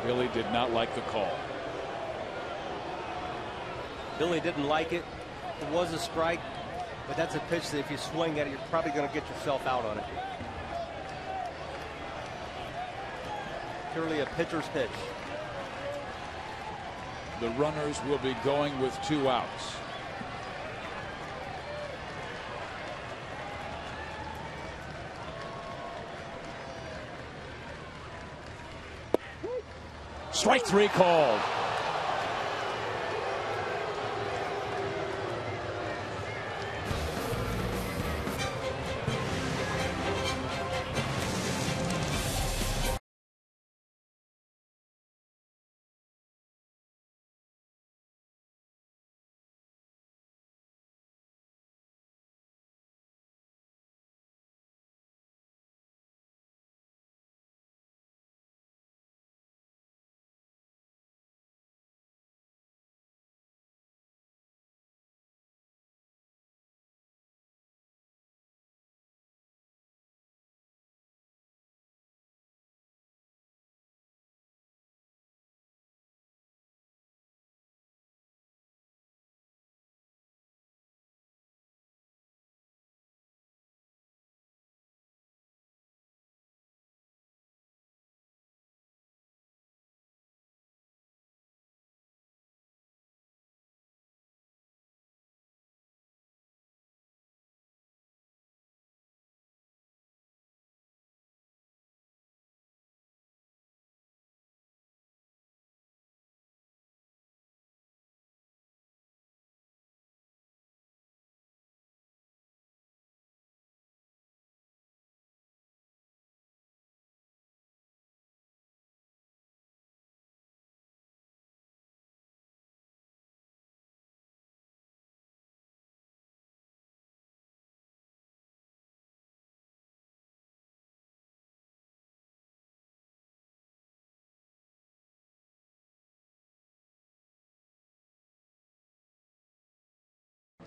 Billy did not like the call. Billy didn't like it. It was a strike, but that's a pitch that if you swing at it, you're probably going to get yourself out on it. Purely a pitcher's pitch. The runners will be going with 2 outs. Strike 3 called.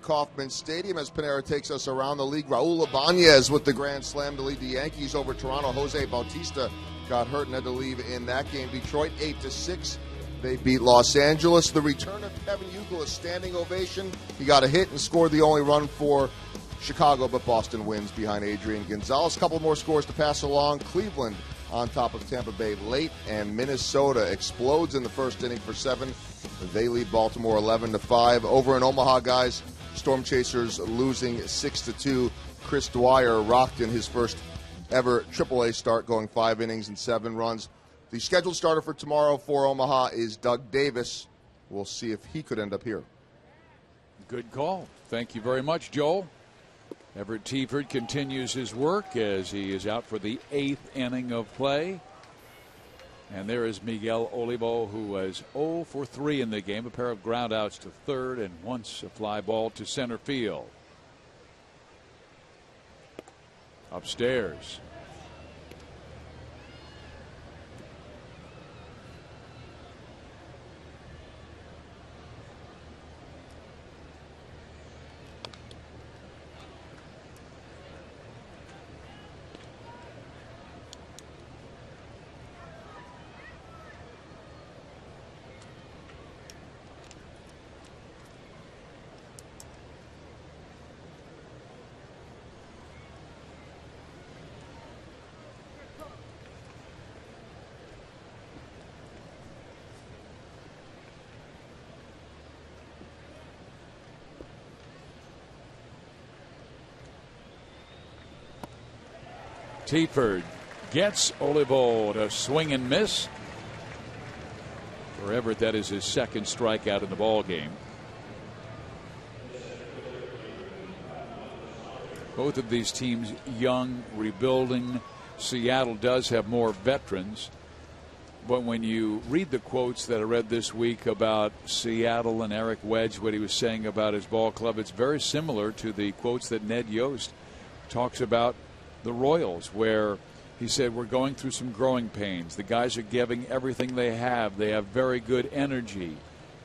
Kauffman Stadium as Panera takes us around the league. Raul Ibanez with the grand slam to lead the Yankees over Toronto. Jose Bautista got hurt and had to leave in that game. Detroit 8-6. They beat Los Angeles. The return of Kevin Youkill, a standing ovation. He got a hit and scored the only run for Chicago, but Boston wins behind Adrian Gonzalez. A couple more scores to pass along. Cleveland on top of Tampa Bay late, and Minnesota explodes in the first inning for 7. They lead Baltimore 11-5. Over in Omaha, guys, Storm Chasers losing 6-2. Chris Dwyer rocked in his first ever AAA start, going 5 innings and 7 runs. The scheduled starter for tomorrow for Omaha is Doug Davis. We'll see if he could end up here. Good call. Thank you very much, Joel. Everett Teaford continues his work as he is out for the 8th inning of play. And there is Miguel Olivo, who was 0 for 3 in the game. A pair of ground outs to third and once a fly ball to center field. Upstairs. Teaford gets Olivo to swing and miss. For Everett, that is his second strikeout in the ball game. Both of these teams young, rebuilding. Seattle does have more veterans. But when you read the quotes that I read this week about Seattle and Eric Wedge, what he was saying about his ball club, it's very similar to the quotes that Ned Yost talks about the Royals, where he said, we're going through some growing pains. The guys are giving everything they have. They have very good energy.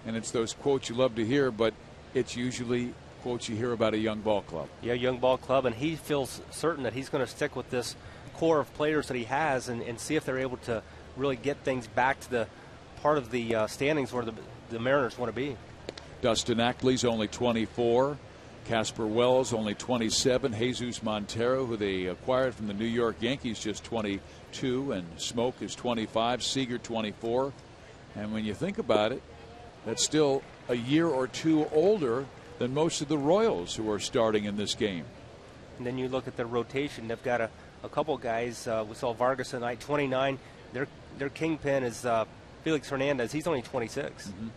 And it's those quotes you love to hear, but it's usually quotes you hear about a young ball club. Yeah, young ball club, and he feels certain that he's going to stick with this core of players that he has and see if they're able to really get things back to the part of the standings where the Mariners want to be. Dustin Ackley's only 24. Casper Wells only 27. Jesus Montero, who they acquired from the New York Yankees, just 22. And Smoke is 25. Seager 24. And when you think about it, that's still a year or two older than most of the Royals who are starting in this game. And then you look at their rotation. They've got a couple guys. We saw Vargas tonight, 29. Their kingpin is Felix Hernandez. He's only 26. Mm-hmm.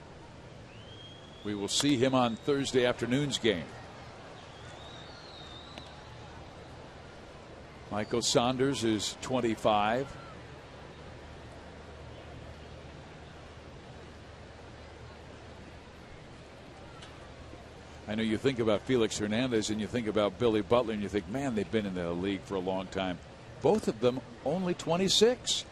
We will see him on Thursday afternoon's game. Michael Saunders is 25. I know you think about Felix Hernandez and you think about Billy Butler and you think, man, they've been in the league for a long time. Both of them only 26.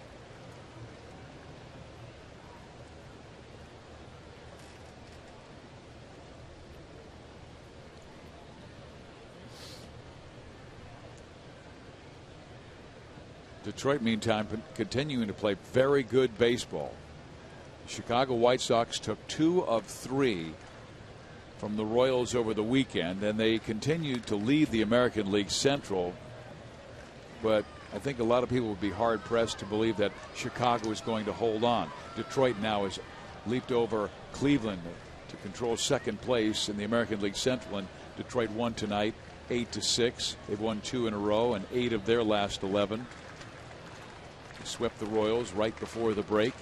Detroit, meantime, continuing to play very good baseball. The Chicago White Sox took 2 of 3 from the Royals over the weekend, and they continued to lead the American League Central. But I think a lot of people would be hard-pressed to believe that Chicago is going to hold on. Detroit now has leaped over Cleveland to control second place in the American League Central, and Detroit won tonight 8-6. They've won 2 in a row and 8 of their last 11. Swept the Royals right before the break.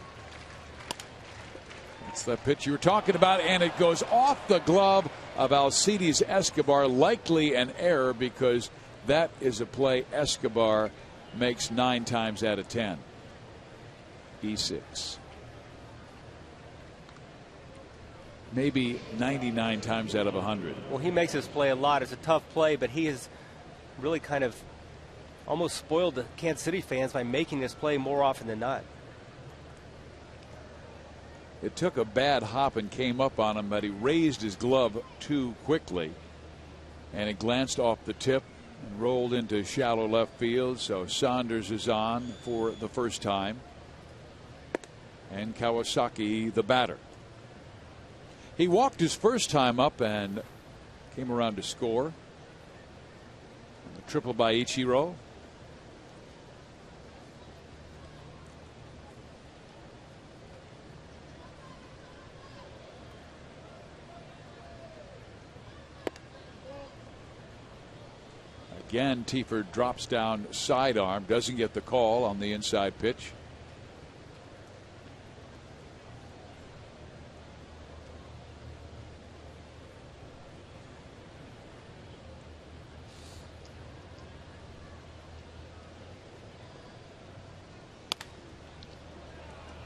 It's that pitch you were talking about, and it goes off the glove of Alcides Escobar. Likely an error, because that is a play Escobar makes 9 times out of 10. E6. Maybe 99 times out of 100. Well, he makes this play a lot. It's a tough play, but he has really kind of almost spoiled the Kansas City fans by making this play more often than not. It took a bad hop and came up on him, but he raised his glove too quickly, and it glanced off the tip and rolled into shallow left field. So Saunders is on for the first time, and Kawasaki the batter. He walked his first time up and came around to score. And the triple by Ichiro. Again, Teaford drops down sidearm, doesn't get the call on the inside pitch.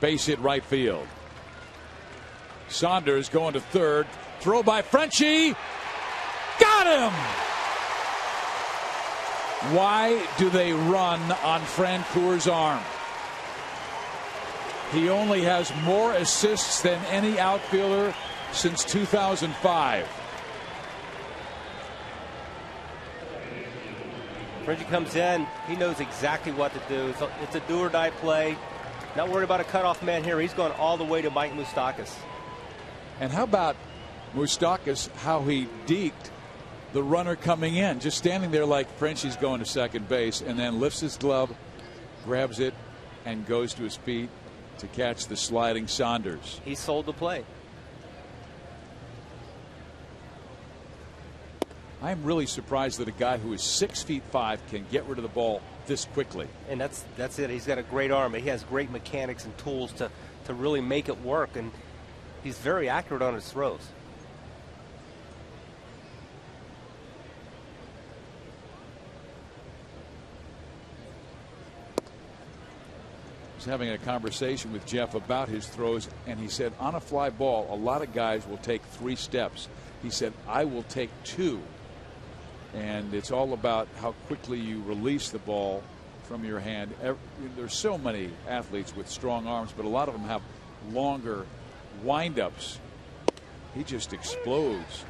Base hit right field. Saunders going to third. Throw by Frenchie. Got him! Why do they run on Francoeur's arm? He only has more assists than any outfielder since 2005. Frenchie comes in. He knows exactly what to do. It's a do-or-die play. Not worried about a cutoff man here. He's going all the way to Mike Moustakas. And how about Moustakas, how he deked the runner coming in, just standing there like Frenchie's going to second base, and then lifts his glove, grabs it, and goes to his feet to catch the sliding Saunders. He sold the play. I'm really surprised that a guy who is 6'5" can get rid of the ball this quickly. And that's it. He's got a great arm. He has great mechanics and tools to really make it work, and he's very accurate on his throws. I was having a conversation with Jeff about his throws, and he said on a fly ball, a lot of guys will take 3 steps. He said, I will take 2. And it's all about how quickly you release the ball from your hand. There's so many athletes with strong arms, but a lot of them have longer windups. He just explodes.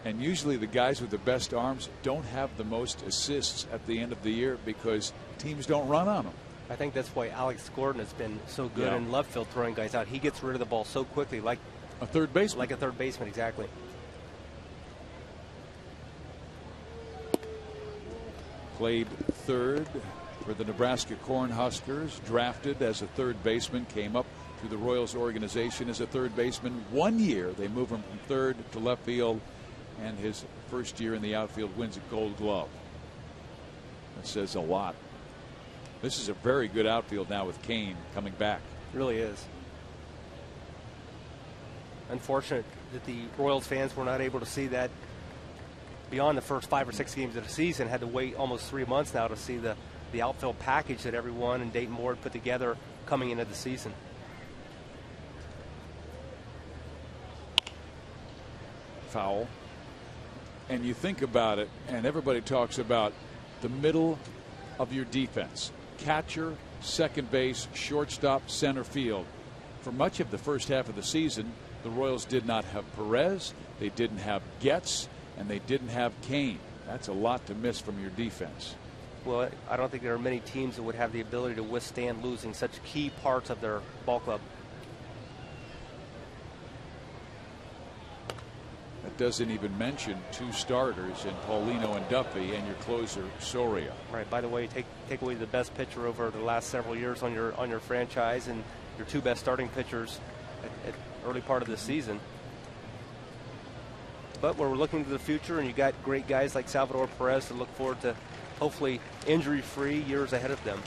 And usually the guys with the best arms don't have the most assists at the end of the year because teams don't run on them. I think that's why Alex Gordon has been so good in left field, throwing guys out. He gets rid of the ball so quickly, like a third baseman. Like a third baseman, exactly. Played third for the Nebraska Cornhuskers, drafted as a third baseman, came up through the Royals organization as a third baseman. 1 year they move him from third to left field, and his first year in the outfield wins a Gold Glove. That says a lot. This is a very good outfield now with Kane coming back. It really is. Unfortunate that the Royals fans were not able to see that beyond the first 5 or 6 games of the season. Had to wait almost 3 months now to see the outfield package that everyone and Dayton Moore put together coming into the season. Foul. And you think about it, and everybody talks about the middle of your defense. Catcher, second base, shortstop, center field. For much of the first half of the season, the Royals did not have Perez, they didn't have Getz, and they didn't have Kane. That's a lot to miss from your defense. Well, I don't think there are many teams that would have the ability to withstand losing such key parts of their ball club. That doesn't even mention 2 starters in Paulino and Duffy and your closer Soria. Right. By the way, take away the best pitcher over the last several years on your franchise and your 2 best starting pitchers at early part of the season. But we're looking to the future, and you got great guys like Salvador Perez to look forward to, hopefully injury-free years ahead of them.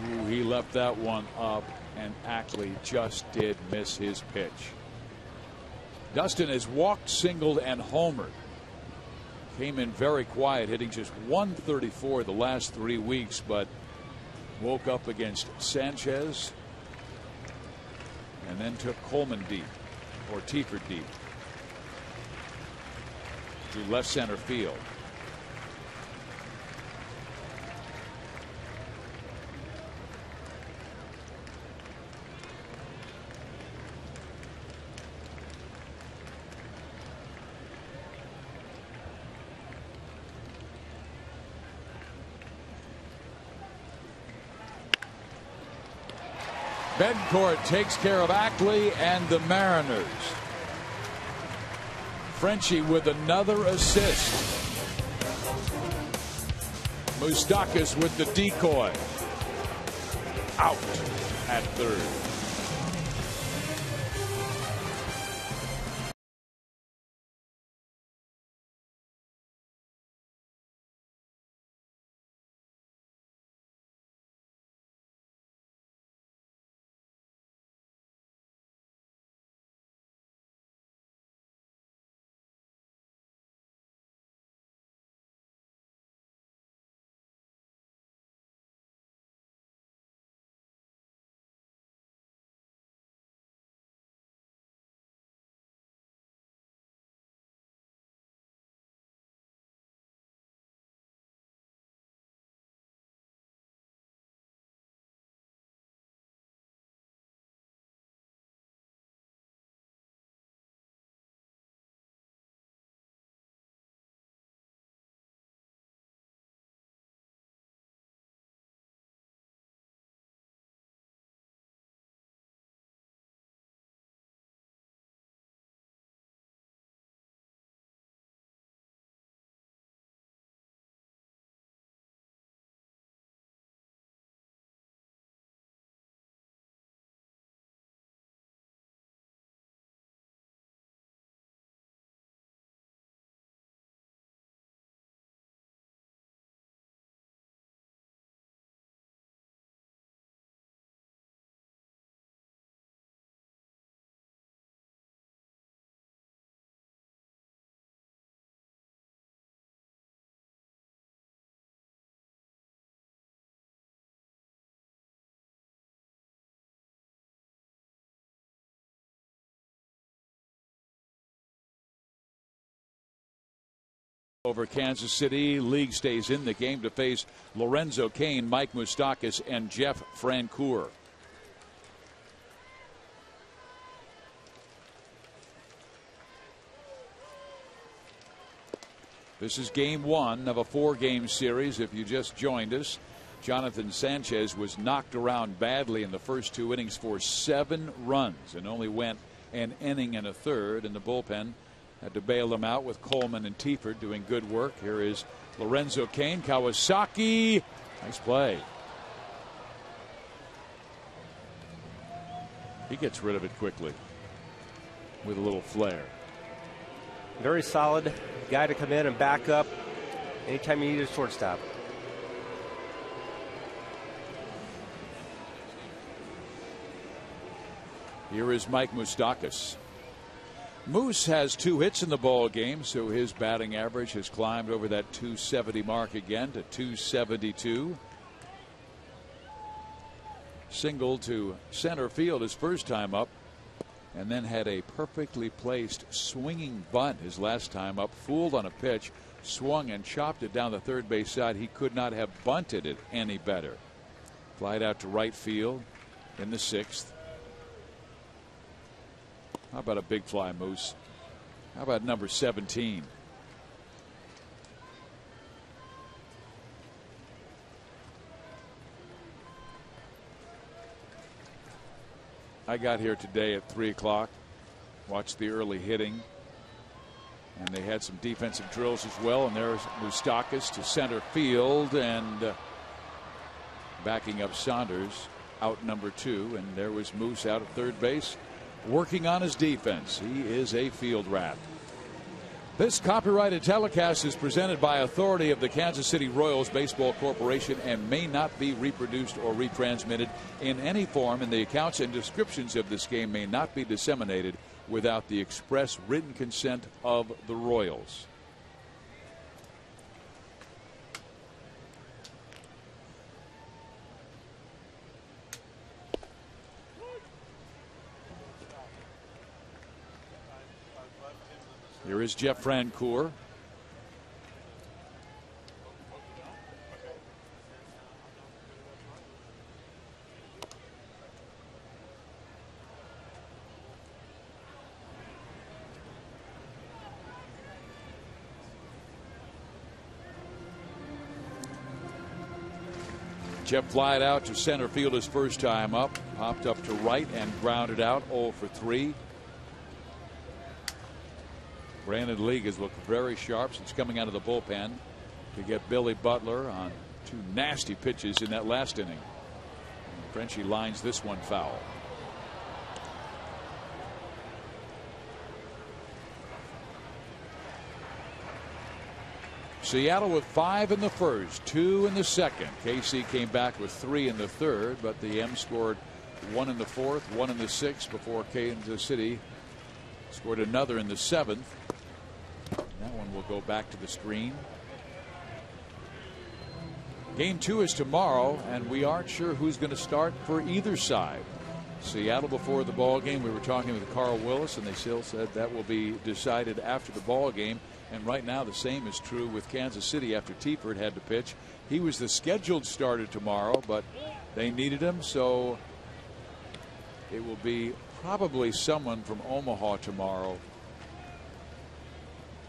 Ooh, he left that one up, and Ackley just did miss his pitch. Dustin has walked, singled, and homered. Came in very quiet, hitting just 134 the last 3 weeks, but woke up against Sanchez and then took Coleman deep, or Tiefer deep, to left center field. Betancourt takes care of Ackley and the Mariners. Frenchie with another assist. Moustakas with the decoy. Out at third. over Kansas City. League stays in the game to face Lorenzo Cain, Mike Moustakas, and Jeff Francoeur. This is game one of a 4-game series. If you just joined us, Jonathan Sanchez was knocked around badly in the first 2 innings for 7 runs and only went an inning and a third, and the bullpen had to bail him out with Coleman and Tiefert doing good work. Here is Lorenzo Cain. Kawasaki. Nice play. He gets rid of it quickly with a little flair. Very solid guy to come in and back up anytime you need a shortstop. Here is Mike Moustakas. Moose has 2 hits in the ball game, so his batting average has climbed over that 270 mark again to 272. Single to center field his first time up, and then had a perfectly placed swinging bunt his last time up. Fooled on a pitch, swung and chopped it down the third base side. He could not have bunted it any better. Flied out to right field in the 6th. How about a big fly, Moose? How about number 17? I got here today at 3 o'clock, watched the early hitting, and they had some defensive drills as well. And there's Moustakas to center field and backing up Saunders, out number 2. And there was Moose out at third base, working on his defense. He is a field rat. This copyrighted telecast is presented by authority of the Kansas City Royals Baseball Corporation and may not be reproduced or retransmitted in any form, and the accounts and descriptions of this game may not be disseminated without the express written consent of the Royals. Here is Jeff Francoeur. Jeff flied out to center field his first time up, popped up to right and grounded out 0 for 3. Brandon League has looked very sharp since coming out of the bullpen to get Billy Butler on 2 nasty pitches in that last inning. And Frenchie lines this one foul. Seattle with 5 in the first, 2 in the second. KC came back with 3 in the third, but the M's scored 1 in the fourth, 1 in the sixth before Kansas City scored another in the 7th. That one will go back to the screen. Game 2 is tomorrow, and we aren't sure who's going to start for either side. Seattle before the ball game, we were talking with Carl Willis, and they still said that will be decided after the ball game. And right now the same is true with Kansas City after Tiefert had to pitch. He was the scheduled starter tomorrow, but they needed him, so it will be probably someone from Omaha tomorrow.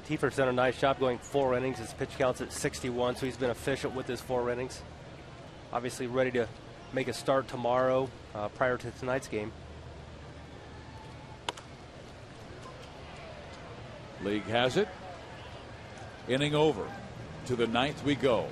Tiefert's done a nice job going 4 innings. His pitch count's at 61, so he's been efficient with his 4 innings. Obviously ready to make a start tomorrow prior to tonight's game. League has it. Inning over. To the 9th we go.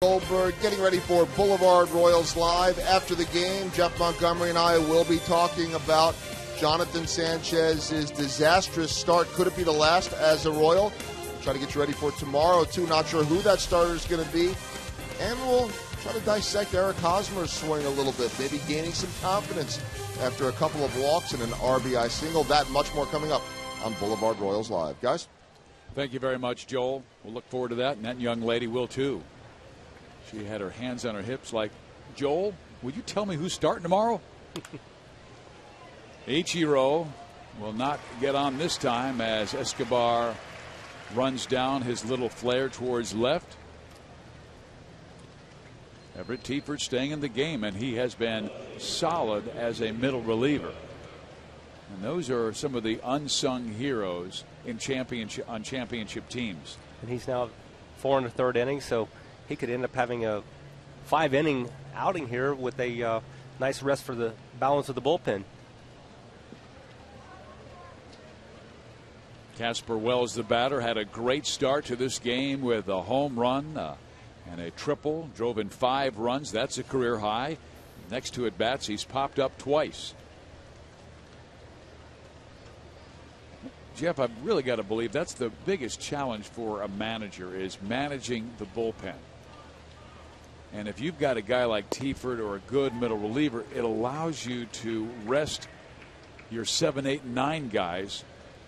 Goldberg getting ready for Boulevard Royals Live. After the game, Jeff Montgomery and I will be talking about Jonathan Sanchez's disastrous start. Could it be the last as a Royal? Try to get you ready for tomorrow, too. Not sure who that starter is going to be. And we'll try to dissect Eric Hosmer's swing a little bit, maybe gaining some confidence after a couple of walks and an RBI single. That much more coming up on Boulevard Royals Live. Guys? Thank you very much, Joel. We'll look forward to that, and that young lady will, too. She had her hands on her hips like, Joel, will you tell me who's starting tomorrow? Ichiro will not get on this time as Escobar runs down his little flare towards left. Everett Teaford staying in the game, and he has been solid as a middle reliever. And those are some of the unsung heroes in championship teams. And he's now 4 1/3 innings, so he could end up having a 5-inning outing here with a nice rest for the balance of the bullpen. Casper Wells, the batter, had a great start to this game with a home run and a triple. Drove in 5 runs. That's a career high. Next 2 at-bats, he's popped up twice. Jeff, I've really got to believe that's the biggest challenge for a manager, is managing the bullpen. And if you've got a guy like Teaford or a good middle reliever, it allows you to rest your 7, 8, and 9 guys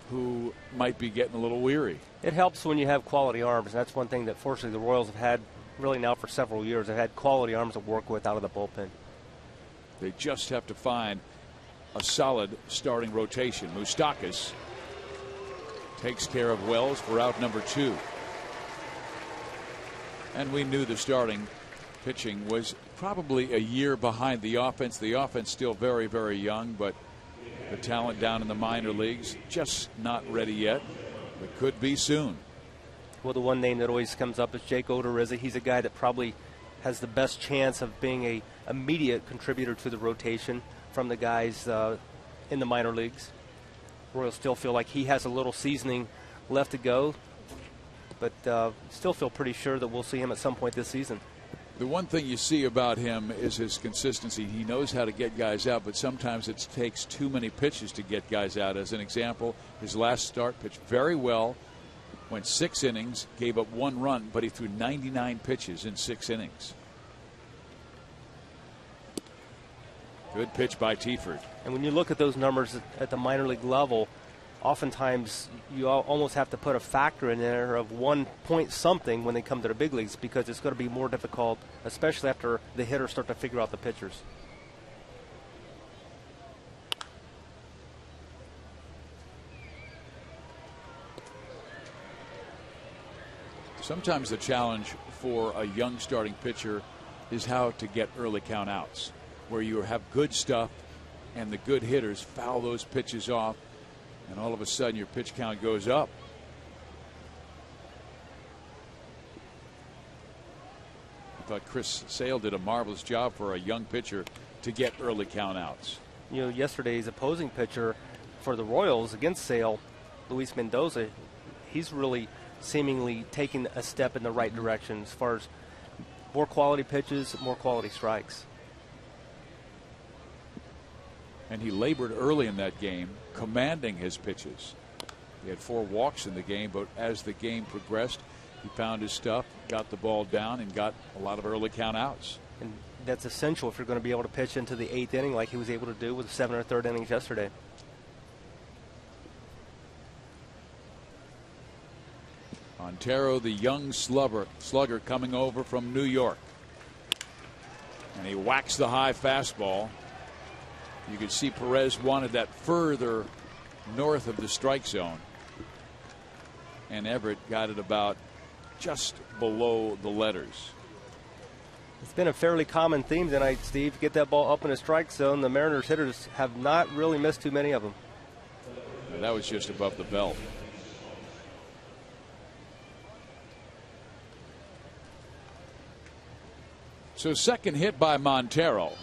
who might be getting a little weary. It helps when you have quality arms. And that's one thing that fortunately the Royals have had really now for several years. They've had quality arms to work with out of the bullpen. They just have to find a solid starting rotation. Moustakas takes care of Wells for out number 2. And we knew the starting pitching was probably a year behind the offense. The offense still very, very young, but the talent down in the minor leagues just not ready yet, but could be soon. Well, the one name that always comes up is Jake Odorizzi. He's a guy that probably has the best chance of being a immediate contributor to the rotation from the guys in the minor leagues. Royals still feel like he has a little seasoning left to go, but still feel pretty sure that we'll see him at some point this season. The one thing you see about him is his consistency. He knows how to get guys out, but sometimes it takes too many pitches to get guys out. As an example, his last start pitched very well, went 6 innings, gave up 1 run, but he threw 99 pitches in 6 innings. Good pitch by Teaford. And when you look at those numbers at the minor league level, oftentimes you almost have to put a factor in there of 1 point something when they come to the big leagues, because it's going to be more difficult, especially after the hitters start to figure out the pitchers. Sometimes the challenge for a young starting pitcher is how to get early count outs, where you have good stuff and the good hitters foul those pitches off, and all of a sudden your pitch count goes up. I thought Chris Sale did a marvelous job for a young pitcher to get early count outs. You know, yesterday's opposing pitcher for the Royals against Sale, Luis Mendoza, he's really seemingly taking a step in the right direction as far as more quality pitches, more quality strikes. And he labored early in that game, commanding his pitches. He had 4 walks in the game, but as the game progressed, he found his stuff, got the ball down, and got a lot of early count outs. And that's essential if you're going to be able to pitch into the 8th inning like he was able to do with the 7 1/3 innings yesterday. Montero, the young slugger coming over from New York. And he whacks the high fastball. You could see Perez wanted that further north of the strike zone. And Everett got it about just below the letters. It's been a fairly common theme tonight, Steve. Get that ball up in the strike zone. The Mariners hitters have not really missed too many of them. That was just above the belt. So second hit by Montero.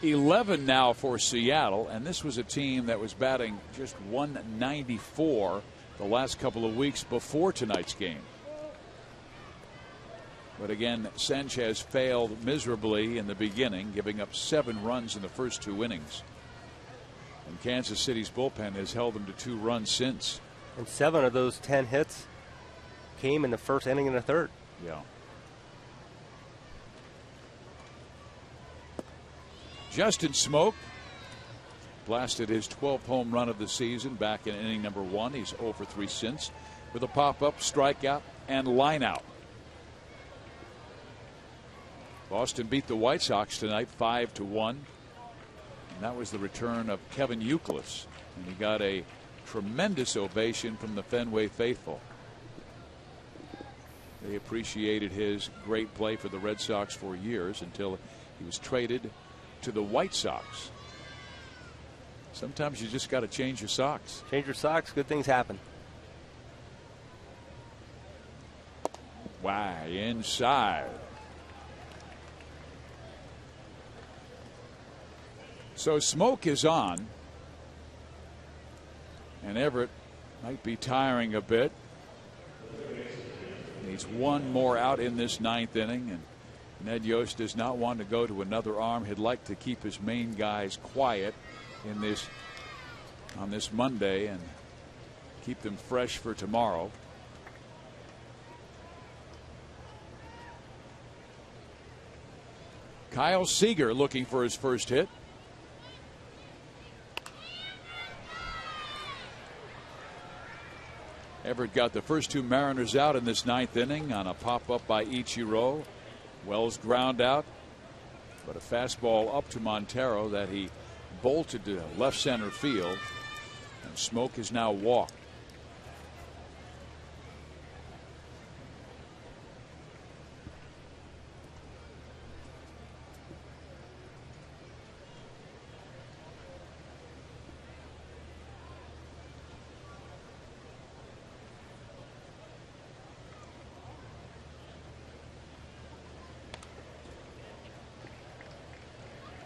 11 now for Seattle, and this was a team that was batting just 194 the last couple of weeks before tonight's game. But again, Sanchez failed miserably in the beginning, giving up 7 runs in the first 2 innings. And Kansas City's bullpen has held them to 2 runs since. And 7 of those 10 hits came in the first inning and the third. Yeah. Justin Smoak blasted his 12th home run of the season back in inning number 1. He's 0 for 3 since, with a pop-up, strikeout, and lineout. Boston beat the White Sox tonight 5-1. And that was the return of Kevin Youkilis. And he got a tremendous ovation from the Fenway faithful. They appreciated his great play for the Red Sox for years until he was traded to the White Sox. Sometimes you just got to change your socks. Change your socks, good things happen. Why, inside. So Smoak is on. And Everett might be tiring a bit. Needs one more out in this 9th inning. And Ned Yost does not want to go to another arm. He'd like to keep his main guys quiet in this on this Monday and keep them fresh for tomorrow. Kyle Seager looking for his first hit. Everett got the first 2 Mariners out in this 9th inning on a pop-up by Ichiro. Wells ground out, but a fastball up to Montero that he bolted to left center field, and Smoak is now walked.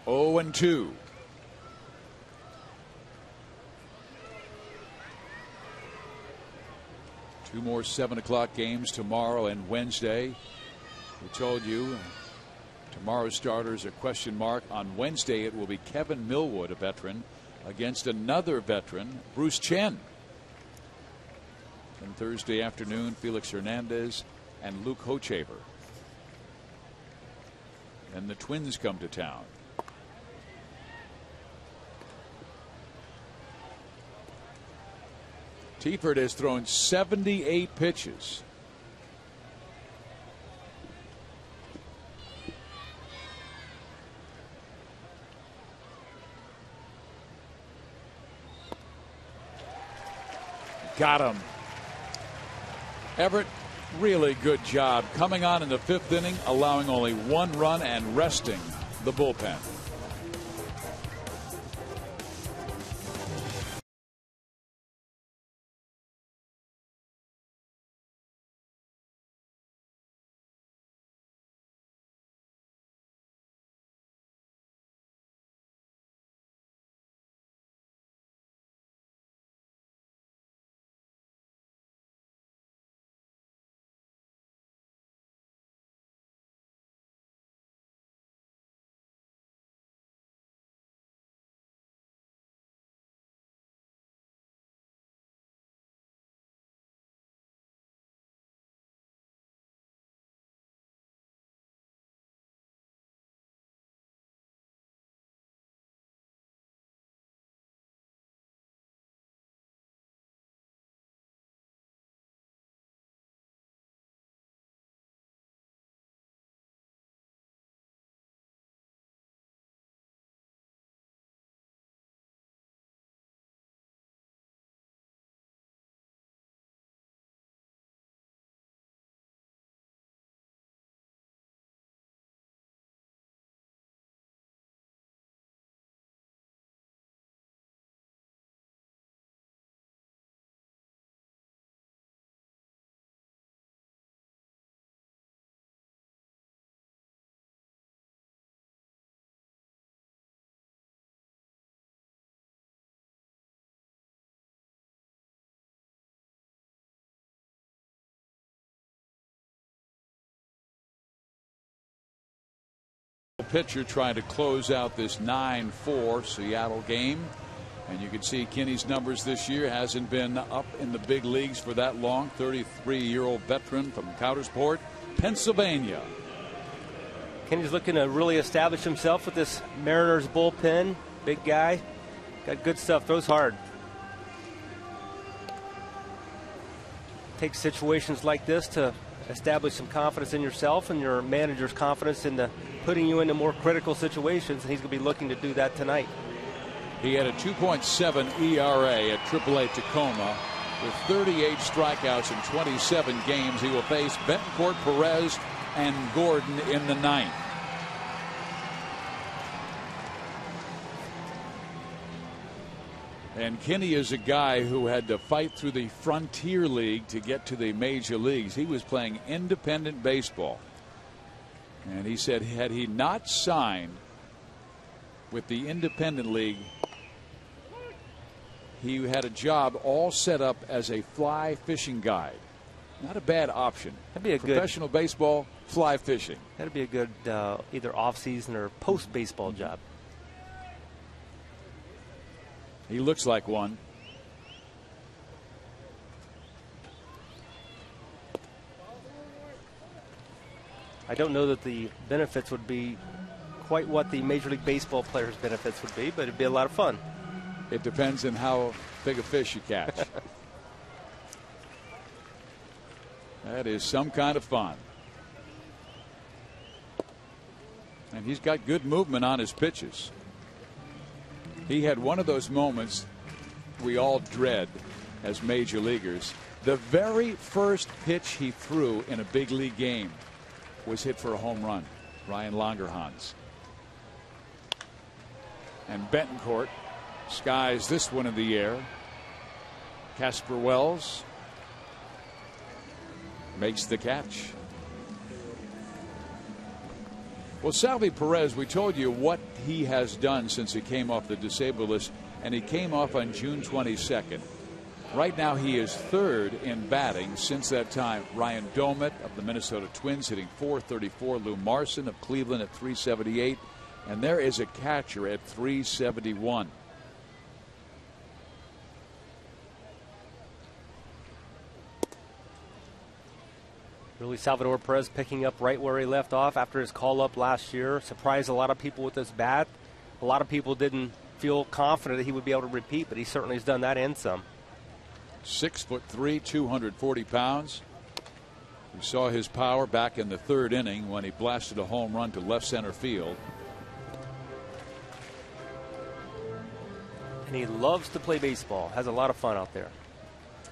Oh, and 2. Two more 7 o'clock games tomorrow and Wednesday. We told you tomorrow's starters a question mark. On Wednesday it will be Kevin Millwood, a veteran, against another veteran, Bruce Chen. And Thursday afternoon, Felix Hernandez and Luke Hochevar. And the Twins come to town. Teiford has thrown 78 pitches. Got him. Everett, really good job coming on in the 5th inning, allowing only 1 run and resting the bullpen. Pitcher trying to close out this 9-4 Seattle game. And you can see Kinney's numbers this year hasn't been up in the big leagues for that long. 33-year-old veteran from Coudersport, Pennsylvania. Kinney's looking to really establish himself with this Mariners bullpen. Big guy. Got good stuff. Throws hard. Takes situations like this to establish some confidence in yourself and your manager's confidence in putting you into more critical situations. And he's going to be looking to do that tonight. He had a 2.7 ERA at AAA Tacoma. With 38 strikeouts in 27 games, he will face Betancourt, Perez, and Gordon in the ninth. And Kinney is a guy who had to fight through the Frontier League to get to the major leagues. He was playing independent baseball. And he said had he not signed with the independent league, he had a job all set up as a fly fishing guide. Not a bad option. That'd be a professional baseball, fly fishing. That'd be a good either off-season or post-baseball job. He looks like one. I don't know that the benefits would be quite what the Major League Baseball players' benefits would be, but it'd be a lot of fun. It depends on how big a fish you catch. That is some kind of fun. And he's got good movement on his pitches. He had one of those moments we all dread as major leaguers. The very first pitch he threw in a big league game was hit for a home run. Ryan Langerhans. And Betancourt skies this one in the air. Casper Wells makes the catch. Well, Salvi Perez, we told you what he has done since he came off the disabled list, and he came off on June 22nd. Right now he is third in batting since that time. Ryan Domet of the Minnesota Twins hitting .434. Lou Marson of Cleveland at .378. And there is a catcher at .371. Really, Salvador Perez picking up right where he left off after his call-up last year. Surprised a lot of people with his bat. A lot of people didn't feel confident that he would be able to repeat, but he certainly has done that and some. 6'3", 240 pounds. We saw his power back in the third inning when he blasted a home run to left center field. And he loves to play baseball. Has a lot of fun out there.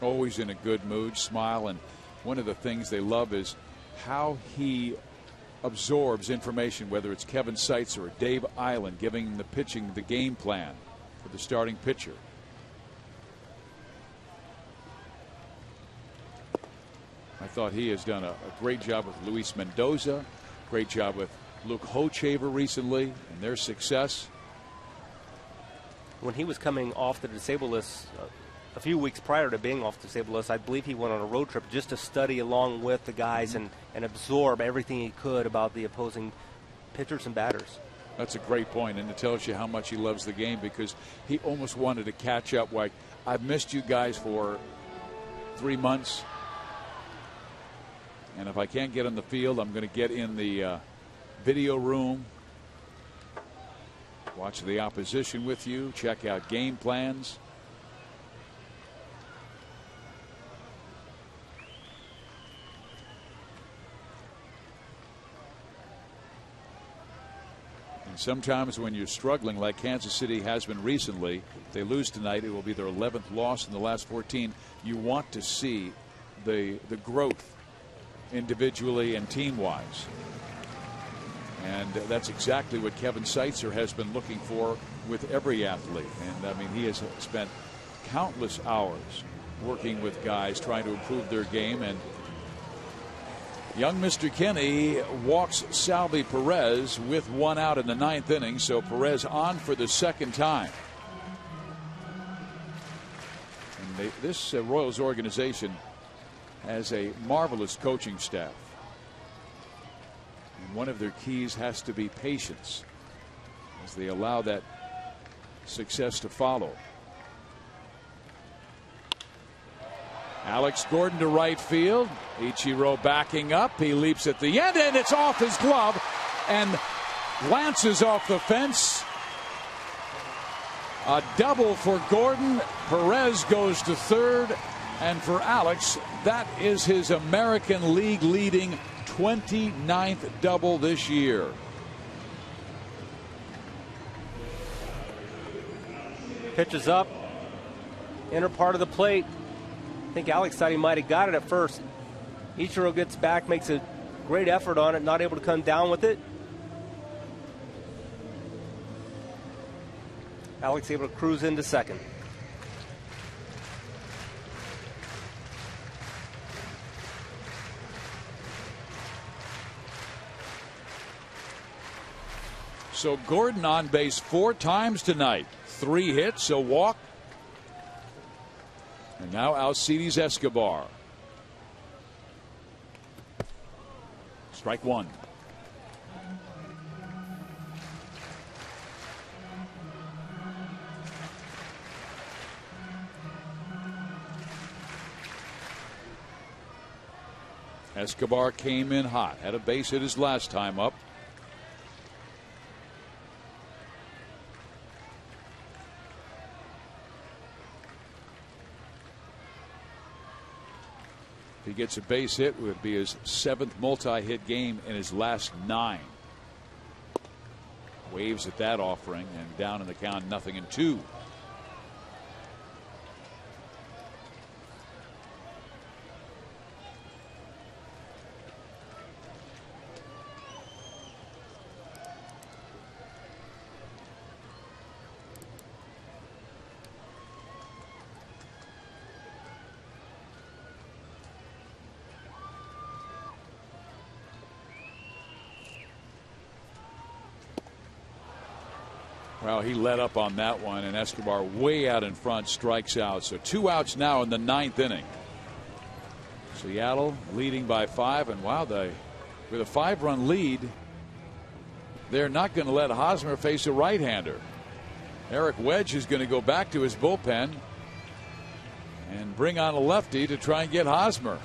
Always in a good mood, smile, and one of the things they love is how he absorbs information, whether it's Kevin Seitz or Dave Island giving him the pitching, the game plan for the starting pitcher. I thought he has done a great job with Luis Mendoza, great job with Luke Hochevar recently and their success. When he was coming off the disabled list a few weeks prior to being off the disabled list, I believe he went on a road trip just to study along with the guys and absorb everything he could about the opposing pitchers and batters. That's a great point, and it tells you how much he loves the game, because he almost wanted to catch up. Like, I've missed you guys for 3 months, and if I can't get on the field, I'm going to get in the video room, watch the opposition with you, check out game plans. Sometimes when you're struggling like Kansas City has been recently, if they lose tonight, it will be their 11th loss in the last 14. You want to see the growth individually and team-wise. And that's exactly what Kevin Seitzer has been looking for with every athlete. And, I mean, he has spent countless hours working with guys trying to improve their game. And young Mr. Kinney walks Salvi Perez with 1 out in the 9th inning, so Perez on for the second time. And this Royals organization has a marvelous coaching staff. And one of their keys has to be patience as they allow that success to follow. Alex Gordon to right field. Ichiro backing up. He leaps at the end, and it's off his glove and glances off the fence. A double for Gordon. Perez goes to third. And for Alex, that is his American League leading 29th double this year. Pitches up. Inner part of the plate. I think Alex thought he might have got it at first. Ichiro gets back, makes a great effort on it, not able to come down with it. Alex able to cruise into second. So Gordon on base 4 times tonight. 3 hits, a walk. And now Alcides Escobar. Strike 1. Escobar came in hot. Had a base hit his last time up. If he gets a base hit, it would be his 7th multi-hit game in his last 9. Waves at that offering, and down in the count, 0-2. Well, he let up on that one, and Escobar way out in front strikes out. So 2 outs now in the 9th inning. Seattle leading by 5, and wow, with a 5-run lead, they're not going to let Hosmer face a right-hander. Eric Wedge is going to go back to his bullpen and bring on a lefty to try and get Hosmer.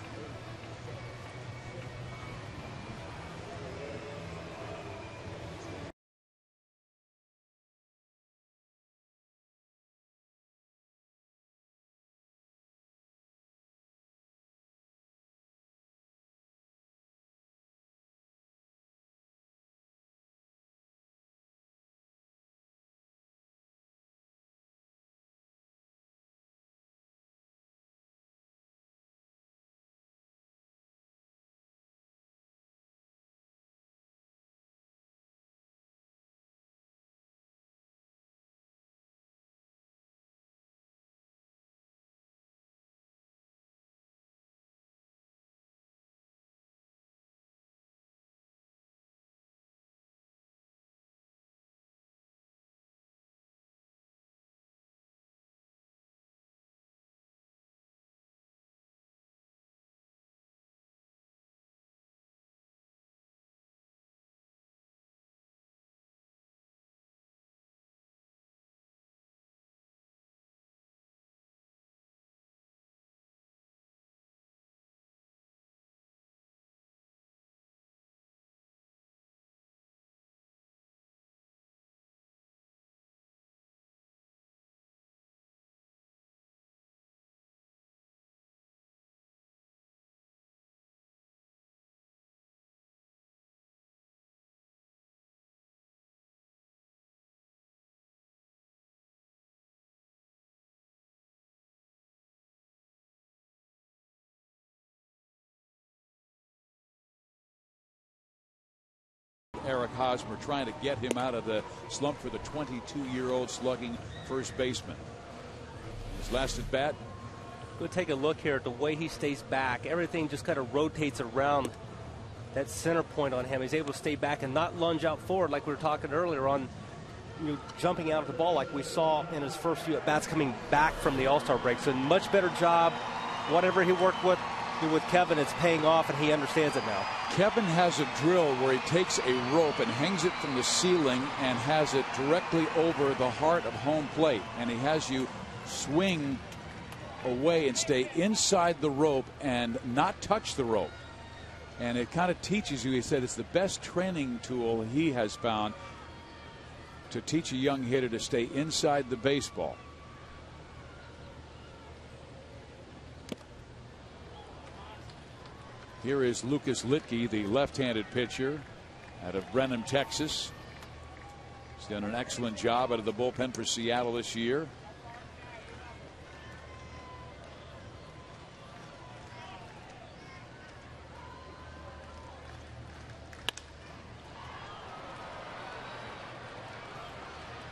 Eric Hosmer trying to get him out of the slump for the 22-year-old slugging first baseman. His last at bat. We'll take a look here at the way he stays back. Everything just kind of rotates around that center point on him. He's able to stay back and not lunge out forward like we were talking earlier on, jumping out of the ball like we saw in his first few at bats coming back from the All-Star break. So much better job. Whatever he worked with working with Kevin, it's paying off, and he understands it now. Kevin has a drill where he takes a rope and hangs it from the ceiling and has it directly over the heart of home plate. And he has you swing away and stay inside the rope and not touch the rope. And it kind of teaches you, he said, it's the best training tool he has found to teach a young hitter to stay inside the baseball. Here is Lucas Litke, the left-handed pitcher out of Brenham, Texas. He's done an excellent job out of the bullpen for Seattle this year.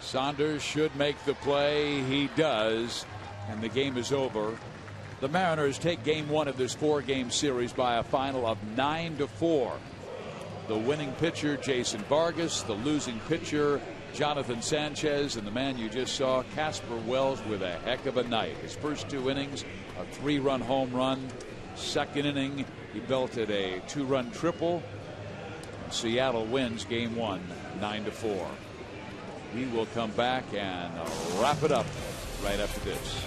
Saunders should make the play. He does, and the game is over. The Mariners take game one of this 4-game series by a final of 9-4. The winning pitcher, Jason Vargas, the losing pitcher, Jonathan Sanchez, and the man you just saw, Casper Wells, with a heck of a night. His first 2 innings, a 3-run home run. Second inning, he belted a 2-run triple. Seattle wins game one, 9-4. We will come back and wrap it up right after this.